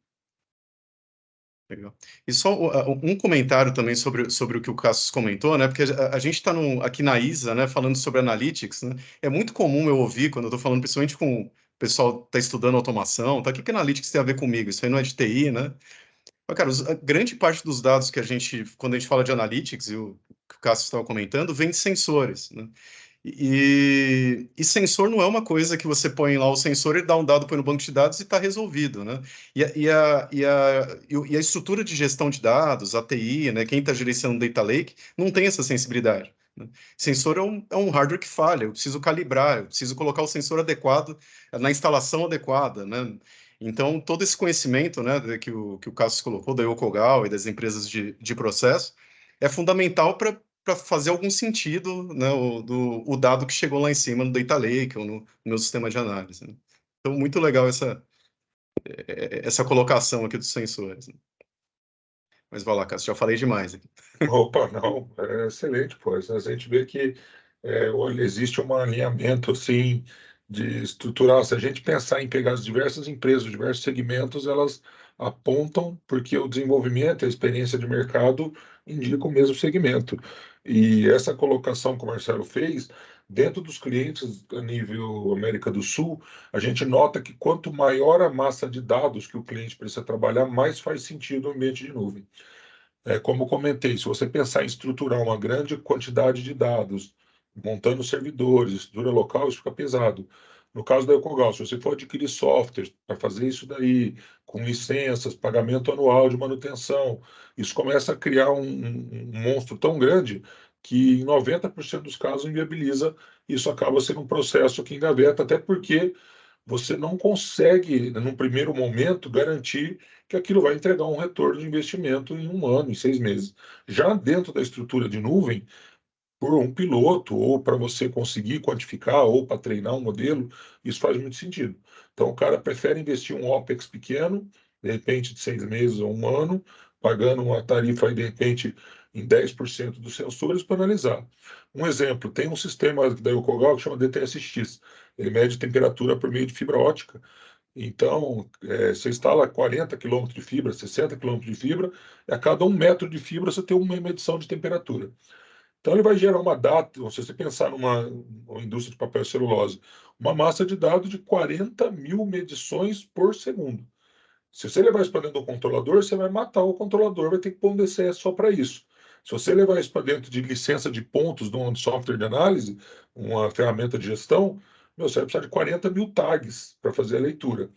S3: Legal. E só um comentário também sobre o que o Cassius comentou, né? Porque a gente está aqui na ISA, né, falando sobre Analytics, né? É muito comum eu ouvir, quando eu estou falando, principalmente com o pessoal que está estudando automação, tá? O que Analytics tem a ver comigo? Isso aí não é de TI, né? Mas, cara, a grande parte dos dados que quando a gente fala de Analytics, e o que o Cassius estava comentando, vem de sensores, né? E sensor não é uma coisa que você põe lá o sensor e dá um dado, põe no banco de dados e está resolvido, né? E a estrutura de gestão de dados, a TI, né? Quem está gerenciando o Data Lake, não tem essa sensibilidade, né? Sensor é um hardware que falha, eu preciso calibrar, eu preciso colocar o sensor adequado na instalação adequada, né? Então, todo esse conhecimento, né, que o Cassius colocou, da Yokogawa e das empresas de processo, é fundamental para fazer algum sentido, né, o dado que chegou lá em cima no Data Lake ou no meu sistema de análise, né? Então, muito legal essa colocação aqui dos sensores. Mas vai lá, Cássio, já falei demais aqui.
S2: Opa, não, é excelente, pois. A gente vê que olha, existe um alinhamento, assim, de estrutural. Se a gente pensar em pegar as diversas empresas, os diversos segmentos, elas apontam porque o desenvolvimento e a experiência de mercado indicam o mesmo segmento. E essa colocação que o Marcelo fez, dentro dos clientes a nível América do Sul, a gente nota que quanto maior a massa de dados que o cliente precisa trabalhar, mais faz sentido o ambiente de nuvem. Como eu comentei, se você pensar em estruturar uma grande quantidade de dados, montando servidores, estrutura local, isso fica pesado. No caso da Ecogal, se você for adquirir software para fazer isso daí, com licenças, pagamento anual de manutenção, isso começa a criar um monstro tão grande que em 90% dos casos inviabiliza, isso acaba sendo um processo que engaveta, até porque você não consegue, num primeiro momento, garantir que aquilo vai entregar um retorno de investimento em 1 ano, em 6 meses. Já dentro da estrutura de nuvem, por um piloto, ou para você conseguir quantificar, ou para treinar um modelo, isso faz muito sentido. Então, o cara prefere investir um OPEX pequeno, de repente de 6 meses ou 1 ano, pagando uma tarifa, aí, de repente, em 10% dos sensores para analisar. Um exemplo, tem um sistema da Yokogawa que chama DTSX. Ele mede temperatura por meio de fibra ótica. Então, você instala 40 quilômetros de fibra, 60 quilômetros de fibra, e a cada 1 metro de fibra você tem uma medição de temperatura. Então, ele vai gerar uma data, se você pensar numa indústria de papel e celulose, uma massa de dados de 40 mil medições por segundo. Se você levar isso para dentro do controlador, você vai matar o controlador, vai ter que pôr um DCS só para isso. Se você levar isso para dentro de licença de pontos de um software de análise, uma ferramenta de gestão, você vai precisar de 40 mil tags para fazer a leitura.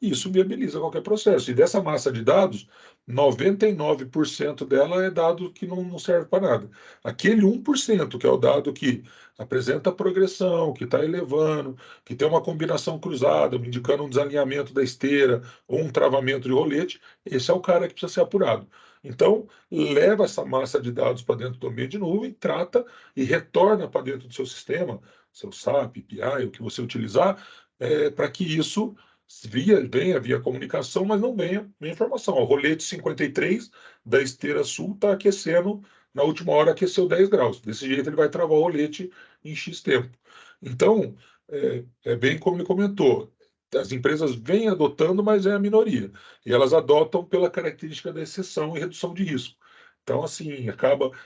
S2: E isso viabiliza qualquer processo. E dessa massa de dados, 99% dela é dado que não serve para nada. Aquele 1%, que é o dado que apresenta progressão, que está elevando, que tem uma combinação cruzada, indicando um desalinhamento da esteira ou um travamento de rolete, esse é o cara que precisa ser apurado. Então, leva essa massa de dados para dentro do ambiente de nuvem, trata e retorna para dentro do seu sistema, seu SAP, PI, o que você utilizar, para que isso venha via comunicação, mas não venha informação. O rolete 53 da esteira sul está aquecendo, na última hora aqueceu 10 graus. Desse jeito ele vai travar o rolete em X tempo. Então, é bem como ele comentou, as empresas vêm adotando, mas é a minoria. E elas adotam pela característica da exceção e redução de risco. Então, assim,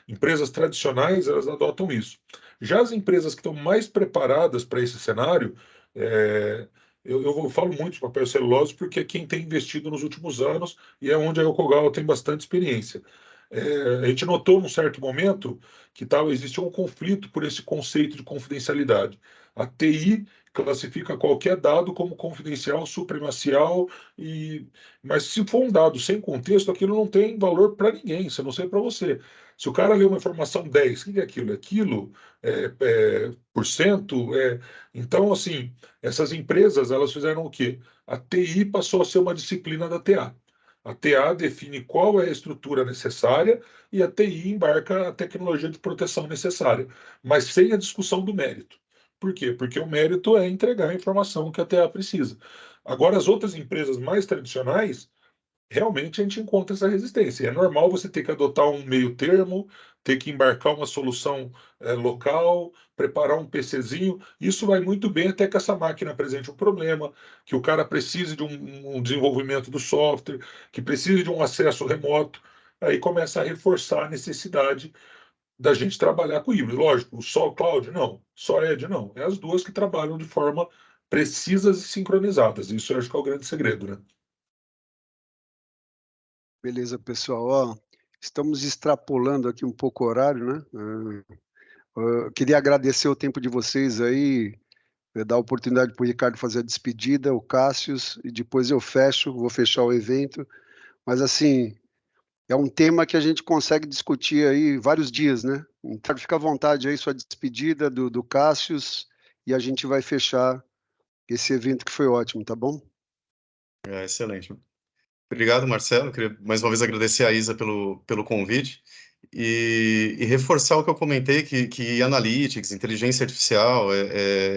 S2: empresas tradicionais, elas adotam isso. Já as empresas que estão mais preparadas para esse cenário, é, eu falo muito de papel e celulose porque é quem tem investido nos últimos anos e é onde a Yokogawa tem bastante experiência. A gente notou num certo momento que existia um conflito por esse conceito de confidencialidade. A TI classifica qualquer dado como confidencial, supremacial, mas se for um dado sem contexto, aquilo não tem valor para ninguém, se não sei para você. Se o cara lê uma informação 10, o que é aquilo? Aquilo? Por cento? Então, assim, essas empresas, elas fizeram o quê? A TI passou a ser uma disciplina da TA. A TA define qual é a estrutura necessária e a TI embarca a tecnologia de proteção necessária, mas sem a discussão do mérito. Por quê? Porque o mérito é entregar a informação que a TA precisa. Agora, as outras empresas mais tradicionais, realmente a gente encontra essa resistência. É normal você ter que adotar um meio termo, ter que embarcar uma solução local, preparar um PCzinho. Isso vai muito bem até que essa máquina apresente um problema, que o cara precise de um desenvolvimento do software, que precise de um acesso remoto. Aí começa a reforçar a necessidade da gente trabalhar com híbrido. Lógico, só o cloud, não. Só edge, não. É as duas que trabalham de forma precisas e sincronizadas. Isso eu acho que é o grande segredo, né?
S1: Beleza, pessoal. Ó, estamos extrapolando aqui um pouco o horário, né? Queria agradecer o tempo de vocês aí, dar a oportunidade para o Ricardo fazer a despedida, o Cássius, e depois eu vou fechar o evento. Mas, assim, é um tema que a gente consegue discutir aí vários dias, né? Então, fica à vontade aí, sua despedida do Cássius, e a gente vai fechar esse evento que foi ótimo, tá bom?
S3: Excelente. Obrigado, Marcelo. Queria mais uma vez agradecer a Isa pelo convite e reforçar o que eu comentei, que analytics, inteligência artificial,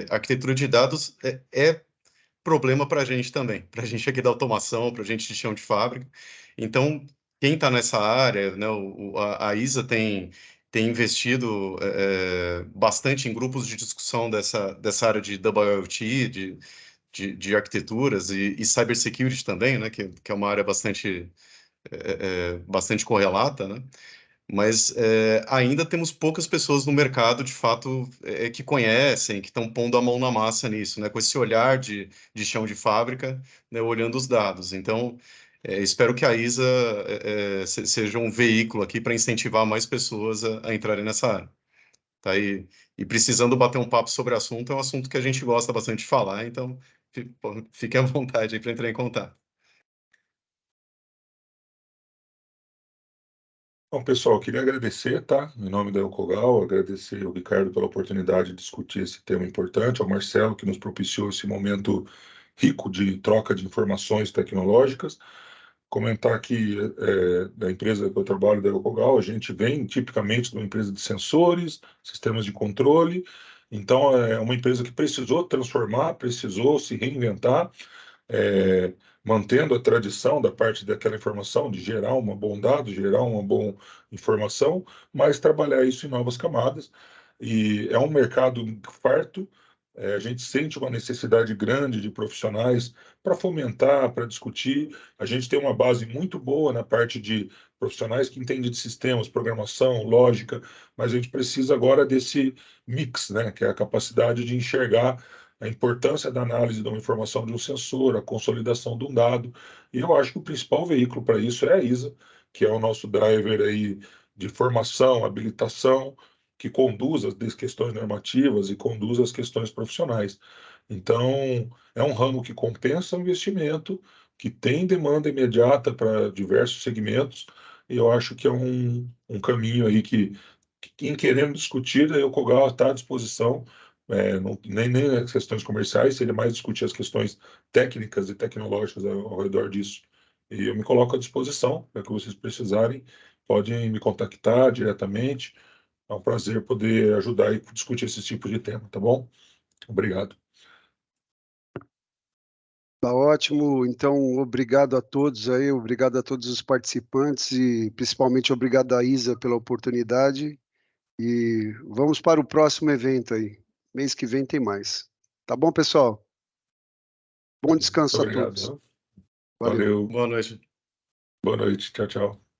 S3: arquitetura de dados é problema para a gente também, para a gente aqui da automação, para a gente de chão de fábrica. Então, quem está nessa área, né, a ISA tem investido bastante em grupos de discussão dessa área de WIoT, de arquiteturas e cybersecurity também, né, que é uma área bastante correlata, né? Mas ainda temos poucas pessoas no mercado, de fato, que conhecem, que estão pondo a mão na massa nisso, né? Com esse olhar de chão de fábrica, né? Olhando os dados. Então, espero que a ISA seja um veículo aqui para incentivar mais pessoas a entrarem nessa área. Tá? E precisando bater um papo sobre o assunto, é um assunto que a gente gosta bastante de falar, então fique à vontade aí para entrar em contato.
S2: Bom, pessoal, queria agradecer, tá? Em nome da Elcogal, agradecer ao Ricardo pela oportunidade de discutir esse tema importante, ao Marcelo, que nos propiciou esse momento rico de troca de informações tecnológicas. Comentar que da empresa que eu trabalho, da Elcogal, a gente vem tipicamente de uma empresa de sensores, sistemas de controle, então é uma empresa que precisou transformar, precisou se reinventar, é, mantendo a tradição da parte daquela informação, de gerar uma bom dado, gerar uma boa informação, mas trabalhar isso em novas camadas. E é um mercado farto, a gente sente uma necessidade grande de profissionais para fomentar, para discutir. A gente tem uma base muito boa na parte de profissionais que entendem de sistemas, programação, lógica, mas a gente precisa agora desse mix, né, que é a capacidade de enxergar a importância da análise de uma informação de um sensor, a consolidação de um dado. E eu acho que o principal veículo para isso é a ISA, que é o nosso driver aí de formação, habilitação, que conduz as questões normativas e conduz as questões profissionais. Então, é um ramo que compensa o investimento, que tem demanda imediata para diversos segmentos, e eu acho que é um caminho aí que quem querendo discutir, a Yokogawa está à disposição, nem as questões comerciais, seria mais discutir as questões técnicas e tecnológicas ao redor disso. E eu me coloco à disposição, para que vocês precisarem, podem me contactar diretamente. É um prazer poder ajudar e discutir esse tipo de tema, tá bom? Obrigado.
S1: Tá ótimo, então obrigado a todos aí, obrigado a todos os participantes e principalmente obrigado a Isa pela oportunidade e vamos para o próximo evento aí. Mês que vem tem mais. Tá bom, pessoal? Bom descanso a
S2: Obrigado.
S1: todos.
S2: Valeu.
S3: Boa noite.
S2: Boa noite. Tchau, tchau.